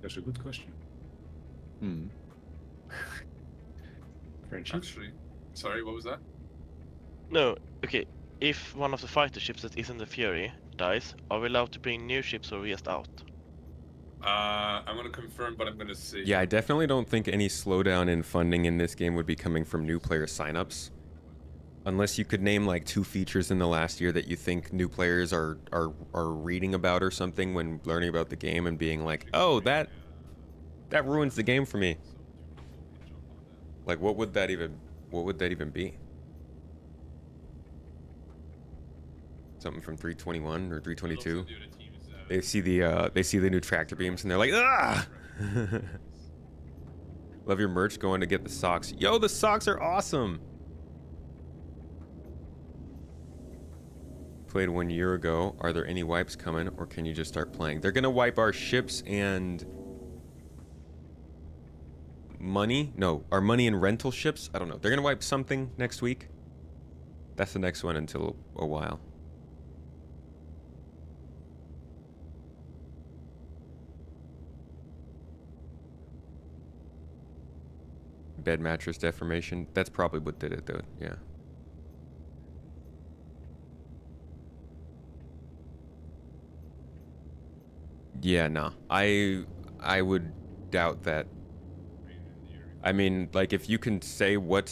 That's a good question. Hmm. Frenchie? Actually, sorry, what was that? No, okay. If one of the fighter ships that isn't the Fury dies, are we allowed to bring new ships or are we just out? I'm gonna confirm, but I'm gonna say. Yeah, I definitely don't think any slowdown in funding in this game would be coming from new player signups. Unless you could name like 2 features in the last year that you think new players are reading about or something when learning about the game and being like, oh, that ruins the game for me. Like, what would that even be? Something from 321 or 322? They see the new tractor beams and they're like, ah! Love your merch, going to get the socks. Yo, the socks are awesome. Played 1 year ago. Are there any wipes coming, or can you just start playing? They're gonna wipe our ships and money. No, our money and rental ships. I don't know. They're gonna wipe something next week. That's the next one until a while. Bed mattress deformation. That's probably what did it, though. Yeah. Yeah, no. I would doubt that. I mean, like, if you can say what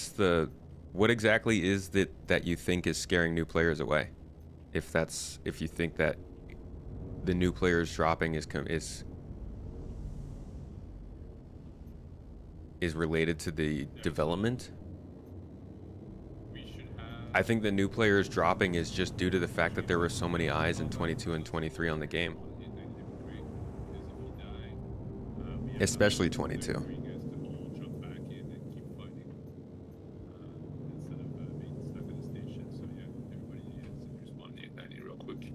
exactly is that you think is scaring new players away? If you think that the new players dropping is related to the development. I think the new players dropping is just due to the fact that there were so many eyes in 22 and 23 on the game. Especially 22.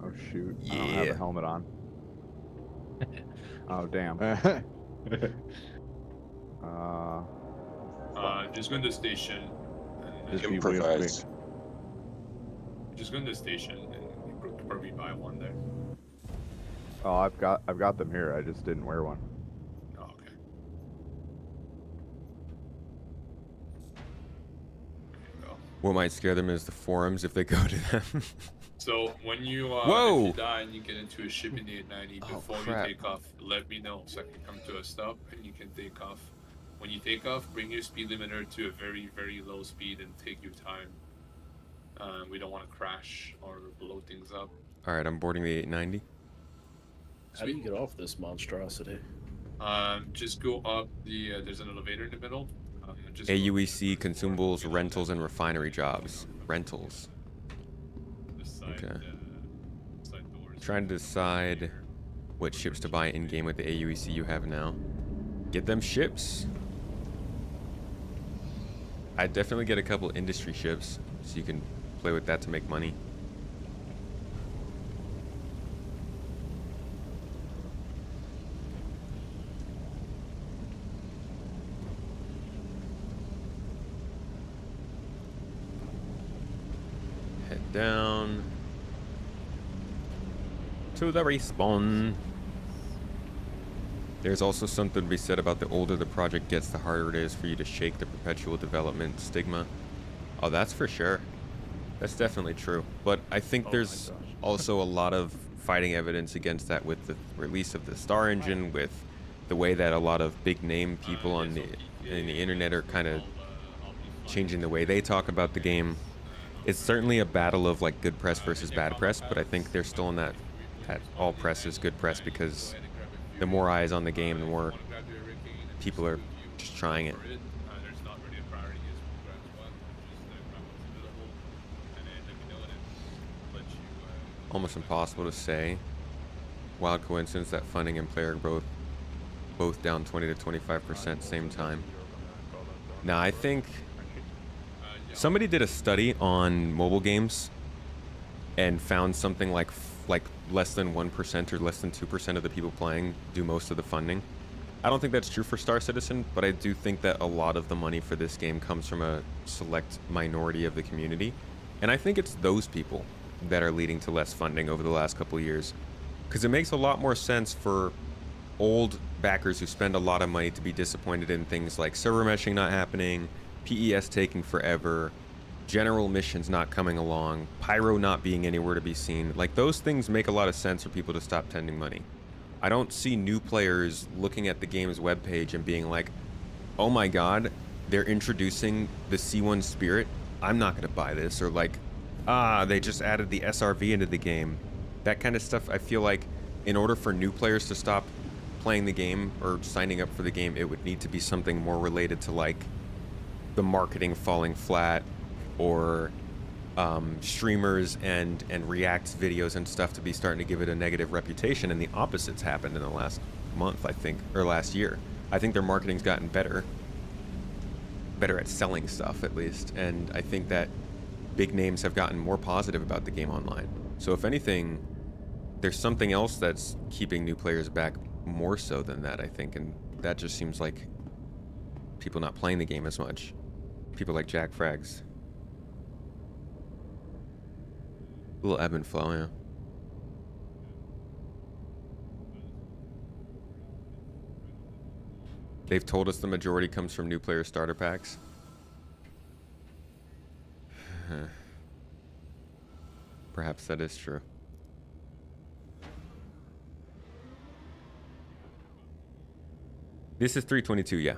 Oh shoot, yeah. I don't have a helmet on. Oh damn. Just go to the station. Just improvise. Just go to the station and you probably buy one there. Oh, I've got them here. I just didn't wear one. Oh, okay. What might scare them is the forums if they go to them. So when you Whoa! if you die and you get into a ship in the 890, before crap. you take off, let me know so I can come to a stop and you can take off. When you take off, bring your speed limiter to a very, very low speed and take your time. We don't want to crash or blow things up. All right, I'm boarding the 890. How do you get off this monstrosity? Just go up the. There's an elevator in the middle. Just AUEC, consumables, rentals, and refinery jobs. Rentals. Okay. Trying to decide what ships to buy in game with the AUEC you have now. Get them ships. I'd definitely get a couple industry ships so you can play with that to make money. Head down to the respawn. There's also something to be said about the older the project gets, the harder it is for you to shake the perpetual development stigma. Oh, that's for sure. That's definitely true. But I think there's also a lot of fighting evidence against that with the release of the Star Engine, with the way that a lot of big name people on the internet are kind of changing the way they talk about the game. It's certainly a battle of like good press versus bad press, but I think they're still in that all press is good press, because the more eyes on the game, the more people are just trying it. Almost impossible to say. Wild coincidence that funding and player growth both down 20 to 25% same time. Now I think Somebody did a study on mobile games and found something like less than 1% or less than 2% of the people playing do most of the funding. I don't think that's true for Star Citizen, but I do think that a lot of the money for this game comes from a select minority of the community. And I think it's those people that are leading to less funding over the last couple of years. Because it makes a lot more sense for old backers who spend a lot of money to be disappointed in things like server meshing not happening, PES taking forever, general missions not coming along, pyro not being anywhere to be seen. Like, those things make a lot of sense for people to stop tending money. I don't see new players looking at the game's webpage and being like, oh my god, they're introducing the C1 Spirit, I'm not gonna buy this. Or like, they just added the SRV into the game. That kind of stuff. I feel like in order for new players to stop playing the game or signing up for the game, it would need to be something more related to like the marketing falling flat, or streamers and React videos and stuff to be starting to give it a negative reputation. And the opposite's happened in the last month, I think, or last year. I think their marketing's gotten better at selling stuff, at least. And I think that big names have gotten more positive about the game online. So if anything, there's something else that's keeping new players back more so than that, I think. And that just seems like people not playing the game as much. People like Jack Frags. A little ebb and flow, yeah. They've told us the majority comes from new player starter packs. Perhaps that is true. This is 322, yeah.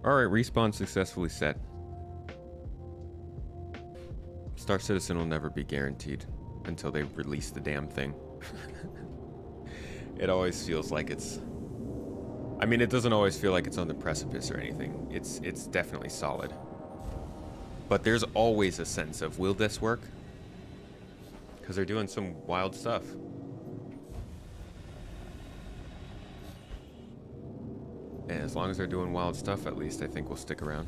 Alright, respawn successfully set. Star Citizen will never be guaranteed until they release the damn thing. It always feels like it's... I mean, it doesn't always feel like it's on the precipice or anything. It's definitely solid. But there's always a sense of, will this work? Because they're doing some wild stuff. And as long as they're doing wild stuff, at least, I think we'll stick around.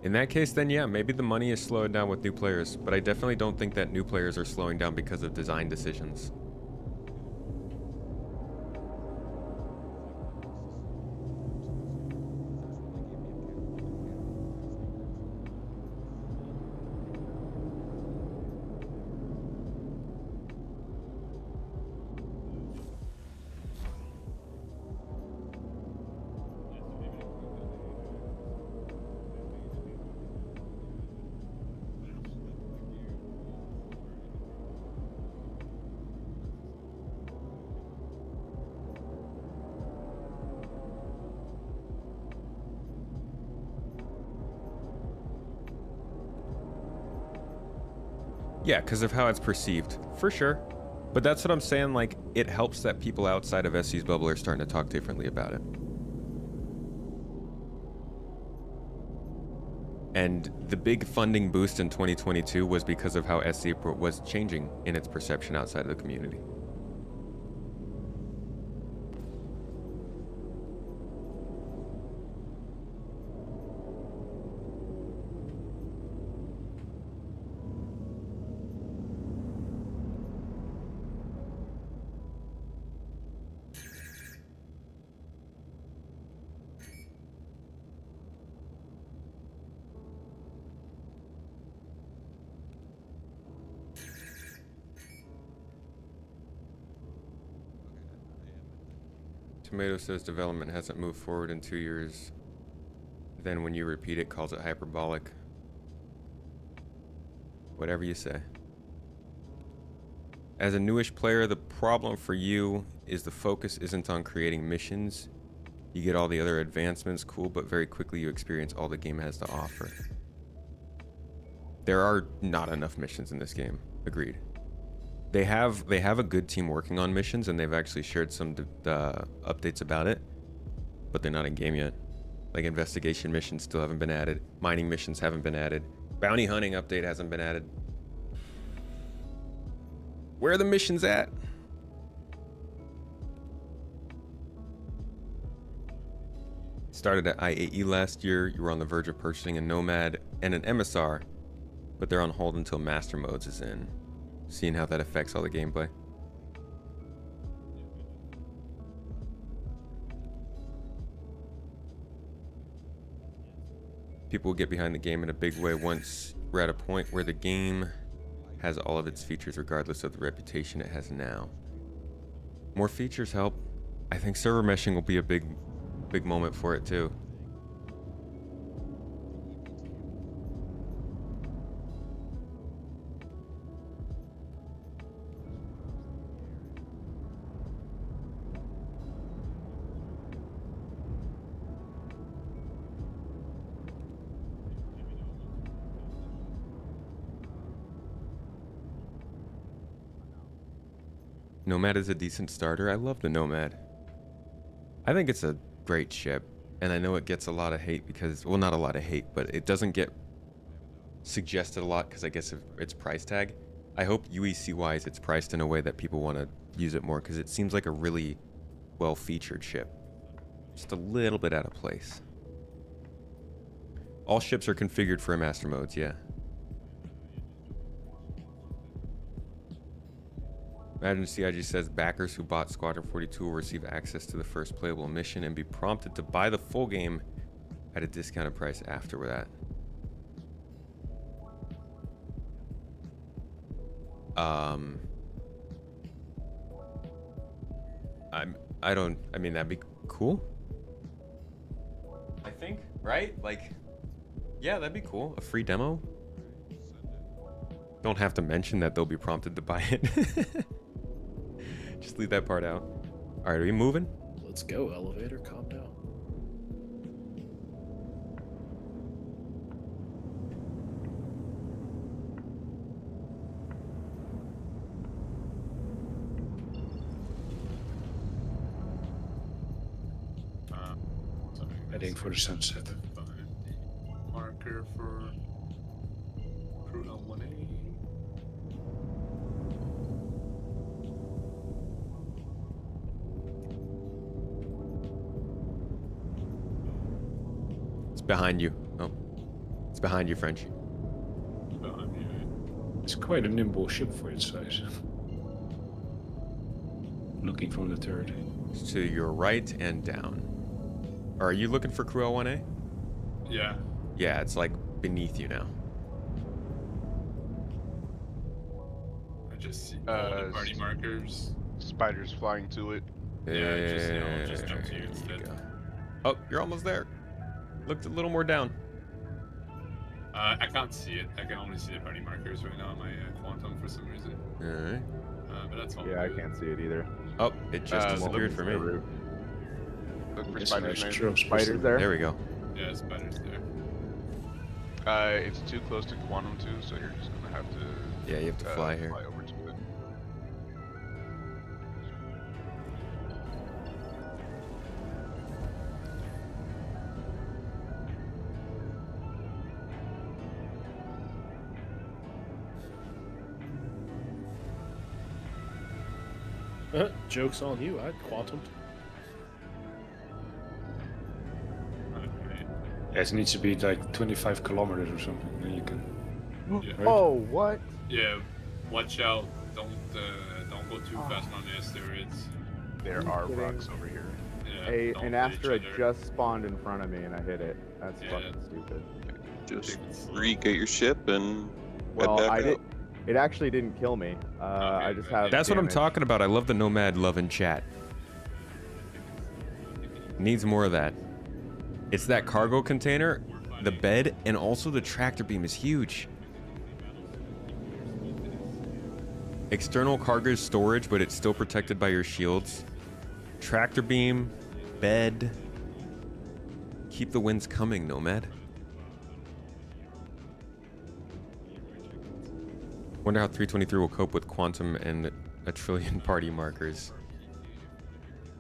In that case, then yeah, maybe the money is slowing down with new players, but I definitely don't think that new players are slowing down because of design decisions. Yeah, because of how it's perceived, for sure. But that's what I'm saying, like, it helps that people outside of SC's bubble are starting to talk differently about it. And the big funding boost in 2022 was because of how SC was changing in its perception outside of the community. Tomato says development hasn't moved forward in 2 years. Then when you repeat it, calls it hyperbolic. Whatever you say. As a newish player, the problem for you is the focus isn't on creating missions. You get all the other advancements, cool, but very quickly you experience all the game has to offer. There are not enough missions in this game. Agreed. They have a good team working on missions, and they've actually shared some updates about it, but they're not in game yet. Like investigation missions still haven't been added. Mining missions haven't been added. Bounty hunting update hasn't been added. Where are the missions at? Started at IAE last year. You were on the verge of purchasing a Nomad and an MSR, but they're on hold until Master Modes is in. Seeing how that affects all the gameplay. People will get behind the game in a big way once we're at a point where the game has all of its features regardless of the reputation it has now. More features help. I think server meshing will be a big moment for it too. Nomad is a decent starter. I love the Nomad. I think it's a great ship, and I know it gets a lot of hate because, well, not a lot of hate, but it doesn't get suggested a lot because I guess of its price tag. I hope UEC-wise it's priced in a way that people want to use it more because it seems like a really well-featured ship. Just a little bit out of place. All ships are configured for master modes, yeah. Imagine CIG says backers who bought Squadron 42 will receive access to the first playable mission and be prompted to buy the full game at a discounted price after that. I mean, that'd be cool. I think, right? Like, yeah, that'd be cool. A free demo. Don't have to mention that they'll be prompted to buy it. Just leave that part out. All right, are we moving? Let's go, elevator. Calm down. Heading for the sunset. Marker for crew L1A. It's behind you. Oh, it's behind you, French. Behind you. It's quite a nimble ship for its size. Looking from the turret. It's to your right and down. Are you looking for crew L1A? Yeah. Yeah, it's like beneath you now. I just see all the party markers. Spiders flying to it. Yeah, just jump to you instead. Oh, you're almost there. Looked a little more down. I can't see it. I can only see the party markers right now on my quantum for some reason. Alright. But that's all. Yeah, I can't see it either. Oh, it just disappeared for me. Look for Yes, spiders. nice. Man. Spiders there. There we go. Yeah, spiders there. It's too close to quantum 2, so you're just gonna have to. Yeah, you have to fly here. Fly over to it. Joke's on you. I quantumed. It needs to be like 25 kilometers or something. Then you can. Yeah. Right? Oh, what? Yeah, watch out. Don't go too fast on the asteroids. There are rocks over here. Yeah, An asteroid just spawned in front of me and I hit it. That's Yeah. fucking stupid. Just re-get your ship and Well, head back I out. It actually didn't kill me. I just have. That's what I'm damage. talking about. I love the Nomad love in chat. Needs more of that. It's that cargo container, the bed, and also the tractor beam is huge. External cargo storage, but it's still protected by your shields. Tractor beam, bed, Keep the winds coming, Nomad. Wonder how 323 will cope with quantum and a trillion party markers.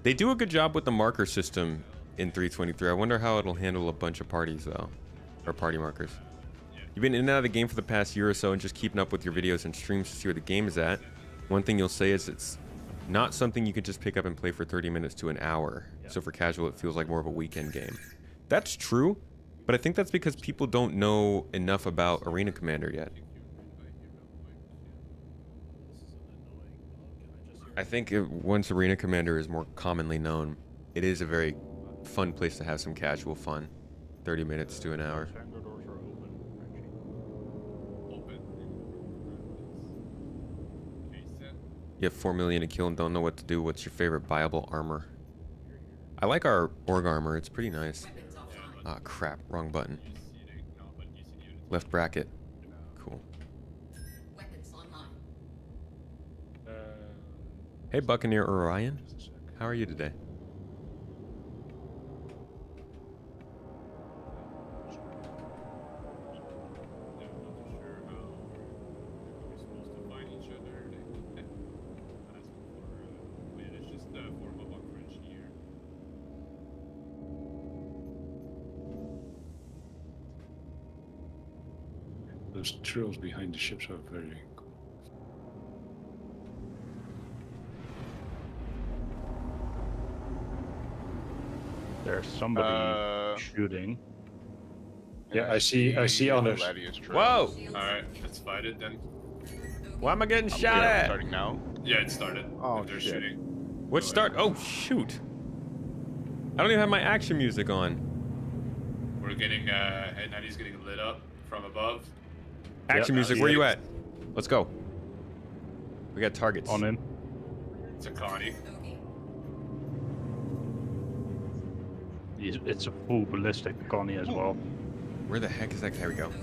They do a good job with the marker system in 323. I wonder how it'll handle a bunch of parties though, or party markers. You've been in and out of the game for the past year or so and just keeping up with your videos and streams to see where the game is at. One thing you'll say is it's not something you can just pick up and play for 30 minutes to an hour. So for casual, it feels like more of a weekend game. That's true, but I think that's because people don't know enough about Arena Commander yet. I think once Arena Commander is more commonly known, it is a very fun place to have some casual fun. 30 minutes to an hour. You have 4 million to kill and don't know what to do. What's your favorite viable armor? I like our org armor. It's pretty nice. Ah, crap. Wrong button. Left bracket. Cool. Hey, Buccaneer Orion. How are you today? Those trails behind the ships are very cool. There's somebody shooting. Yeah, I see others. Whoa! Alright, let's fight it then. Why am I getting shot at? Starting now? Yeah, it started. Oh, if they're shit. shooting. What start? Oh, shoot. I don't even have my action music on. We're getting, and he's getting lit up from above. Action music, where you at? Let's go. We got targets. On in. It's a Connie. It's a full ballistic Connie as well. Where the heck is that? There we go.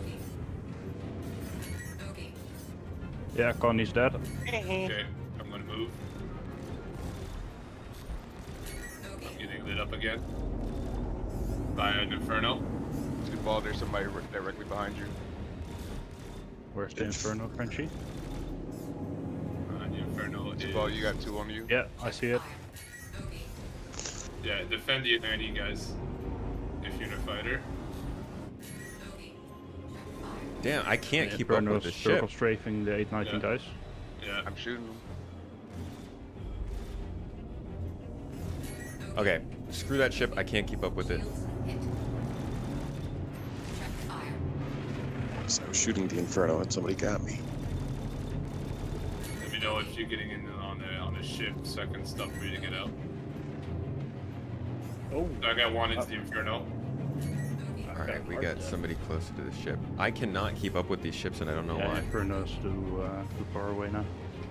Yeah, Connie's dead. Okay, I'm gonna move. I'm getting lit up again. By an Inferno. Good ball, there's somebody directly behind you. Where's the Inferno, Frenchie? The Inferno is... Ball, you got 2 on you? Yeah, I see it. Yeah, defend the 890, guys. If you're a fighter. Damn, I can't keep up with Inferno's this circle ship. strafing the 819 guys. Yeah. I'm shooting them. Okay, screw that ship. I can't keep up with it. So I was shooting the Inferno and somebody got me. Let me know if you're getting in on the ship so I can stop for you to get out. Oh. I got one into the Inferno. Alright, we got somebody closer to the ship. I cannot keep up with these ships and I don't know why. Inferno's too far away now.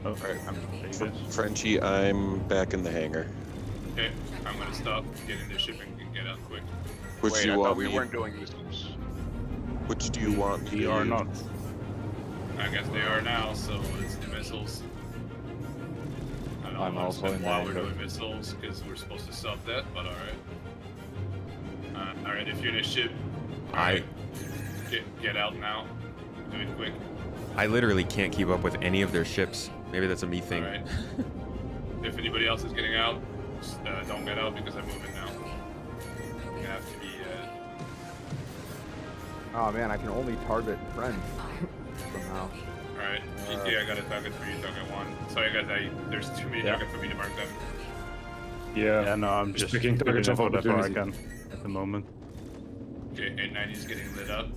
Oh, Alright, there you go. Frenchie, I'm back in the hangar. Okay, I'm gonna stop, get in the ship and get out quick. Which Wait, do you I want thought we me? weren't doing this. Which do you want me We to are use? not. I guess they are now, so it's the missiles. I don't I'm know also in why the we're hangar. doing missiles, because we're supposed to stop that, but alright. Alright, if you're in a ship, get out now. Do it quick. I literally can't keep up with any of their ships. Maybe that's a me thing. Alright. If anybody else is getting out, just, don't get out because I'm moving now. You're gonna have to be, Oh man, I can only target friends somehow. Alright. Yeah, I got a target for you, target 1. Sorry guys, there's too many targets for me to mark them. Yeah, no, I'm just picking targets of whatever I opportunity. can at the moment. Okay, 890 is getting lit up.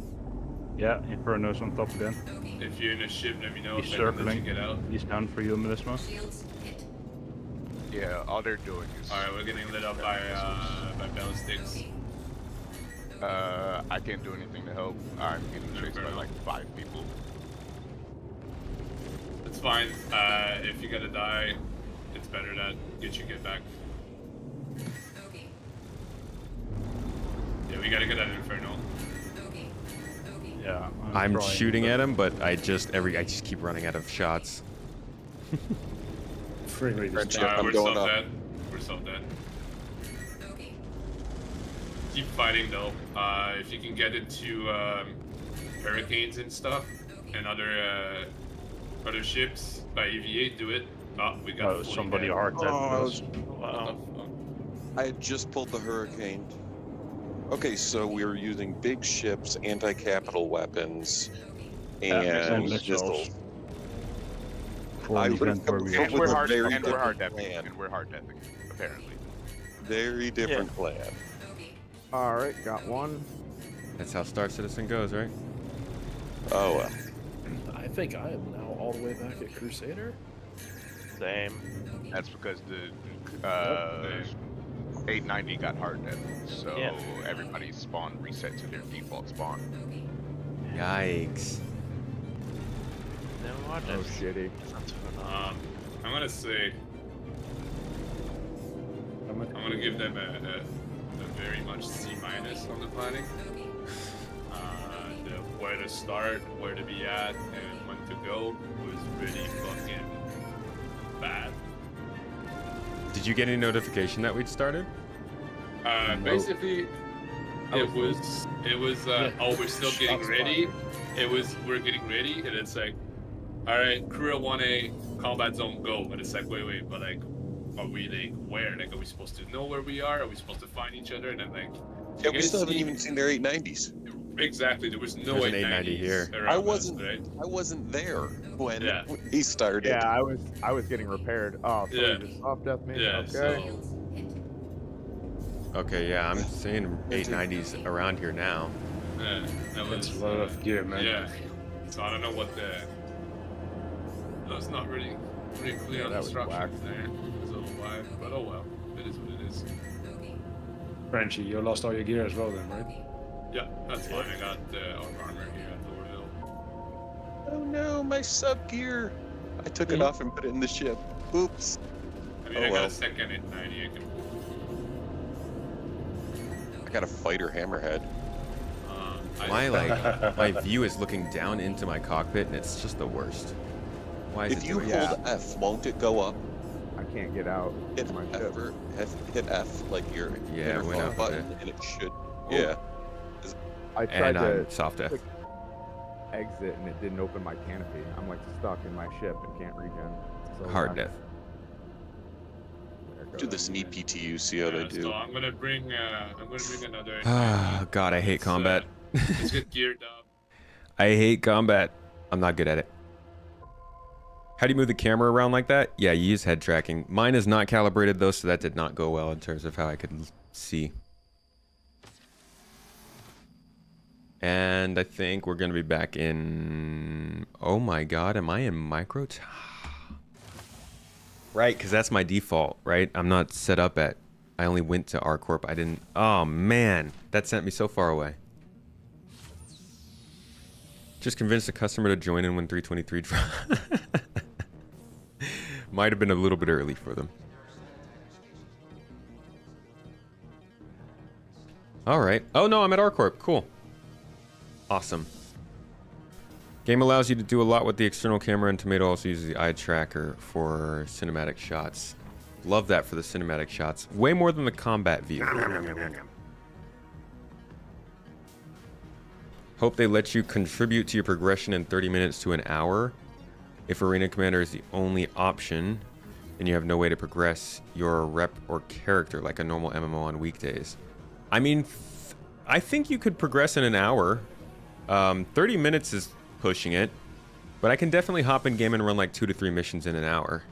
Yeah, Inferno's on top again. If you're in a ship, let me know He's if I can let you circling. get out. He's down for you, Melisma. Yeah, all they're doing is... Alright, we're getting lit up by ballistics. I can't do anything to help. I'm getting chased by like 5 people. It's fine. If you gotta die, it's better that get back. Yeah, we gotta get that Inferno. Yeah, I'm trying, shooting at him, but I just keep running out of shots. Frame rate is Frenchie, down. I'm we're going so up. dead. We're so dead. keep fighting though. If you can get into hurricanes and stuff, and other ships by EVA, do it. Oh, we got fully somebody dead. hard dead. Wow. I had just pulled the hurricane. Okay, so we were using big ships, anti-capital weapons, and missiles. I would have come up with a very different plan. And we're hard deathing, apparently. Very different plan. All right, got one. That's how Star Citizen goes, right? Oh well. I think I am now all the way back at Crusader. Same. That's because the 890 got hard death, so everybody's spawn reset to their default spawn. Yikes. No hard Oh, deaths. shitty. I'm gonna say. I'm gonna give them a very much C- on the planning. Where to start, where to be at, and when to go was really fucking bad. Did you get any notification that we'd started? Basically, it was oh, we're still getting ready. We're getting ready, and it's like, all right, crew at 1A, combat zone, go. And it's like, wait, but like, are we like where? Like, are we supposed to know where we are? Are we supposed to find each other? And then like, Yeah, we still haven't even seen their 890s. Exactly, there was no There's an 890 here. I wasn't there when he started. Yeah, I was getting repaired. Oh, so you just soft death me? Yeah, Okay. Okay, yeah, I'm seeing 890s around here now. Yeah, that was That's a lot of gear, man. Yeah, so I don't know what the. That's not really clear on the instructions there. It's a little wide, but oh well, it is what it is. Frenchy, you lost all your gear as well, then, right? Yeah, that's fine. I got armor here at Lowerville. Oh no, my sub gear! I took it off and put it in the ship. Oops. I mean, I got a second 890. I can. I got a fighter hammerhead. My view is looking down into my cockpit, and it's just the worst. Why is If it you doing hold that? F, won't it go up? I can't get out. Hit my F, hit F like your Yeah, it went up a button, bit. and it should. Yeah. I tried And to I'm soft F. click exit and it didn't open my canopy. I'm like stuck in my ship and can't regen. So Hard death. Do this neat PTU, see how they do. So I'm gonna bring another. Ah, God, I hate combat. Let's get geared up. I hate combat. I'm not good at it. How do you move the camera around like that? Yeah, you use head tracking. Mine is not calibrated though, so that did not go well in terms of how I could see. And I think we're gonna be back in. Oh my God, am I in micro? Right, because that's my default, right? I'm not set up at. I only went to R Corp. I didn't. Oh man, that sent me so far away. Just convinced the customer to join in when 323 dropped. Might have been a little bit early for them. All right. Oh no, I'm at R Corp. Cool. Awesome. Game allows you to do a lot with the external camera, and Tomato also uses the eye tracker for cinematic shots. Love that for the cinematic shots. Way more than the combat view. Hope they let you contribute to your progression in 30 minutes to an hour. If Arena Commander is the only option, and you have no way to progress your rep or character like a normal MMO on weekdays. I mean, I think you could progress in an hour. 30 minutes is pushing it, but I can definitely hop in game and run like 2 to 3 missions in an hour.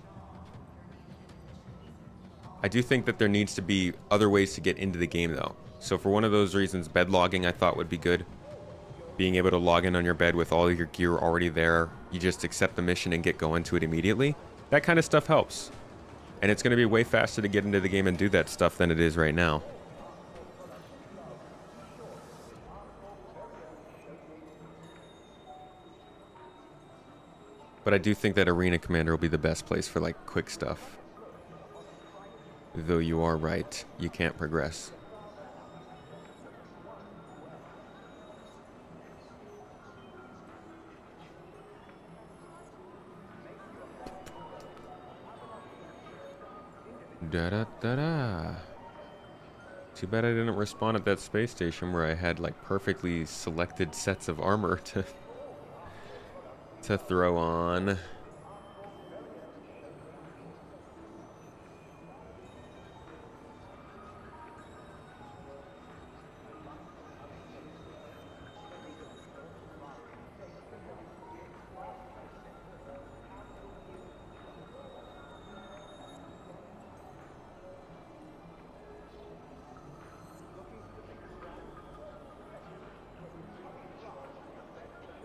I do think that there needs to be other ways to get into the game though. So for one of those reasons, bed logging I thought would be good. Being able to log in on your bed with all of your gear already there, you just accept the mission and get going to it immediately. That kind of stuff helps. And it's going to be way faster to get into the game and do that stuff than it is right now. But I do think that Arena Commander will be the best place for like quick stuff. Though you are right, you can't progress. Da da da da. Too bad I didn't respawn at that space station where I had like perfectly selected sets of armor to throw on.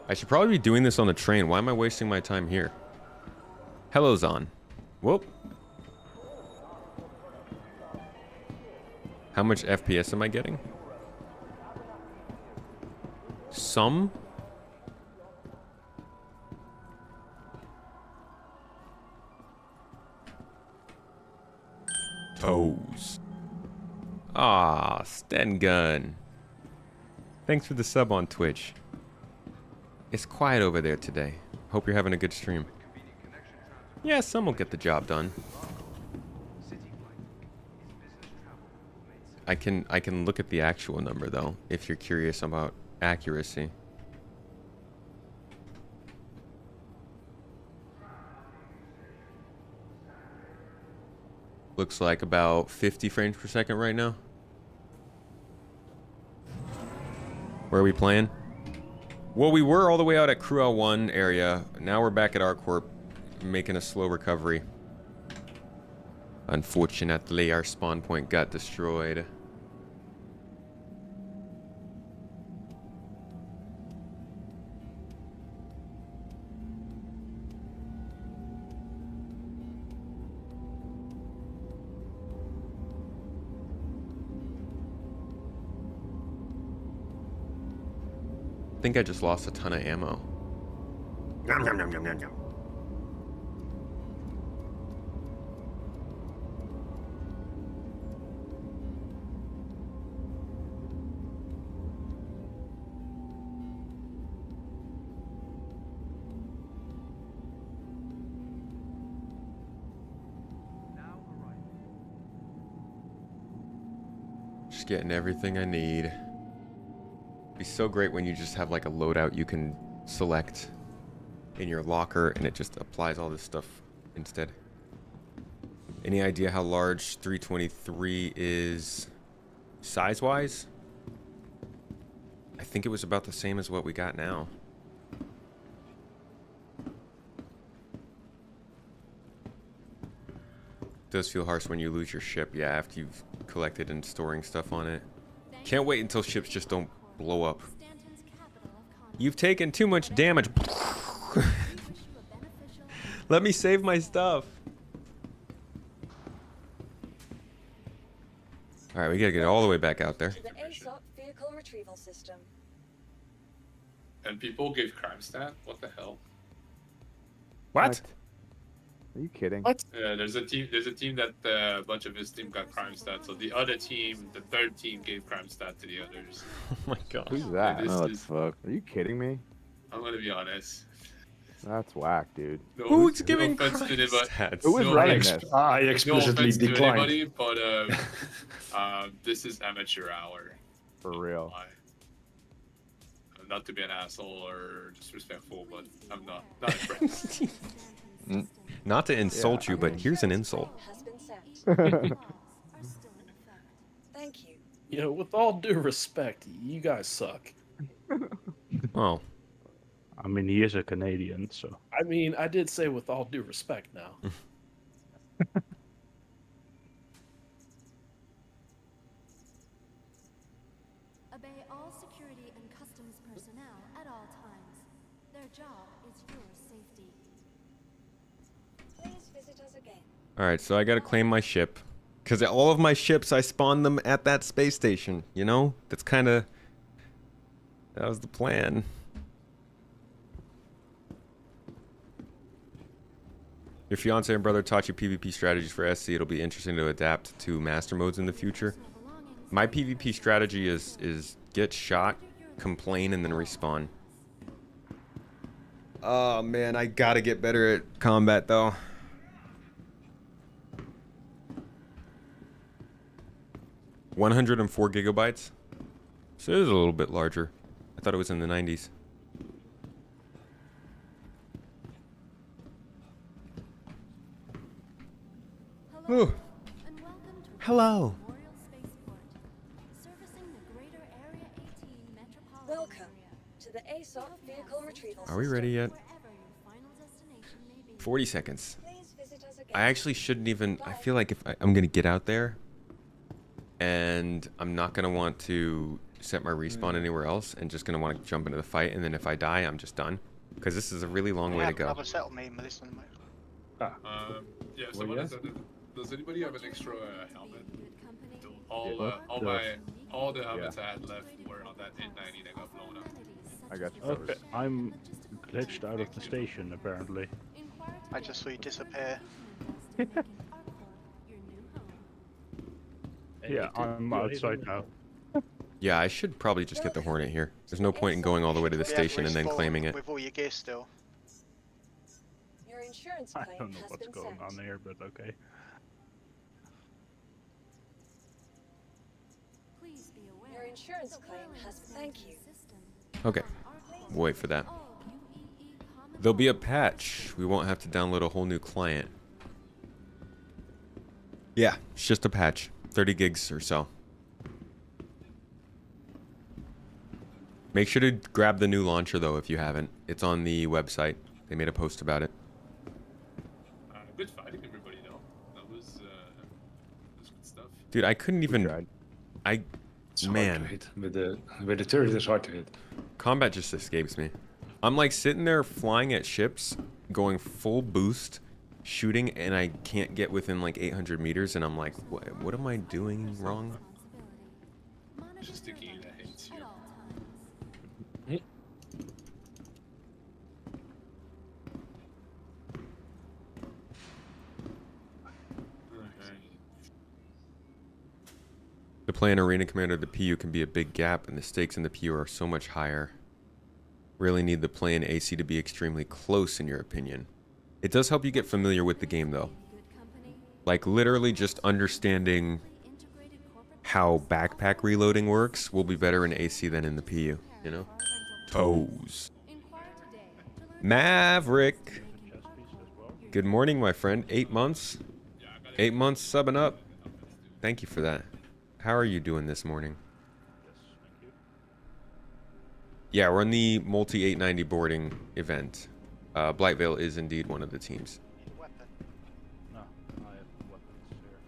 I should probably be doing this on the train. Why am I wasting my time here? Hello, Zon. Whoop. How much FPS am I getting? Some? Toes. Ah, Sten Gun. Thanks for the sub on Twitch. It's quiet over there today. Hope you're having a good stream. Yeah, some will get the job done. I can look at the actual number though, if you're curious about accuracy. Looks like about 50 frames per second right now. Where are we playing? Well, we were all the way out at Crew L1 area. Now we're back at ArcCorp, making a slow recovery. Unfortunately, our spawn point got destroyed. I think I just lost a ton of ammo. Yum, yum, yum, yum, yum, yum. Just getting everything I need. Be so great when you just have like a loadout you can select in your locker and it just applies all this stuff instead. Any idea how large 323 is size-wise? I think it was about the same as what we got now. Does feel harsh when you lose your ship, yeah, after you've collected and storing stuff on it. Can't wait until ships just don't blow up. You've taken too much damage. Let me save my stuff. Alright, we gotta get all the way back out there. To the ASOP vehicle retrieval system. And people gave crime stat? What the hell? What? Are you kidding? What? Yeah, there's a team that a bunch of his team got crime stat. So the other team, the third team, gave crime stat to the others. Oh my god. Who's that? Oh, fuck. Are you kidding me? I'm gonna be honest. That's whack, dude. No, Who's giving offense to anybody. stats? Who was running this? I explicitly no offense declined. to anybody, but this is amateur hour. For real. Not to be an asshole or disrespectful, but I'm not impressed. Not to insult you, but here's an insult. Thank you. You know, with all due respect, you guys suck. Oh. I mean, he is a Canadian, so. I mean, I did say with all due respect now. Obey all security and customs personnel at all times. Their job is your safety. Please visit us again. Alright, so I gotta claim my ship. Because all of my ships, I spawned them at that space station, you know? That's kind of... That was the plan. Your fiance and brother taught you PvP strategies for SC. It'll be interesting to adapt to master modes in the future. My PvP strategy is get shot, complain, and then respawn. Oh man, I gotta get better at combat though. 104 gigabytes. So it is a little bit larger. I thought it was in the 90s. Ooh. Hello. Welcome to the ASOP vehicle retrieval Are we ready yet? 40 seconds. I actually shouldn't even. I feel like if I'm gonna get out there, and I'm not gonna want to set my respawn anywhere else, and just gonna want to jump into the fight, and then if I die, I'm just done. Because this is a really long way to go. Yeah, so what is that? Does anybody have an extra helmet? All the helmets I had left were on that N90 that got blown up. I got you. Okay, I'm glitched out of the station apparently. I just saw you disappear. Yeah, I'm outside now. Yeah, I should probably just get the Hornet here. There's no point in going all the way to the station and then claiming it. With all your gear still. Your insurance I claim don't know has what's been going sent. on here, but okay. Your insurance claim has. Thank you. Okay, wait for that. There'll be a patch. We won't have to download a whole new client. Yeah, it's just a patch. 30 gigs or so. Make sure to grab the new launcher though if you haven't. It's on the website. They made a post about it. Good fighting, everybody. Though that was good stuff. Dude, I couldn't even. It's Man, hard to hit. With the turret, it's hard to hit. Combat just escapes me. I'm like sitting there flying at ships, going full boost, shooting, and I can't get within like 800 meters, and I'm like, what am I doing wrong? Just the key that hates you. To play an arena commander, the PU can be a big gap, and the stakes in the PU are so much higher. Really need the play in AC to be extremely close, in your opinion. It does help you get familiar with the game, though. Like, literally just understanding how backpack reloading works will be better in AC than in the PU, you know? Toes. Maverick! Good morning, my friend. 8 months? 8 months subbing up. Thank you for that. How are you doing this morning? Yeah, we're on the multi 890 boarding event. Blightvale is indeed one of the teams. No, I have weapons here.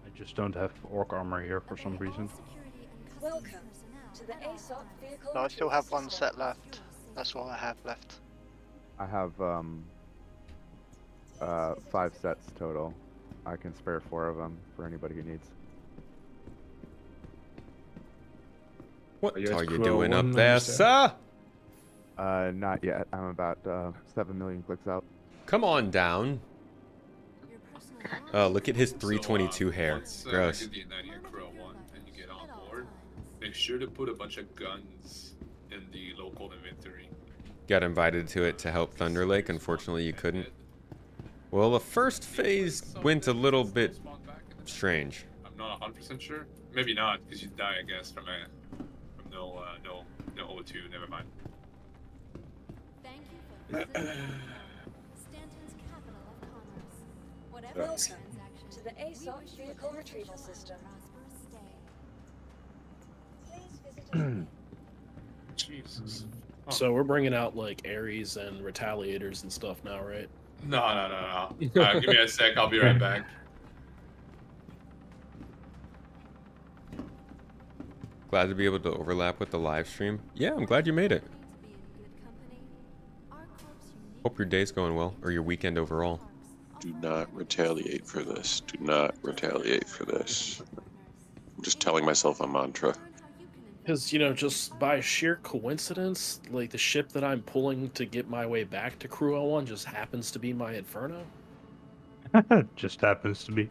I just don't have orc armor here for some reason. Welcome to the ASOP vehicle. No, I still have one set left. That's all I have left. I have 5 sets total. I can spare 4 of them for anybody who needs. What Are you are at you Crow doing up 1, there, sir? Not yet. I'm about 7 million clicks out. Come on down. Oh, look at his 322 hair. Once, Gross. you get the N90 and Crow 1 and you get on board, make sure to put a bunch of guns in the local inventory. Got invited to it to help Thunder Lake. Unfortunately, you couldn't. Well, the first phase went a little bit strange. I'm not 100% sure. Maybe not, because you die, I guess, from no O2. Never mind. Welcome to the ASOP vehicle retrieval system. Please visit Jesus. So we're bringing out like Ares and Retaliators and stuff now, right? No. Give me a sec. I'll be right back. Glad to be able to overlap with the live stream. Yeah, I'm glad you made it. Hope your day's going well, or your weekend overall. Do not retaliate for this. Do not retaliate for this. I'm just telling myself a mantra. Because, you know, just by sheer coincidence, like the ship that I'm pulling to get my way back to Crew L1 just happens to be my Inferno. Just happens to be.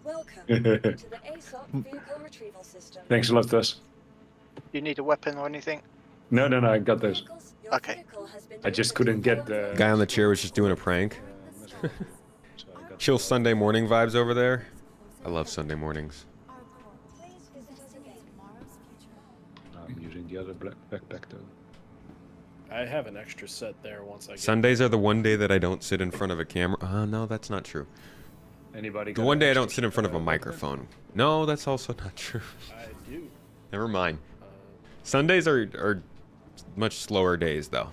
Welcome to the ASOP vehicle retrieval system. Thanks a lot, Tess. You need a weapon or anything? No, I got this. Okay. I just couldn't get the... Guy on the chair was just doing a prank. Chill Sunday morning vibes over there. I love Sunday mornings. I'm using the other black backpack though. I have an extra set there once I get. Sundays are the one day that I don't sit in front of a camera. No, that's not true. Anybody? The one day I don't sit in front of a microphone. No, that's also not true. I do. Never mind. Sundays are much slower days though.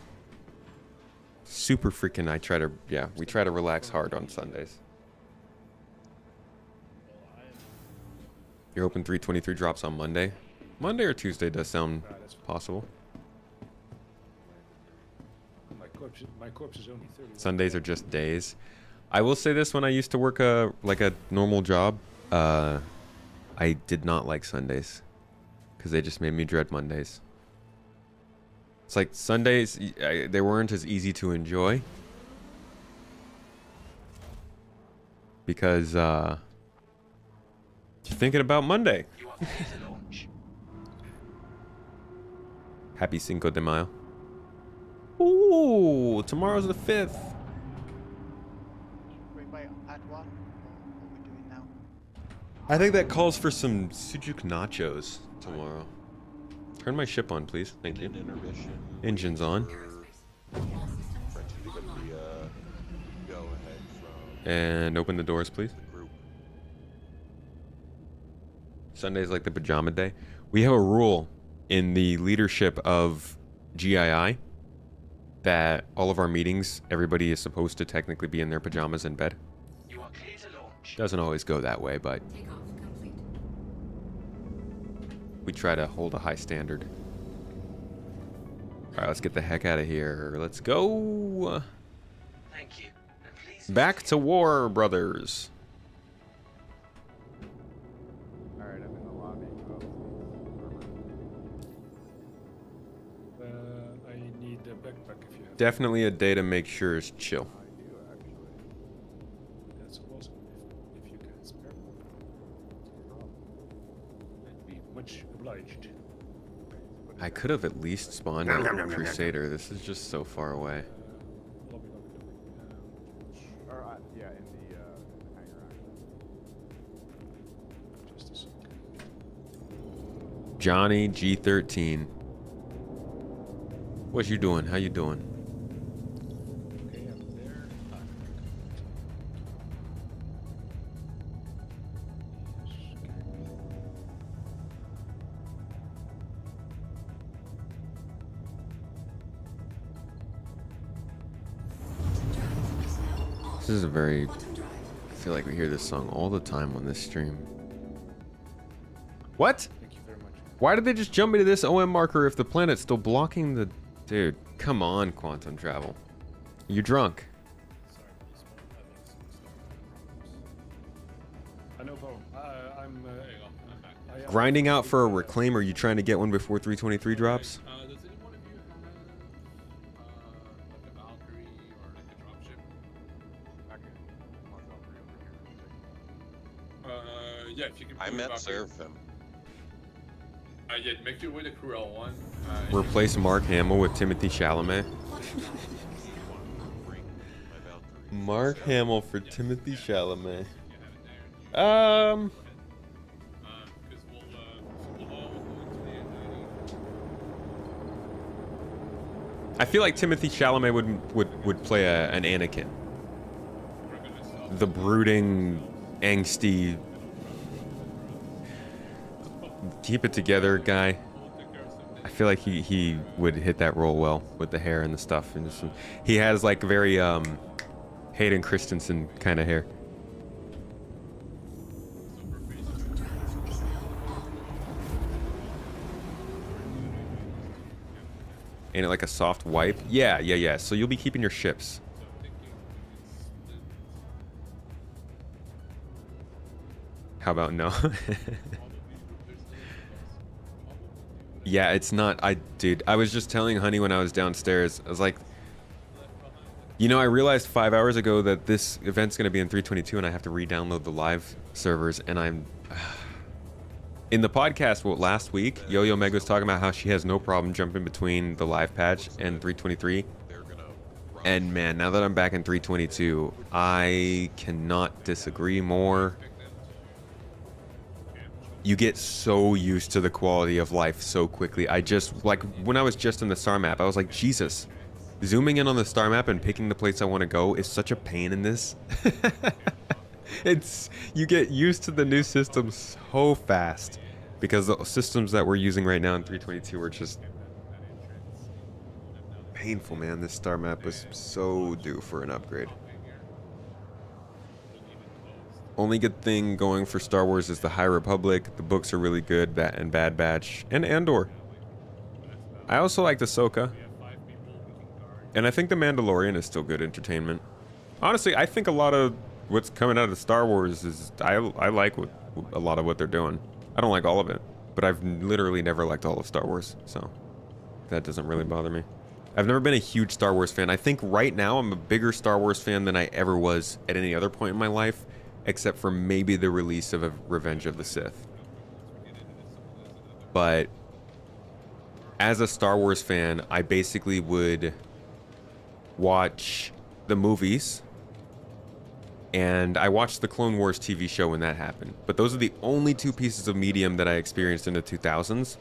Super freaking. We try to relax hard on Sundays. You're hoping 323 drops on Monday. Monday or Tuesday does sound possible. My corpse is only 30. Sundays are just days. I will say this: when I used to work a normal job, I did not like Sundays because they just made me dread Mondays. It's like Sundays, they weren't as easy to enjoy because you're thinking about Monday. Happy Cinco de Mayo. Ooh, tomorrow's the 5th. I think that calls for some sujuk nachos tomorrow. Turn my ship on, please. Thank you. Engine's on. And open the doors, please. Sunday's like the pajama day. We have a rule in the leadership of GII that all of our meetings, everybody is supposed to technically be in their pajamas in bed. Doesn't always go that way, but we try to hold a high standard. All right, let's get the heck out of here. Let's go. Thank you. Back to war, brothers. All right, I'm in the lobby. I need a backpack if you have. Definitely a day to make sure is chill. I do actually. That's awesome. If you can spare one, I'd be much obliged. I could have at least spawned a Crusader. This is just so far away. Yeah, in the hangar. Just a second. Johnny G13. What you doing? How you doing? Okay, I'm there. This is a very... I feel like we hear this song all the time on this stream. What? Thank you very much. Why did they just jump into this OM marker if the planet's still blocking the... Dude, come on, quantum travel. You drunk? No problem. I'm back. Grinding out for a reclaim, or are you trying to get one before 323 drops? Does any one of you have like a Valkyrie or like a dropship? Yeah, if you can. I met serve them. Yeah, make your way to Crew L1. Replace Mark Hamill with Timothy Chalamet. Mark Hamill for Timothy Chalamet. I feel like Timothy Chalamet would play an Anakin. The brooding, angsty, keep it together guy. I feel like he would hit that role well with the hair and the stuff, and just, he has like very Hayden Christensen kind of hair. Ain't it like a soft wipe? Yeah. So you'll be keeping your ships. How about no? Yeah, it's not. Dude, I was just telling Honey when I was downstairs. I was like, you know, I realized 5 hours ago that this event's going to be in 322 and I have to re-download the live servers, and I'm... In the podcast last week, Yo-Yo Meg was talking about how she has no problem jumping between the live patch and 323. And man, now that I'm back in 322, I cannot disagree more. you get so used to the quality of life so quickly. I just, like, when I was just in the star map, I was like, Jesus, zooming in on the star map and picking the place I want to go is such a pain in this. You get used to the new system so fast because the systems that we're using right now in 322 are just painful, man. This star map was so due for an upgrade. Only good thing going for Star Wars is the High Republic. The books are really good, and Bad Batch, and Andor. I also like Ahsoka. And I think The Mandalorian is still good entertainment. Honestly, I think a lot of what's coming out of Star Wars is... I like a lot of what they're doing. I don't like all of it, but I've literally never liked all of Star Wars, so that doesn't really bother me. I've never been a huge Star Wars fan. I think right now I'm a bigger Star Wars fan than I ever was at any other point in my life, except for maybe the release of Revenge of the Sith. But as a Star Wars fan, I basically would watch the movies, and I watched the Clone Wars TV show when that happened. But those are the only two pieces of medium that I experienced in the 2000s.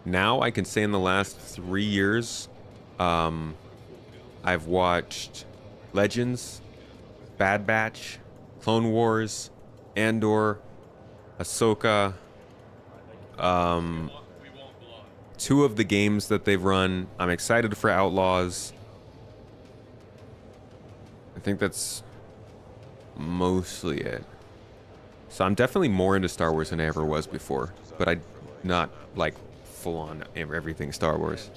Now I can say in the last 3 years, I've watched Legends, Bad Batch, Clone Wars, Andor, Ahsoka, 2 of the games that they've run. I'm excited for Outlaws. I think that's mostly it. So I'm definitely more into Star Wars than I ever was before, but I'm not like full on everything Star Wars.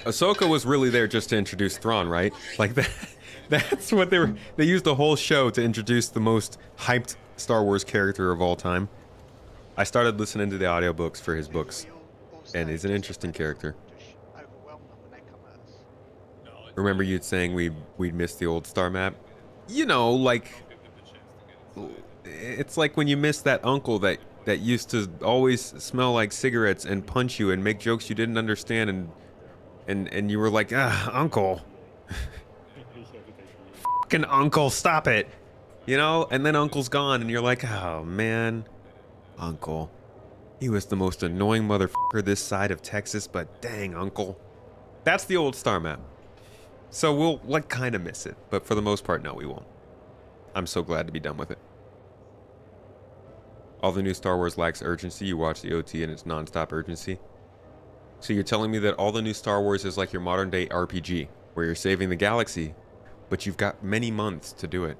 Ahsoka was really there just to introduce Thrawn, right? Like that's what they used the whole show to introduce the most hyped Star Wars character of all time. I started listening to the audiobooks for his books, and he's an interesting character. Remember you'd saying we'd miss the old star map? You know, like, it's like when you miss that uncle that used to always smell like cigarettes and punch you and make jokes you didn't understand, and you were like, uncle. Fucking uncle, stop it. You know, and then uncle's gone and you're like, oh man, uncle. He was the most annoying motherfucker this side of Texas, but dang, uncle. That's the old star map. So we'll like kind of miss it, but for the most part, no, we won't. I'm so glad to be done with it. All the new Star Wars lacks urgency. You watch the OT and it's non-stop urgency. So you're telling me that all the new Star Wars is like your modern day RPG, where you're saving the galaxy, but you've got many months to do it.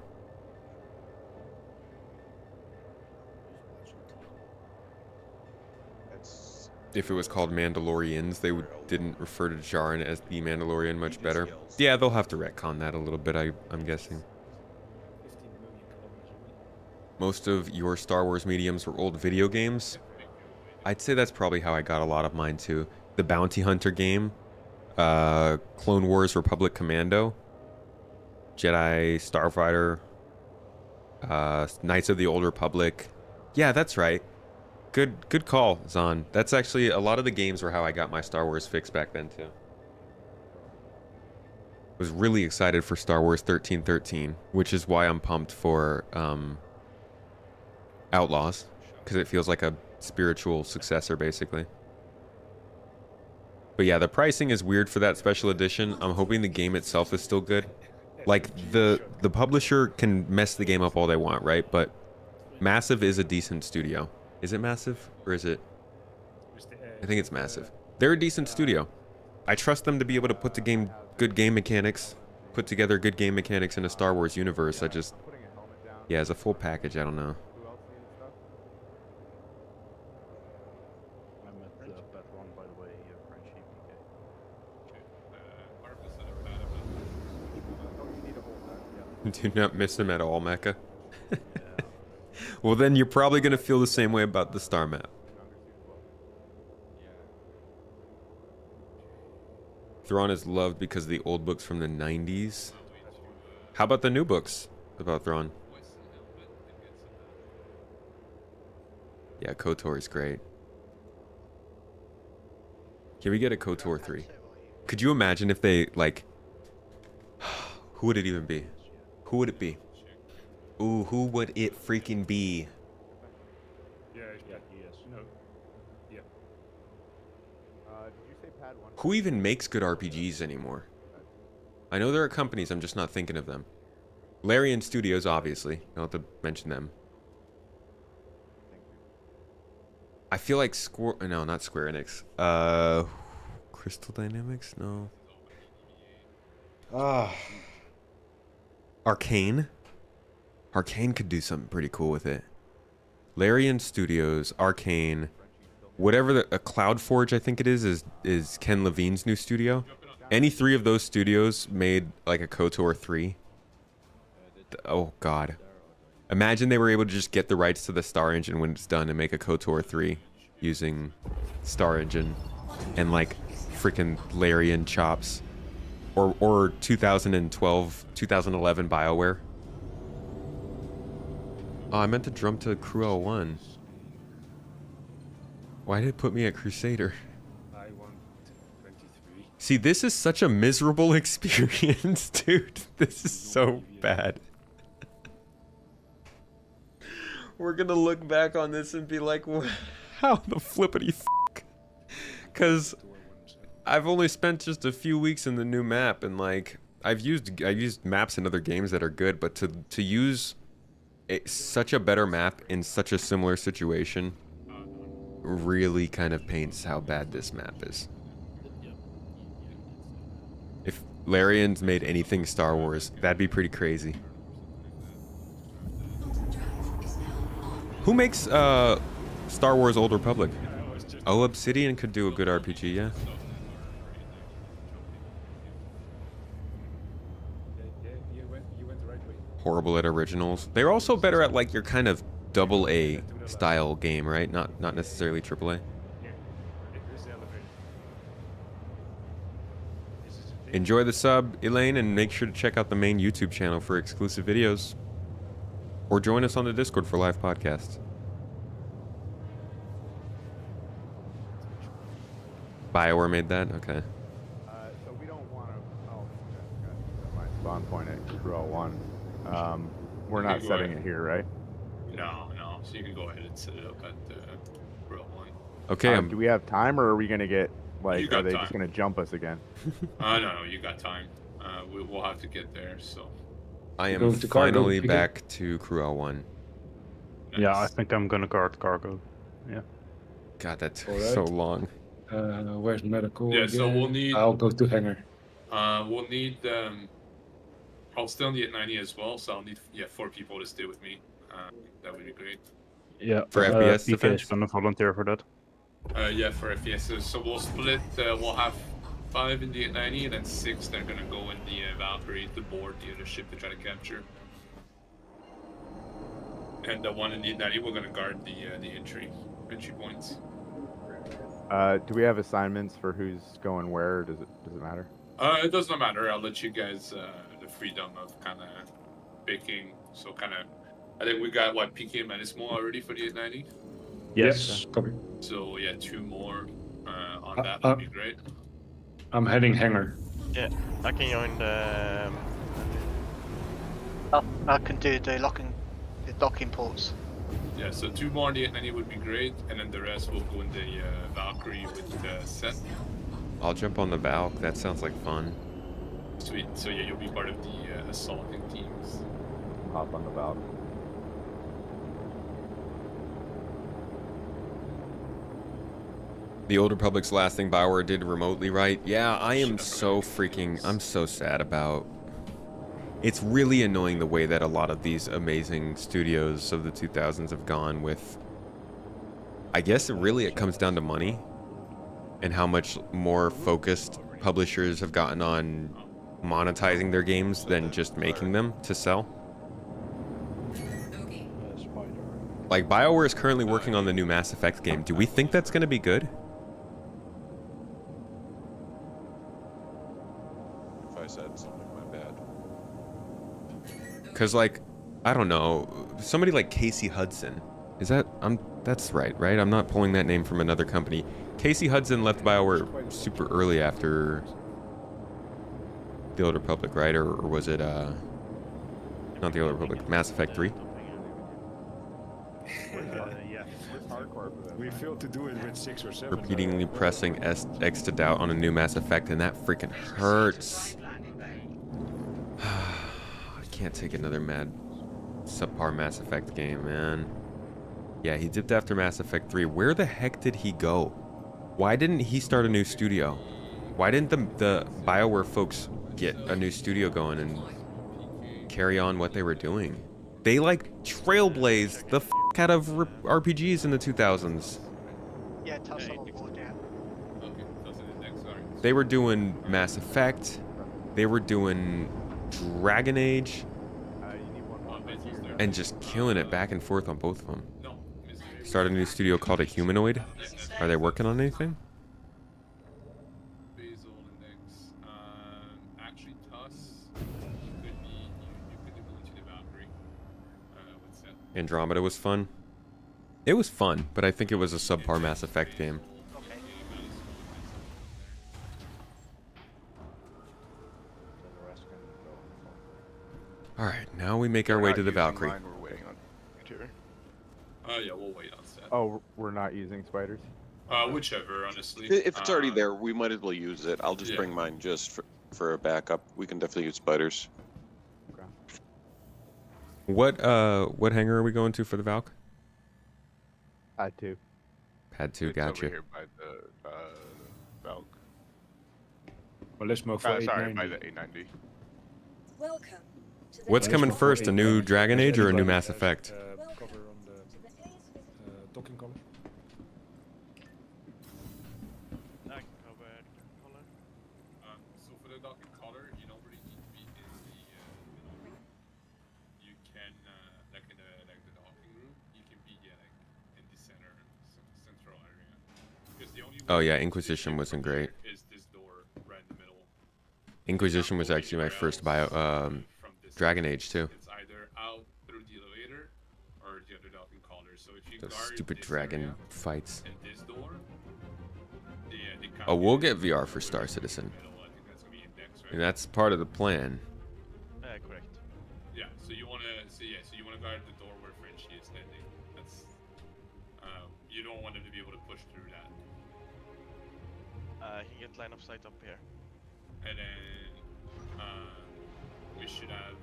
If it was called Mandalorians, they didn't refer to Djarin as the Mandalorian much better. Yeah, they'll have to retcon that a little bit, I'm guessing. Most of your Star Wars mediums were old video games. I'd say that's probably how I got a lot of mine too. The Bounty Hunter game, Clone Wars Republic Commando, Jedi Starfighter, Knights of the Old Republic. Yeah, that's right. Good call, Zahn. That's actually, a lot of the games were how I got my Star Wars fix back then too. Was really excited for Star Wars 1313, which is why I'm pumped for Outlaws, because it feels like a spiritual successor basically. But yeah, the pricing is weird for that special edition. I'm hoping the game itself is still good. Like the publisher can mess the game up all they want, right? But Massive is a decent studio. Is it Massive or is it? I think it's Massive. They're a decent studio. I trust them to be able to put the good game mechanics, put together good game mechanics in a Star Wars universe. Yeah, as a full package, I don't know. Do not miss him at all, Mecca. Well, then you're probably going to feel the same way about the star map. Thrawn is loved because of the old books from the 90s. How about the new books about Thrawn? Yeah, KOTOR is great. Can we get a KOTOR 3? Could you imagine if they like? Who would it even be? Who would it be? Ooh, who would it freaking be? Yeah, yes. No. Yeah. Did you say pad 1? Who even makes good RPGs anymore? I know there are companies, I'm just not thinking of them. Larian Studios, obviously. I don't have to mention them. I feel like no, not Square Enix. Crystal Dynamics? No. Arcane? Arcane could do something pretty cool with it. Larian Studios, Arcane, whatever CloudForge I think it is Ken Levine's new studio. Any three of those studios made like a KOTOR 3. Oh god. Imagine they were able to just get the rights to the Star Engine when it's done and make a KOTOR 3 using Star Engine and like freaking Larian chops. Or 2012, 2011 BioWare. Oh, I meant to jump to Cruel 1. Why did it put me at Crusader? I want 23. See, this is such a miserable experience, dude. This is so bad. We're gonna look back on this and be like, how the flippity fuck? Because I've only spent just a few weeks in the new map, and like I've used maps in other games that are good, but to use such a better map in such a similar situation really kind of paints how bad this map is. If Larian's made anything Star Wars, that'd be pretty crazy. Who makes Star Wars Old Republic? Oh, Obsidian could do a good RPG, yeah. You went the right way. Horrible at originals. They're also better at like your kind of double A style game, right? Not necessarily triple A. Enjoy the sub, Elaine, and make sure to check out the main YouTube channel for exclusive videos. Or join us on the Discord for live podcasts. BioWare made that? Okay. So we don't want to... Oh, okay. My spawn point at Cruel 1. We're not setting it here, right? No. So you can go ahead and set it up at Real 1. Okay. Do we have time, or are we going to get... Like, are they time. just going to jump us again? No, you got time. We'll have to get there, so... I am finally back to Cruel 1. Nice. Yeah, I think I'm gonna guard cargo. Yeah. God, that took Alright. so long. Where's medical? Yeah, so again? we'll need... I'll go to hangar. We'll need... I'll still need 90 as well, so I'll need 4 people to stay with me. That would be great. Yeah. For FPS PK defense? is gonna volunteer for that. Yeah, for FPS. So we'll split. We'll have 5 in the 890, and then 6 that are gonna go in the Valkyrie to board the other ship to try to capture. And the 1 in the 890, we're gonna guard the entry points. Do we have assignments for who's going where, or does it matter? It does not matter. I'll let you guys the freedom of kind of picking. So kind of, I think we got PK and Manismo already for the 890. Yes, copy. So yeah, 2 more on that would be great. I'm heading hangar. Yeah, I can join the... I can do the docking ports. Yeah, so 2 more in the 890 would be great, and then the rest will go in the Valkyrie with Seth. I'll jump on the Valk. That sounds like fun. Sweet. So yeah, you'll be part of the assaulting teams. Hop on the Valk. The Old Republic's last thing BioWare did remotely right. Yeah, I am so I'm so sad about... It's really annoying the way that a lot of these amazing studios of the 2000s have gone with... I guess it comes down to money and how much more focused publishers have gotten on monetizing their games than just making them to sell. Like, BioWare is currently working on the new Mass Effect game. Do we think that's going to be good? If I said something, my bad. Because, like, I don't know, somebody like Casey Hudson, is that, that's right? I'm not pulling that name from another company. Casey Hudson left BioWare super early after The Old Republic, right? Or was it not the Old Republic? Mass Effect 3. Yeah, where's hardcore for this? We failed to do it with 6 or 7. Repeatedly pressing X to doubt on a new Mass Effect, and that freaking hurts. I can't take another subpar Mass Effect game, man. Yeah, he dipped after Mass Effect 3. Where the heck did he go? Why didn't he start a new studio? Why didn't the BioWare folks get a new studio going and carry on what they were doing? They like trailblazed the f out of RPGs in the 2000s. Yeah, toss them on board, yeah. They were doing Mass Effect. They were doing Dragon Age. And just killing it back and forth on both of them. Started a new studio called A Humanoid. Are they working on anything? Actually, TUS could be, you could go into the Valkyrie. What's that? Andromeda was fun. It was fun, but I think it was a subpar Mass Effect game. All right, now we make our way to the Valkyrie. We're waiting on computer. Yeah, we'll wait on set. Oh, we're not using spiders? Whichever, honestly. If it's already there, we might as well use it. I'll just bring mine just for a backup. We can definitely use spiders. Okay. What hangar are we going to for the Valk? Pad 2. Pad 2, It's gotcha. over here by the Valk. Well, let's move for 890. Sorry, by the 890. Welcome to the What's coming first, a new Dragon Age or a new Mass Effect? Cover on the docking collar. So for the docking collar, you don't really need to be in the middle. You can, like in the docking room, you can be like in the central area. Because the only Oh yeah, Inquisition wasn't great. is this door right in the middle. Inquisition was actually my first Dragon Age too. It's either out through the elevator or the other docking collar. So if you Those guard stupid this dragon area fights. and this door, they Oh, we'll get VR for Star Citizen. And that's part of the plan. Correct. Yeah, so you wanna guard the door where Frenchie is standing. That's you don't want him to be able to push through that. He can get line of sight up here. And then we should have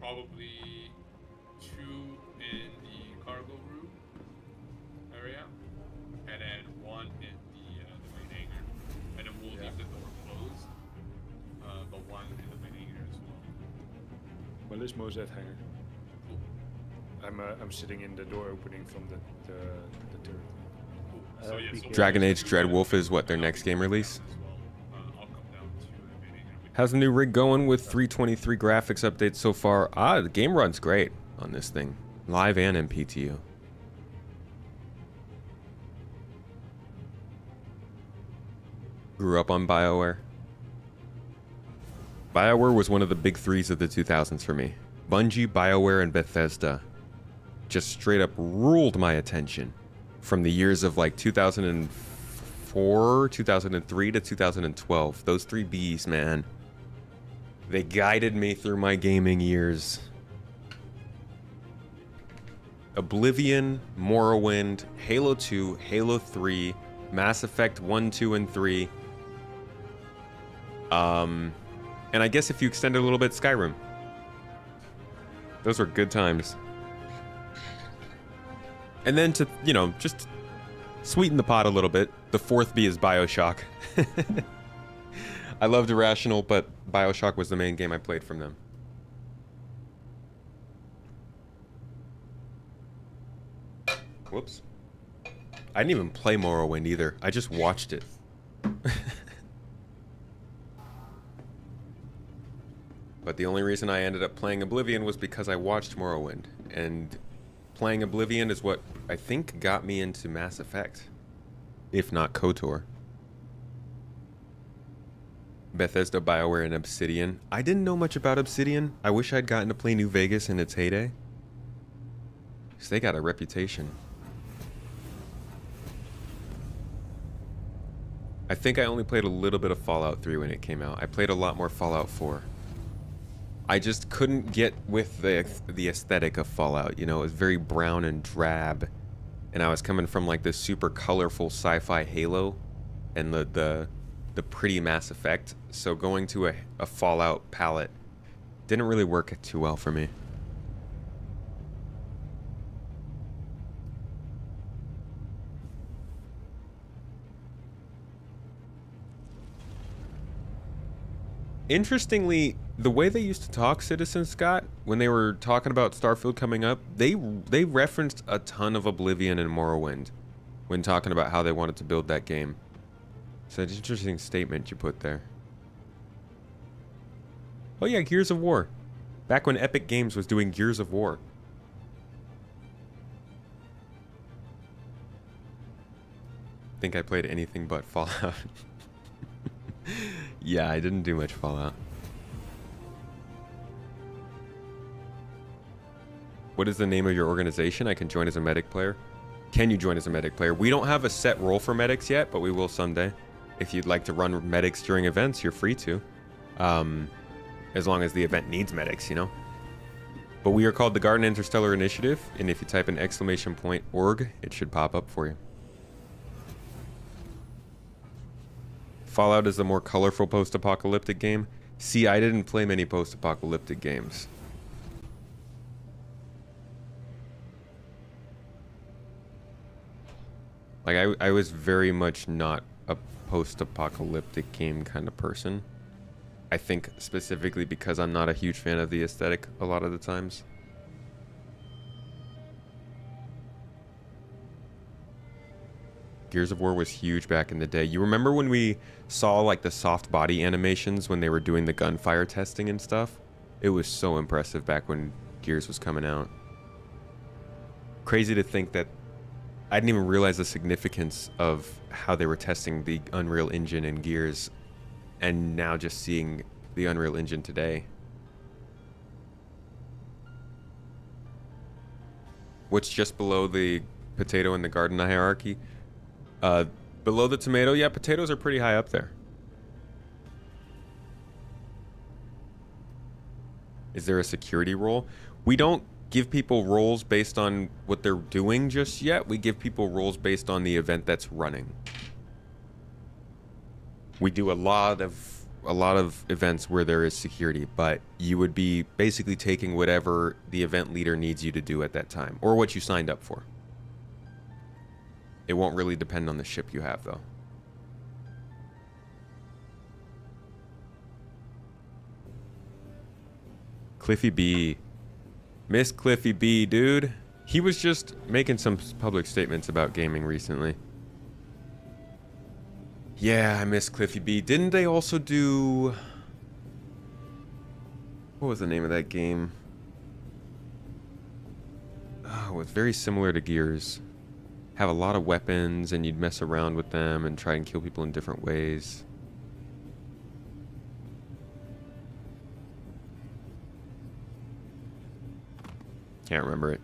probably 2 in the cargo room area, and then 1 in the main hangar. And then we'll leave the door closed, but 1 in the main hangar as well. Well, let's move that hangar. I'm sitting in the door opening from the turret. Dragon Age Dreadwolf is what, their next game release? How's the new rig going with 323 graphics updates so far? The game runs great on this thing. Live and MPTU. Grew up on BioWare. BioWare was one of the big threes of the 2000s for me. Bungie, BioWare, and Bethesda just straight up ruled my attention from the years of like 2004, 2003 to 2012. Those 3 Bs, man. They guided me through my gaming years. Oblivion, Morrowind, Halo 2, Halo 3, Mass Effect 1, 2, and 3. And I guess if you extend it a little bit, Skyrim. Those were good times. And then to, you know, just sweeten the pot a little bit, the 4th B is BioShock. I loved Irrational, but BioShock was the main game I played from them. Whoops. I didn't even play Morrowind either. I just watched it. But the only reason I ended up playing Oblivion was because I watched Morrowind. And playing Oblivion is what I think got me into Mass Effect. If not KOTOR. Bethesda, BioWare, and Obsidian. I didn't know much about Obsidian. I wish I'd gotten to play New Vegas in its heyday. Because they got a reputation. I think I only played a little bit of Fallout 3 when it came out. I played a lot more Fallout 4. I just couldn't get with the aesthetic of Fallout. You know, it was very brown and drab. And I was coming from like this super colorful sci-fi Halo and the pretty Mass Effect. So going to a Fallout palette didn't really work too well for me. Interestingly, the way they used to talk, Citizen Scott, when they were talking about Starfield coming up, they referenced a ton of Oblivion and Morrowind when talking about how they wanted to build that game. So it's an interesting statement you put there. Oh yeah, Gears of War. Back when Epic Games was doing Gears of War. Think I played anything but Fallout. Yeah, I didn't do much Fallout. What is the name of your organization? I can join as a medic player. Can you join as a medic player? We don't have a set role for medics yet, but we will someday. If you'd like to run medics during events, you're free to. As long as the event needs medics, you know. But we are called the Garden Interstellar Initiative, and if you type in !org, it should pop up for you. Fallout is a more colorful post-apocalyptic game. See, I didn't play many post-apocalyptic games. Like, I was very much not a post-apocalyptic game kind of person. I think specifically because I'm not a huge fan of the aesthetic a lot of the times. Gears of War was huge back in the day. You remember when we saw like the soft body animations when they were doing the gunfire testing and stuff? It was so impressive back when Gears was coming out. Crazy to think that I didn't even realize the significance of how they were testing the Unreal Engine in Gears, and now just seeing the Unreal Engine today. What's just below the potato in the garden hierarchy? Below the tomato, yeah, potatoes are pretty high up there. Is there a security role? We don't give people roles based on what they're doing just yet. We give people roles based on the event that's running. We do a lot of events where there is security, but you would be basically taking whatever the event leader needs you to do at that time, or what you signed up for. It won't really depend on the ship you have, though. Cliffy B. Miss Cliffy B, dude. He was just making some public statements about gaming recently. Yeah, I miss Cliffy B. Didn't they also do... What was the name of that game? Oh, it's very similar to Gears. Have a lot of weapons, and you'd mess around with them and try and kill people in different ways. Can't remember it.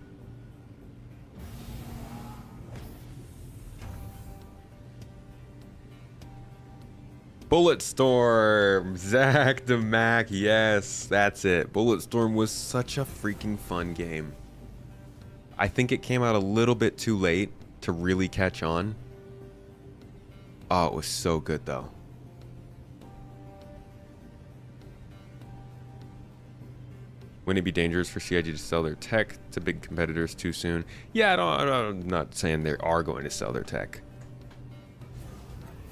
Bulletstorm! Zach the Mac, yes, that's it. Bulletstorm was such a freaking fun game. I think it came out a little bit too late to really catch on. Oh, it was so good though. Wouldn't it be dangerous for CIG to sell their tech to big competitors too soon? Yeah, I'm not saying they are going to sell their tech.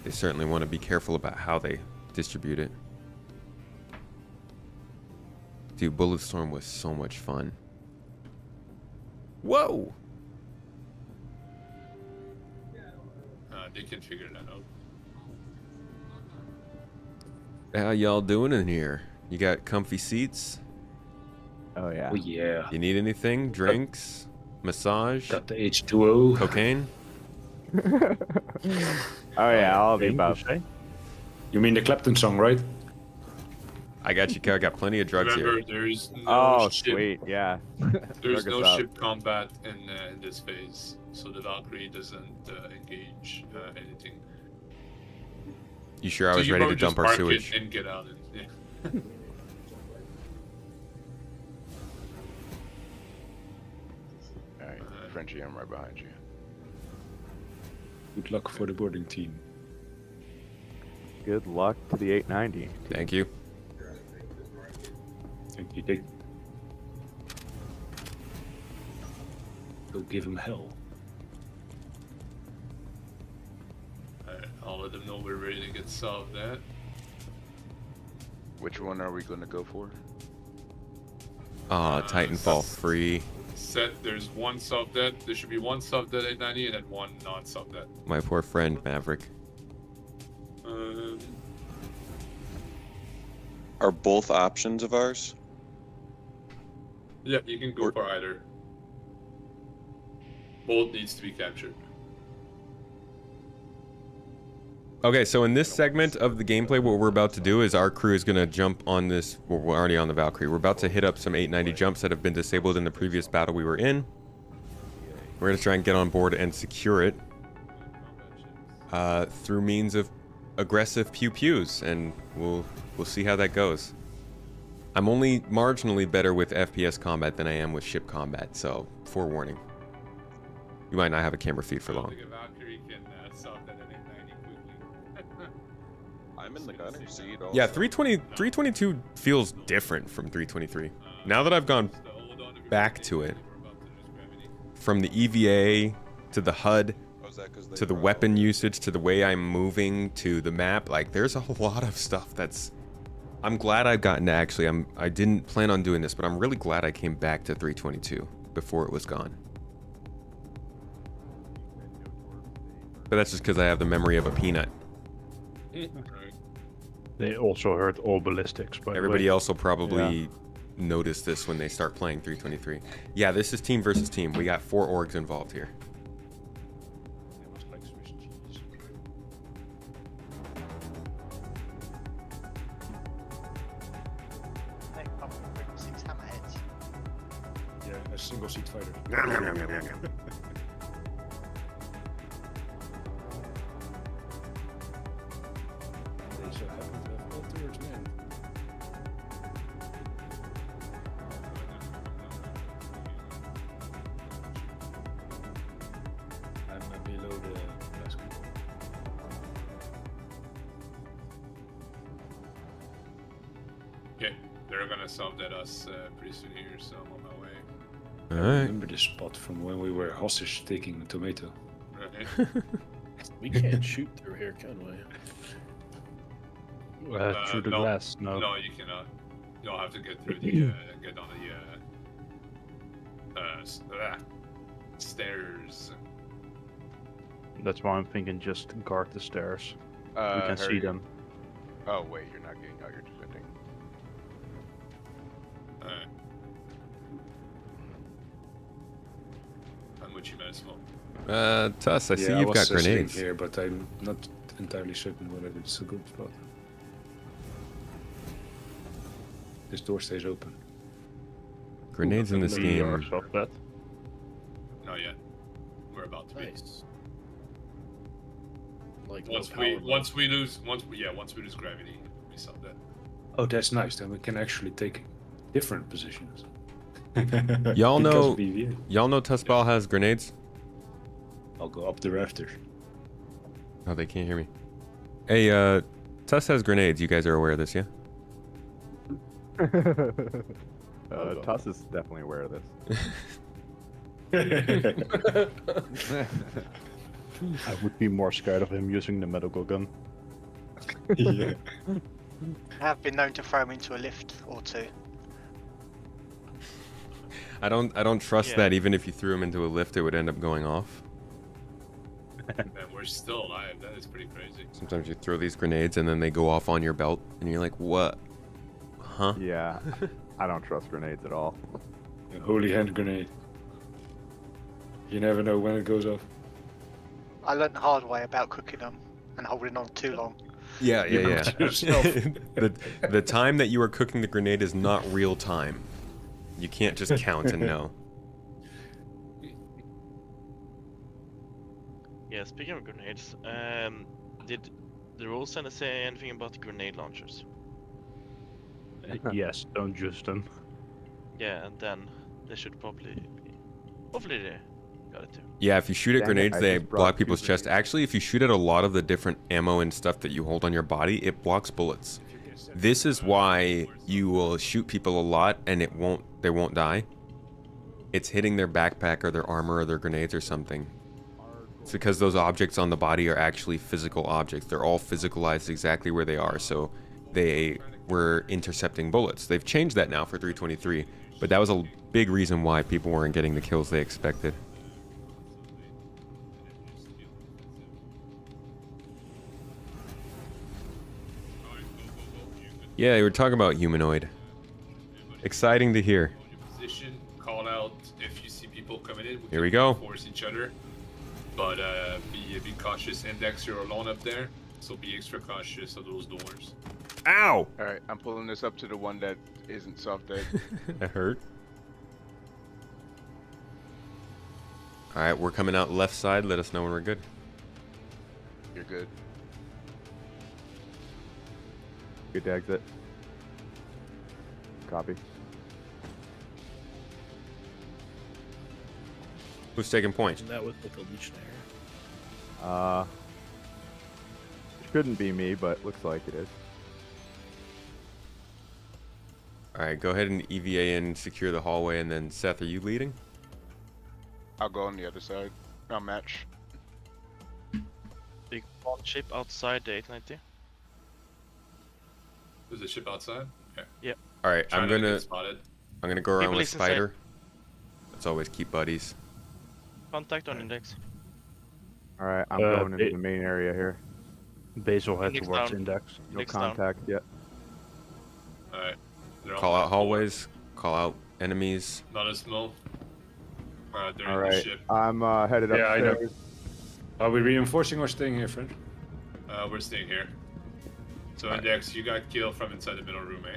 They certainly want to be careful about how they distribute it. Dude, Bulletstorm was so much fun. Whoa! They can figure that out. How y'all doing in here? You got comfy seats? Oh yeah. Oh yeah. You need anything? Drinks? Massage? Got the H2O. Cocaine? Oh yeah, all of the above. You mean the Clapton song, right? I got you. I got plenty of drugs Remember, here. there's no Oh ship, sweet, yeah. there's Drug no us up. ship combat in this phase, so the Valkyrie doesn't engage anything. You sure I So was you ready to probably just dump our park sewage? it and get out. And, yeah. Alright, Frenchie, I'm right behind you. Good luck for the boarding team. Good luck to the 890. Thank you. Thank you. Go give him hell. Alright, I'll let them know we're ready to get solved at. Which one are we going to go for? Titanfall free. There's one sub debt. There should be one sub debt 890 and then one non-sub debt. My poor friend Maverick. Are both options of ours? Yeah, you can go for either. Both needs to be captured. Okay, so in this segment of the gameplay, what we're about to do is our crew is going to jump on this. Well, we're already on the Valkyrie. We're about to hit up some 890 jumps that have been disabled in the previous battle we were in. We're going to try and get on board and secure it through means of aggressive pew-pews, and we'll see how that goes. I'm only marginally better with FPS combat than I am with ship combat, so forewarning. You might not have a camera feed for long. I'm in the gunner seat. Yeah, 322 feels different from 323. Now that I've gone back to it, from the EVA to the HUD to the weapon usage to the way I'm moving to the map, like there's a lot of stuff that's. I'm glad I've gotten to actually. I didn't plan on doing this, but I'm really glad I came back to 322 before it was gone. But that's just because I have the memory of a peanut. They also heard all ballistics, by Everybody the way. else will probably notice this when they start playing 323. Yeah, this is team versus team. We got 4 orgs involved here. Yeah, a single seat fighter. They so happen to have all turrets, man. I'm below the last group. Okay, they're gonna sub debt us pretty soon here, so I'm on my way. I remember this spot from when we were hostage taking a tomato. Right. We can't shoot through here, can we? Through the no, glass, no. No, you cannot. You'll have to get through the get on the stairs. That's why I'm thinking just guard the stairs. We can see Harry- them. Oh wait, you're not getting out. You're defending. Alright. I'm with you, Massimo. Tuss, I see Yeah, you've was got sitting grenades. here, but I'm not entirely certain whether it's a good spot. This door stays open. Grenades in this game. Not yet. We're about to be. Like Once we lose gravity, we sub that. Oh, that's nice. Then we can actually take different positions. Y'all Because know, of EVA. y'all know Tussball has grenades? I'll go up the rafters. Oh, they can't hear me. Hey, Tuss has grenades. You guys are aware of this, yeah? Tuss is definitely aware of this. I would be more scared of him using the medical gun. Yeah. I have been known to throw him into a lift or two. I don't trust Yeah. that even if you threw him into a lift, it would end up going off. And we're still alive. That is pretty crazy. Sometimes you throw these grenades and then they go off on your belt, and you're like, what? Huh? Yeah, I don't trust grenades at all. A holy hand grenade. You never know when it goes off. I learnt the hard way about cooking them and holding on too long. Yeah. yourself. the time that you are cooking the grenade is not real time. You can't just count and know. Yeah, speaking of grenades, did The rules didn't say anything about grenade launchers. Yes, don't use them. Yeah, and then they should probably be... Hopefully they got it too. Yeah, if you shoot at Dang it, grenades, I they just brought block 2 people's chest. grenades. Actually, if you shoot at a lot of the different ammo and stuff that you hold on your body, it blocks bullets. This is why you will shoot people a lot and they won't die. It's hitting their backpack or their armor or their grenades or something. It's because those objects on the body are actually physical objects. They're all physicalized exactly where they are, so they were intercepting bullets. They've changed that now for 323, but that was a big reason why people weren't getting the kills they expected. Yeah, they were talking about humanoid. Exciting to hear. Position, call out if you see people coming in. Here we go. Force each other, but be cautious. Index, you're alone up there, so be extra cautious of those doors. Ow! Alright, I'm pulling this up to the one that isn't soft dead. That hurt. Alright, we're coming out left side. Let us know when we're good. You're good. Good to exit. Copy. Who's taking point? And that was like a legionnaire. Shouldn't be me, but looks like it is. Alright, go ahead and EVA and secure the hallway, and then Seth, are you leading? I'll go on the other side. I'll match. Big one ship outside the 890. There's a ship outside? Okay. Yep. Alright, I'm Trying not to gonna get spotted. go around People with listen, say- Spider. Let's always keep buddies. Contact on index. Alright, I'm going into the main area here. Base will head Index towards down. index. No Index down. contact yet. Alright. Call out hallways, call out enemies. Not a smoke. They're in the Alright, ship. I'm headed Yeah, I know. upstairs. Are we reinforcing or staying here, French? We're staying here. So Index, you got killed from inside the middle room, eh?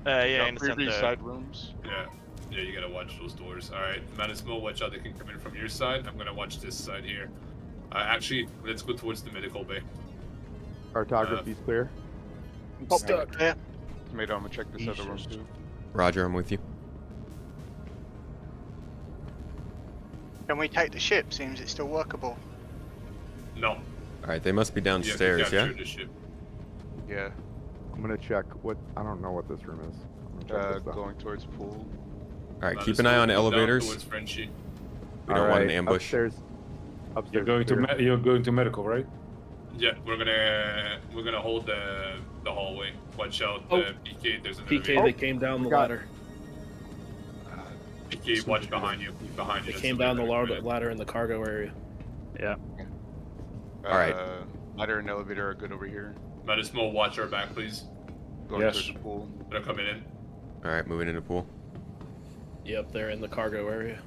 Yeah, Got in the previous center. side rooms. Yeah. Yeah, you gotta watch those doors. Alright, Manismo, watch out, they can come in from your side. I'm gonna watch this side here. Actually, let's go towards the medical bay. Cartography's clear. Stuck there. Tomato, I'm gonna check this other room too. Roger, I'm with you. Can we take the ship? Seems it's still workable. No. Alright, they must be You have to downstairs, yeah? capture the ship. Yeah. I'm gonna check what. I don't know what this room is. I'm gonna check this out. Going towards pool. Alright, keep an eye on Go down elevators. towards Frenchie. We don't want an Alright, ambush. Upstairs. You're going clear. to you're going to medical, right? Yeah, we're gonna hold the hallway. Watch out, Oh. PK. There's an PK, elevator. they came down the ladder. PK, watch behind you. Behind you. They that's came the down the elevator. ladder in the cargo area. Yeah. Alright. Ladder and elevator are good over here. Manismo, watch our back, please. Going Yes. towards the pool. They're coming in. Alright, moving into pool. Yep, they're in the cargo area.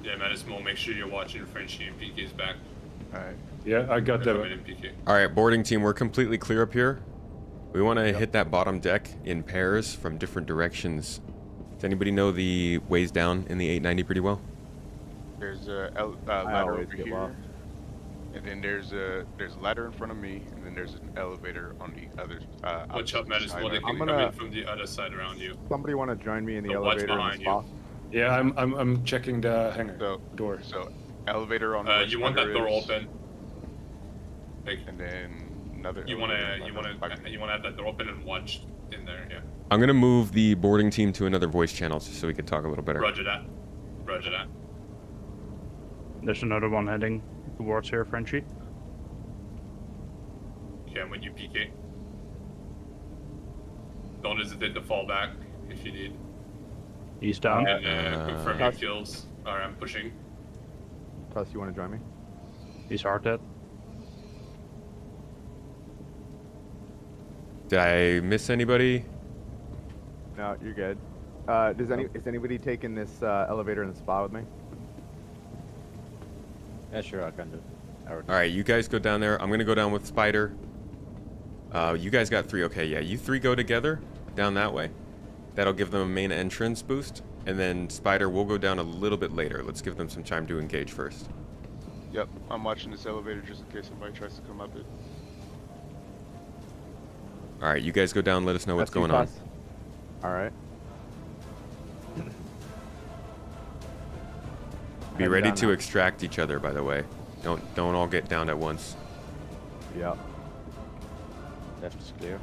Yeah, Manismo, make sure you're watching Frenchie and PK's back. Alright. Yeah, I got They're that. coming in, PK. Alright, boarding team, we're completely clear up here. We want to hit that bottom deck in pairs from different directions. Does anybody know the ways down in the 890 pretty well? There's a ladder always over get here. lost. And then there's a ladder in front of me, and then there's an elevator on the other. Watch out, opposite side. Manismo. They can I'm come gonna- in from the other side around you. Somebody want to join me in the So watch elevator in behind the you. spa? Yeah, I'm checking the hangar So door. So elevator on the You want that door is, open. Like, and then another. you elevator wanna have that door open and watch in there. Yeah. I'm going to move the boarding team to another voice channel just so we can talk a little better. Roger that. Roger that. There's another one heading towards here, Frenchie. Okay, I'm with you, PK. Don't hesitate to fall back if you need. He's down. And confirm your Tuss. kills. Alright, I'm pushing. Tuss, you want to join me? He's hard dead. Did I miss anybody? No, you're good. Is anybody taking this elevator in the spa with me? Yeah, sure, I can do it. Alright, you guys go down there. I'm going to go down with Spider. You guys got 3. Okay, yeah, you 3 go together down that way. That'll give them a main entrance boost. And then Spider will go down a little bit later. Let's give them some time to engage first. Yep, I'm watching this elevator just in case somebody tries to come up it. All right, you guys go down. Let us know what's That's you, going on. Tuss. All right. Be Heading ready down to now. extract each other, by the way. Don't all get down at once. Yep. Left is clear.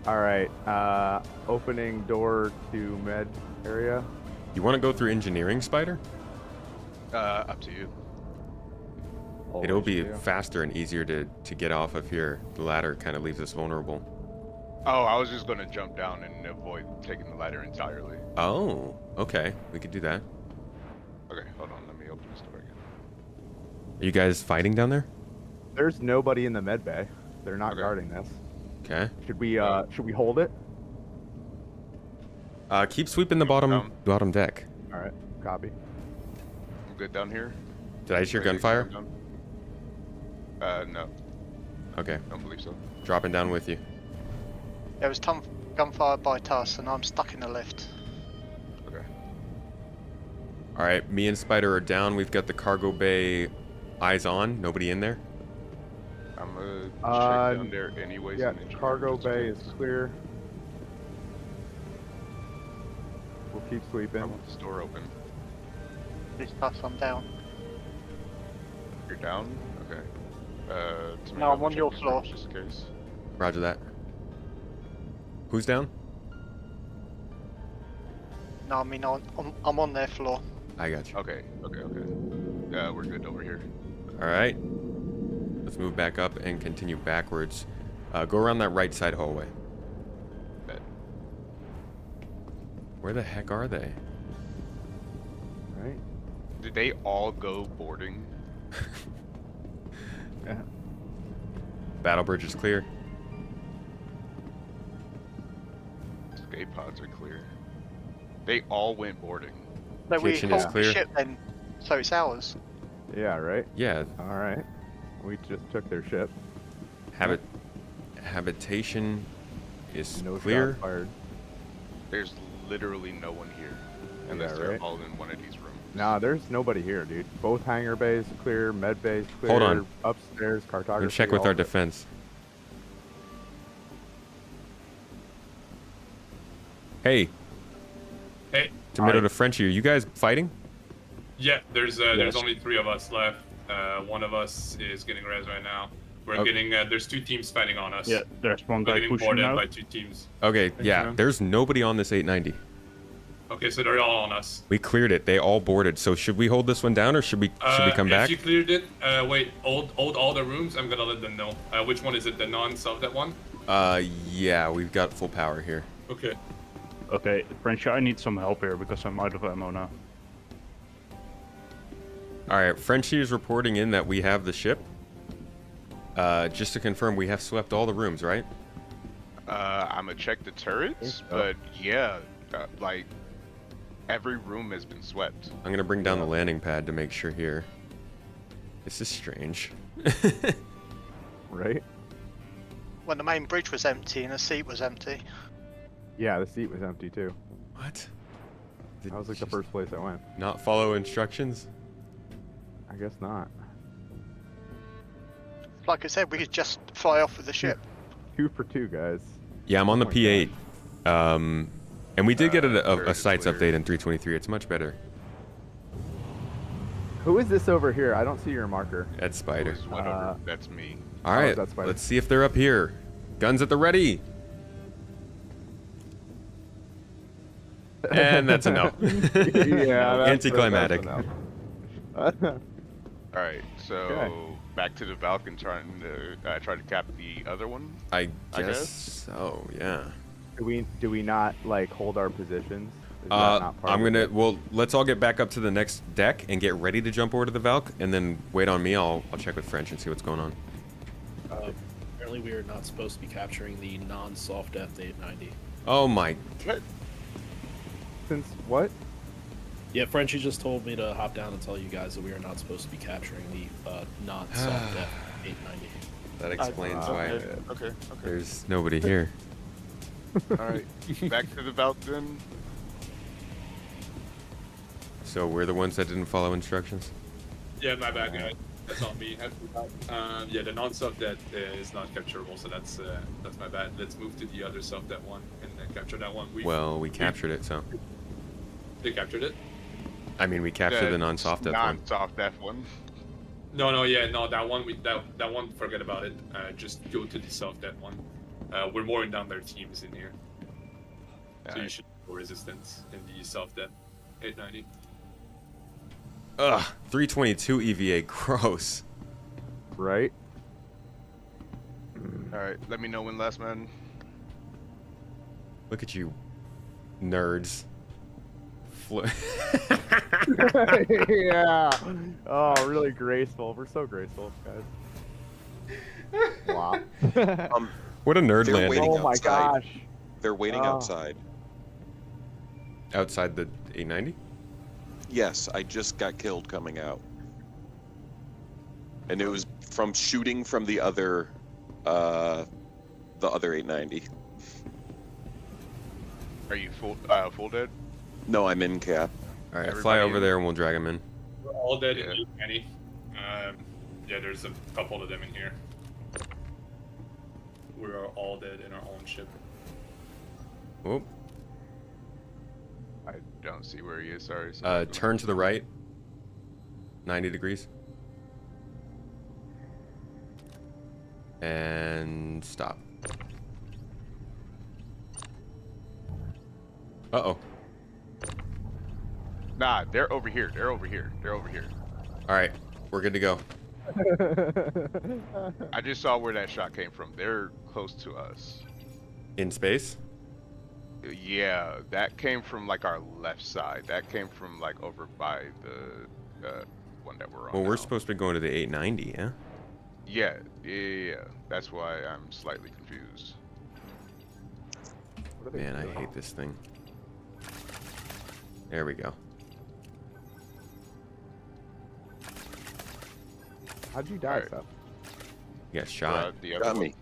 All right. Opening door to med area. You want to go through engineering, Spider? Up to you. It'll be Always do. faster and easier to get off of here. The ladder kind of leaves us vulnerable. Oh, I was just gonna jump down and avoid taking the ladder entirely. Oh, okay. We could do that. Okay, hold on. Let me open this door again. Are you guys fighting down there? There's nobody in the med bay. They're not guarding this. Okay. Should we hold it? Keep sweeping the bottom deck. All right. Copy. I'm good down here. Did I hear Ready to gunfire? jump down? No. Okay. Don't believe so. Dropping down with you. There was gunfire by Tuss, and I'm stuck in the lift. Okay. All right, me and Spider are down. We've got the cargo bay eyes on. Nobody in there? I'm gonna check down there anyways. Yeah, and then cargo just in bay case. is clear. We'll keep sweeping. I want this door open. This Tuss, I'm down. You're down? Okay. No, I'm on your floor. Just in case. Roger that. Who's down? No, I mean I'm on their floor. I got you. Okay. We're good over here. All right. Let's move back up and continue backwards. Go around that right side hallway. Bet. Where the heck are they? Right. Did they all go boarding? Yeah. Battle bridge is clear. Escape pods are clear. They all went boarding. So we Kitchen is hold the clear. ship then, so it's ours. Yeah. Right. Yeah. All right. We just took their ship. Habitation is No clear. shots fired. There's literally no one here. Unless Yeah, they're right. all in one of these rooms. Nah, there's nobody here, dude. Both hangar bays clear, med bays clear. Hold on. Upstairs, cartography. And check with all our clear. defense. Hey, Hey. tomato to Frenchie, are you guys fighting? Yeah, there's Yes. only 3 of us left. One of us is getting res right now. We're Okay. getting there's 2 teams fighting on us. Yeah, there's one We're guy getting pushing boarded out. by 2 teams. Okay, yeah, there's nobody on this 890. Okay, so they're all on us. We cleared it. They all boarded. So should we hold this one down or should we come back? If you cleared it, wait, hold all the rooms. I'm gonna let them know. Which one is it? The non-self-debt one? Yeah, we've got full power here. Okay. Okay, French, I need some help here because I'm out of ammo now. All right, Frenchie is reporting in that we have the ship. Just to confirm, we have swept all the rooms, right? I'm gonna check the turrets, but yeah, like every room has been swept. I'm gonna bring down the landing pad to make sure here. This is strange. Right? When the main bridge was empty and the seat was empty. Yeah, the seat was empty too. What? That was like the first place I went. Not follow instructions? I guess not. Like I said, we could just fly off with the ship. 2 for 2, guys. Yeah, I'm on the Oh my P8. And we did get a it's sites clear. update in 323. It's much better. Who is this over here? I don't see your marker. That's Spider. Who's whatever. That's me. All right, that's Spider. let's see if they're up here. Guns at the ready. And that's a no. Yeah, that's Anticlimactic. that's All right, so back to the Valken, trying to try to cap the other one. I I guess guess? so. Yeah. Do we not like hold our positions? Is that not part I'm of gonna. it? Well, let's all get back up to the next deck and get ready to jump over to the Valk, and then wait on me. I'll check with French and see what's going on. Apparently, we are not supposed to be capturing the non-soft death 890. Oh my. Since what? Yeah, Frenchie just told me to hop down and tell you guys that we are not supposed to be capturing the non-soft death 890. That explains why Okay. there's nobody here. All right, back to the Valken. So we're the ones that didn't follow instructions. Yeah, my bad, guys. That's on me. Yeah, the non-soft that is not capturable, so that's my bad. Let's move to the other soft that one and then capture that one. We captured it, so. They captured it? I mean, we captured the non-soft death one. Non-soft death one. No, that one that one. Forget about it. Just go to the soft death one. We're mooring down their teams in here, so you should have resistance in the soft death. 890. Ugh, 322 EVA, gross. Right? Alright, let me know when last man. Look at you, nerds. Yeah. Oh, really graceful. We're so graceful, guys. Wow. What a nerd They're landing. waiting Oh my outside. gosh. They're waiting Oh. outside. Outside the 890? Yes, I just got killed coming out. And it was from shooting from the other 890. Are you full dead? No, I'm in cap. All right, fly over there and we'll drag him in. We're all dead in 890. Yeah, there's a couple of them in here. We are all dead in our own ship. Oh. I don't see where he is. Sorry. Turn to the right. 90 degrees. And stop. Uh-oh. Nah, they're over here. They're over here. All right, we're good to go. I just saw where that shot came from. They're close to us. In space? Yeah, that came from like our left side. That came from like over by the one that we're on. Well, we're now. supposed to be going to the 890, yeah? Yeah. That's why I'm slightly confused. Man, I hate this thing. There we go. How'd you die, Seth? You got shot. The other one.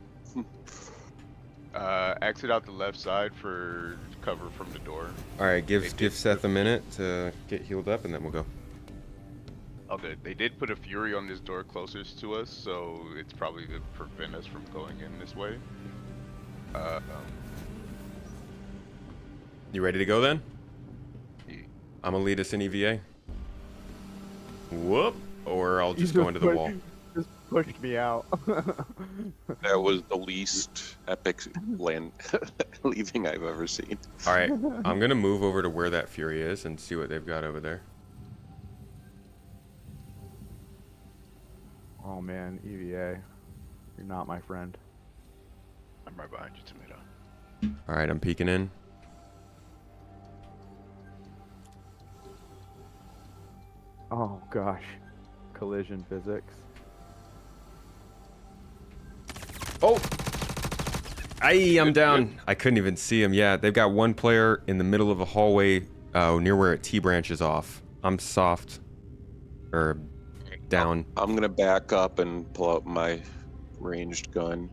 Exit out the left side for cover from the door. All right, give Seth a minute to get healed up, and then we'll go. Okay, they did put a Fury on this door closest to us, so it's probably to prevent us from going in this way. You ready to go then? I'm gonna lead us in EVA. Whoop! Or I'll just go into the wall. Just pushed me out. That was the least epic land leaving I've ever seen. All right, I'm gonna move over to where that Fury is and see what they've got over there. Oh man, EVA, you're not my friend. I'm right behind you, Tomato. All right, I'm peeking in. Oh gosh, collision physics. Oh! I'm down. I couldn't even see him. Yeah, they've got one player in the middle of a hallway near where a T branches off. I'm soft. Or down. I'm gonna back up and pull out my ranged gun.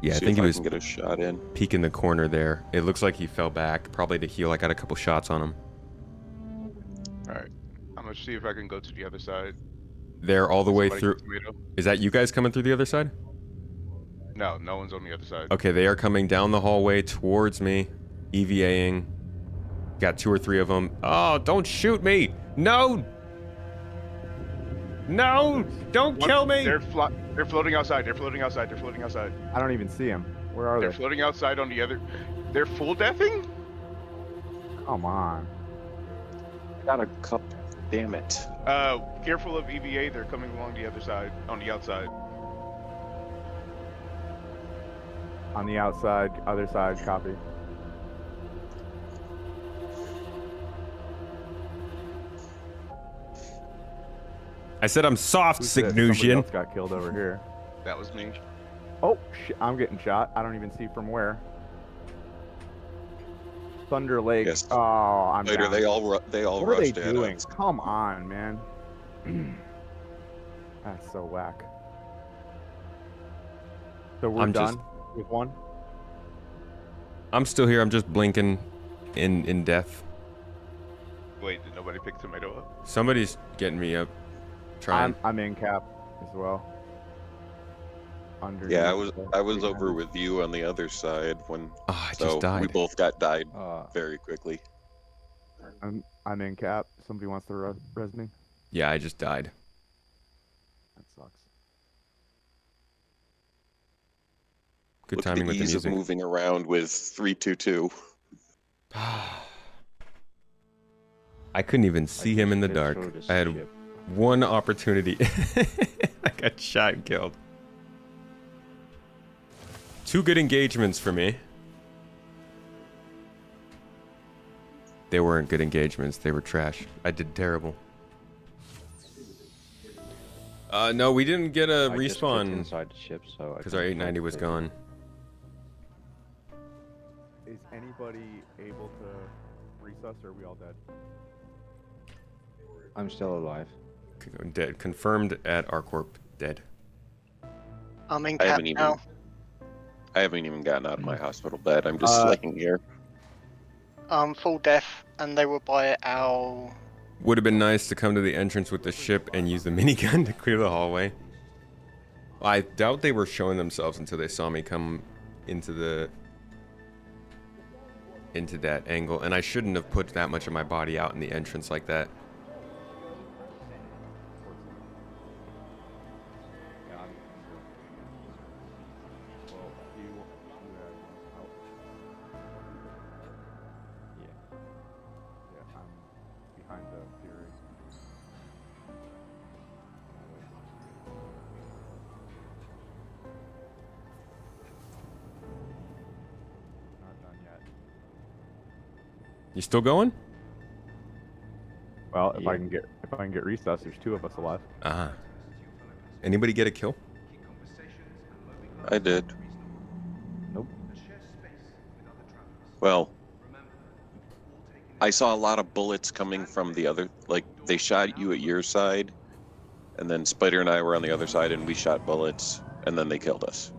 Yeah, I See think if he was can get a shot in. peeking the corner there. It looks like he fell back, probably to heal. I got a couple shots on him. Alright. I'm gonna see if I can go to the other side. They're all the way Somebody through. get Tomato? Is that you guys coming through the other side? No, no one's on the other side. Okay, they are coming down the hallway towards me, EVAing. Got 2 or 3 of them. Oh, don't shoot me! No! No! Don't kill me! They're floating outside. They're floating outside. They're floating outside. I don't even see him. Where are They're they? floating outside on the other. They're full deathing? Come on. Got a cup. Damn it. Careful of EVA. They're coming along the other side, on the outside. On the outside, other side, copy. I said I'm soft, Who's this? Somebody Signusian. else got killed over here. That was me. Oh shit! I'm getting shot. I don't even see from where. Thunder Lake. Yes. Oh, I'm Later, down. they all What are they rushed at doing? us. Come on, man. That's so whack. So we're I'm done just- with one. I'm still here. I'm just blinking in death. Wait, did nobody pick Tomato up? Somebody's getting me up. Trying. I'm in cap as well. Underneath Yeah, the I was 300. over with you on the other side when. I so just died. we both got died very quickly. I'm in cap. Somebody wants to res me? Yeah, I just died. That sucks. Good Look timing at with the the ease of music. moving around with 322. I couldn't even see him in the did dark. throw this I had ship. one opportunity. I got shot and killed. 2 good engagements for me. They weren't good engagements. They were trash. I did terrible. No, we didn't get a I just clicked respawn inside the ship, so because our 890 was gone. Is anybody able to resus, or are we all dead? I'm still alive. Dead. Confirmed at ArcCorp. Dead. I'm in I cap haven't even. now. I haven't even gotten out of my hospital bed. I'm just laying here. Full death, and they were by our. Would have been nice to come to the entrance with the ship and use the minigun to clear the hallway. I doubt they were showing themselves until they saw me come into that angle, and I shouldn't have put that much of my body out in the entrance like that. You still going? Well, if I can get resus, there's 2 of us alive. Anybody get a kill? I did. Nope. Well, I saw a lot of bullets coming from the other. Like they shot you at your side, and then Spider and I were on the other side, and we shot bullets, and then they killed us.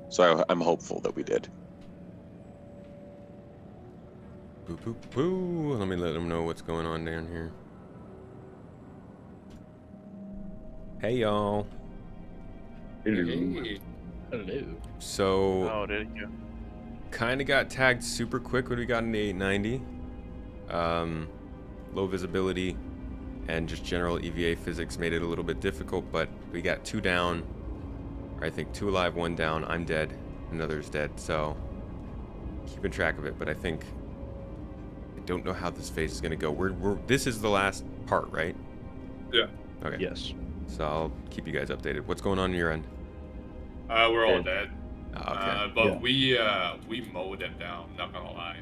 So I'm hopeful that we did. Boo, boo, boo. Let me let them know what's going on down here. Hey, y'all. Hey. Hello. So, Oh, there you go. kind of got tagged super quick when we got in the 890. Low visibility and just general EVA physics made it a little bit difficult, but we got 2 down. Or I think 2 alive, 1 down. I'm dead. Another's dead. So, keeping track of it, but I think I don't know how this phase is going to go. This is the last part, right? Yeah. Okay. Yes. So I'll keep you guys updated. What's going on your end? We're all dead. Okay. But we mowed them down. Not gonna lie.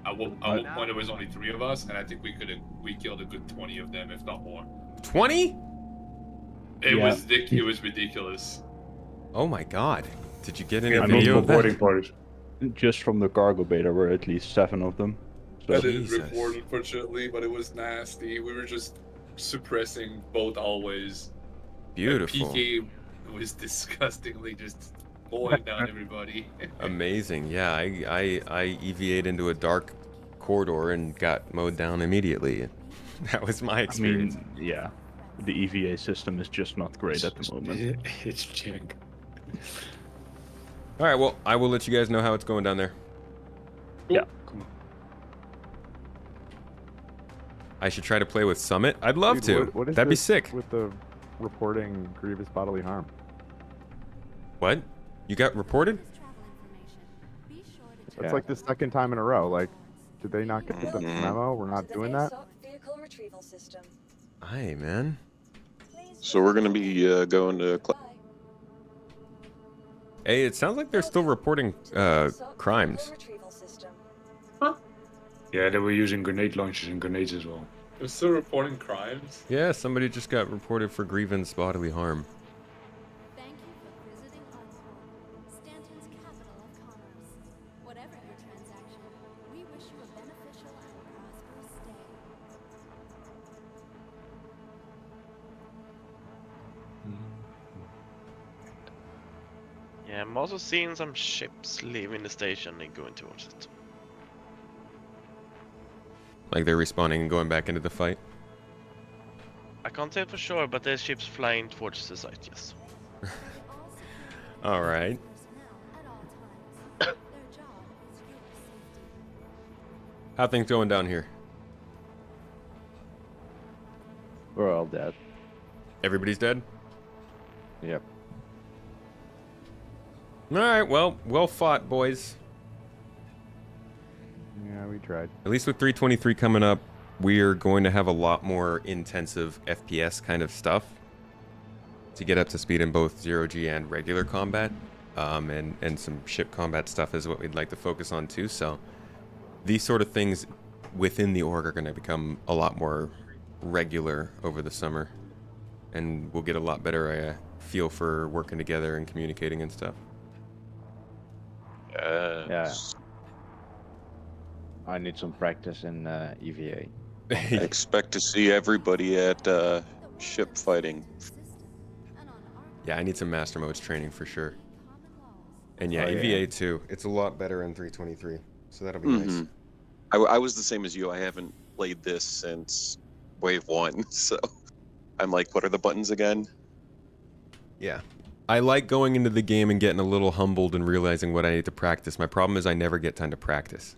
At one point, there was only 3 of us, and I think we killed a good 20 of them, if not more. 20? It was ridiculous. Oh my god! Did you get any Yeah, video of that? parties. Just from the cargo bay, there were at least 7 of them. So. I didn't report, unfortunately, but it was nasty. We were just suppressing both always. Beautiful. PK was disgustingly just mowing down everybody. Amazing. Yeah, I EVA'd into a dark corridor and got mowed down immediately. That was my experience. I mean, yeah. The EVA system is just not great at the moment. It's jank. All right. Well, I will let you guys know how it's going down there. Yeah. I should try to play with Summit. I'd love Dude, to. what is That'd be this sick. With the reporting grievous bodily harm. What? You got reported? That's like the 2nd time in a row. Like, did they not get the memo? We're not doing that. Vehicle retrieval system. Hey, man. So we're gonna be going to. Hey, it sounds like they're still reporting crimes. Yeah, they were using grenade launchers and grenades as well. We're still reporting crimes. Yeah, somebody just got reported for grievance bodily harm. Thank you for visiting Artsville, Stanton's capital of commerce. Whatever your transaction, we wish you a beneficial and prosperous stay. Yeah, I'm also seeing some ships leaving the station and going towards it. Like they're respawning and going back into the fight. I can't say for sure, but there's ships flying towards the site, yes. All right. How things going down here? We're all dead. Everybody's dead? Yep. All right, well fought, boys. Yeah, we tried. At least with 323 coming up, we're going to have a lot more intensive FPS kind of stuff to get up to speed in both zero-G and regular combat. And some ship combat stuff is what we'd like to focus on too. So these sort of things within the org are going to become a lot more regular over the summer. And we'll get a lot better feel for working together and communicating and stuff. Yeah. I need some practice in EVA. I expect to see everybody at ship fighting. Yeah, I need some master modes training for sure. And yeah, Oh, yeah. EVA too. It's a lot better in 323, so that'll be nice. I was the same as you. I haven't played this since Wave 1, so I'm like, what are the buttons again? Yeah. I like going into the game and getting a little humbled and realizing what I need to practice. My problem is I never get time to practice.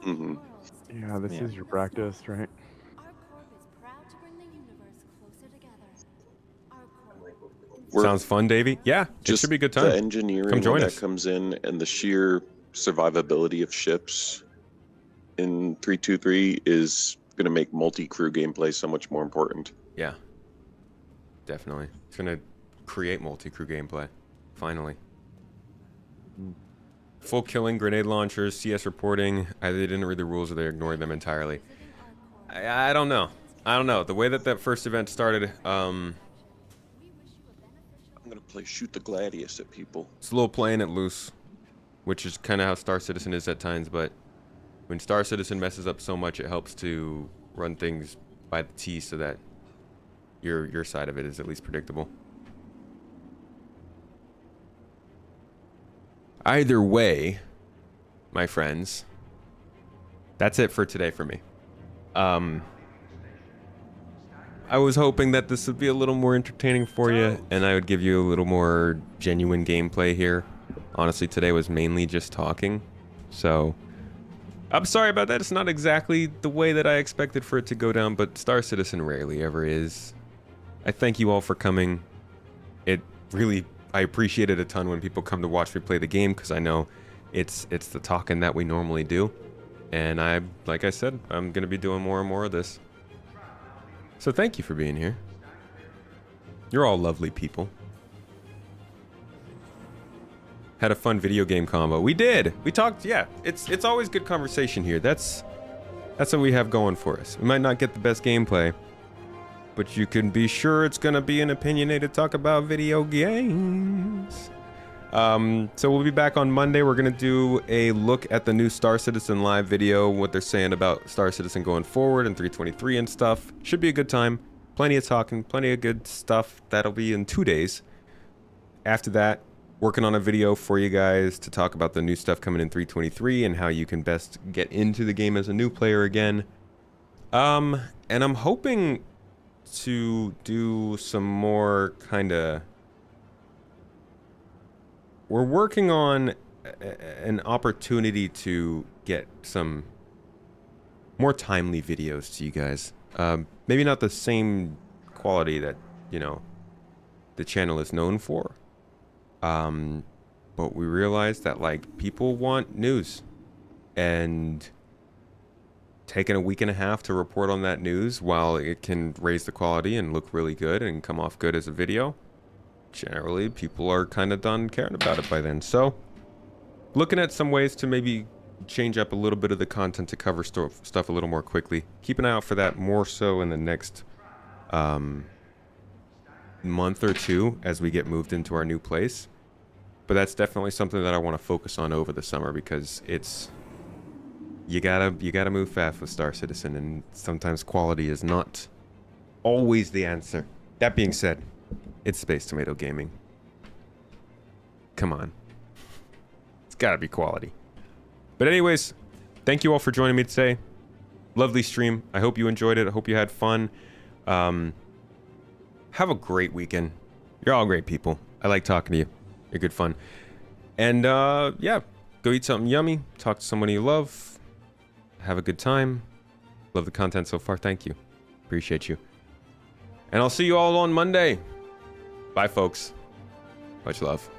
Yeah, this is your practice, right? Sounds fun, Davey? Yeah, it should be a good time. The engineering Come join that us. comes in and the sheer survivability of ships in 323 is going to make multi-crew gameplay so much more important. Yeah. Definitely. It's going to create multi-crew gameplay. Finally. Full killing, grenade launchers, CS reporting. Either they didn't read the rules or they ignored them entirely. I don't know. I don't know. The way that first event started, I'm going to play Shoot the Gladius at people. it's a little playing it loose, which is kind of how Star Citizen is at times, but when Star Citizen messes up so much, it helps to run things by the T so that your side of it is at least predictable. Either way, my friends, that's it for today for me. I was hoping that this would be a little more entertaining for you, and I would give you a little more genuine gameplay here. Honestly, today was mainly just talking, so I'm sorry about that. It's not exactly the way that I expected for it to go down, but Star Citizen rarely ever is. I thank you all for coming. It really, I appreciate it a ton when people come to watch me play the game, because I know it's the talking that we normally do. And like I said, I'm going to be doing more and more of this. So thank you for being here. You're all lovely people. Had a fun video game combo. We did. We talked. Yeah, it's always good conversation here. That's what we have going for us. We might not get the best gameplay, but you can be sure it's gonna be an opinionated talk about video games. So we'll be back on Monday. We're gonna do a look at the new Star Citizen live video, what they're saying about Star Citizen going forward and 323 and stuff. Should be a good time. Plenty of talking, plenty of good stuff. That'll be in 2 days. After that, working on a video for you guys to talk about the new stuff coming in 323 and how you can best get into the game as a new player again. And I'm hoping to do some more kind of... We're working on an opportunity to get some more timely videos to you guys. Maybe not the same quality that, you know, the channel is known for. But we realized that, like, people want news. And taking a week and a half to report on that news, while it can raise the quality and look really good and come off good as a video, generally people are kind of done caring about it by then. So looking at some ways to maybe change up a little bit of the content to cover stuff a little more quickly. Keep an eye out for that more so in the next month or two as we get moved into our new place. But that's definitely something that I want to focus on over the summer, because it's you gotta move fast with Star Citizen, and sometimes quality is not always the answer. That being said, it's Space Tomato Gaming. Come on. It's gotta be quality. But anyways, thank you all for joining me today. Lovely stream. I hope you enjoyed it. I hope you had fun. Have a great weekend. You're all great people. I like talking to you. You're good fun. And yeah, go eat something yummy. Talk to somebody you love. Have a good time. Love the content so far. Thank you. Appreciate you. And I'll see you all on Monday. Bye, folks. Much love.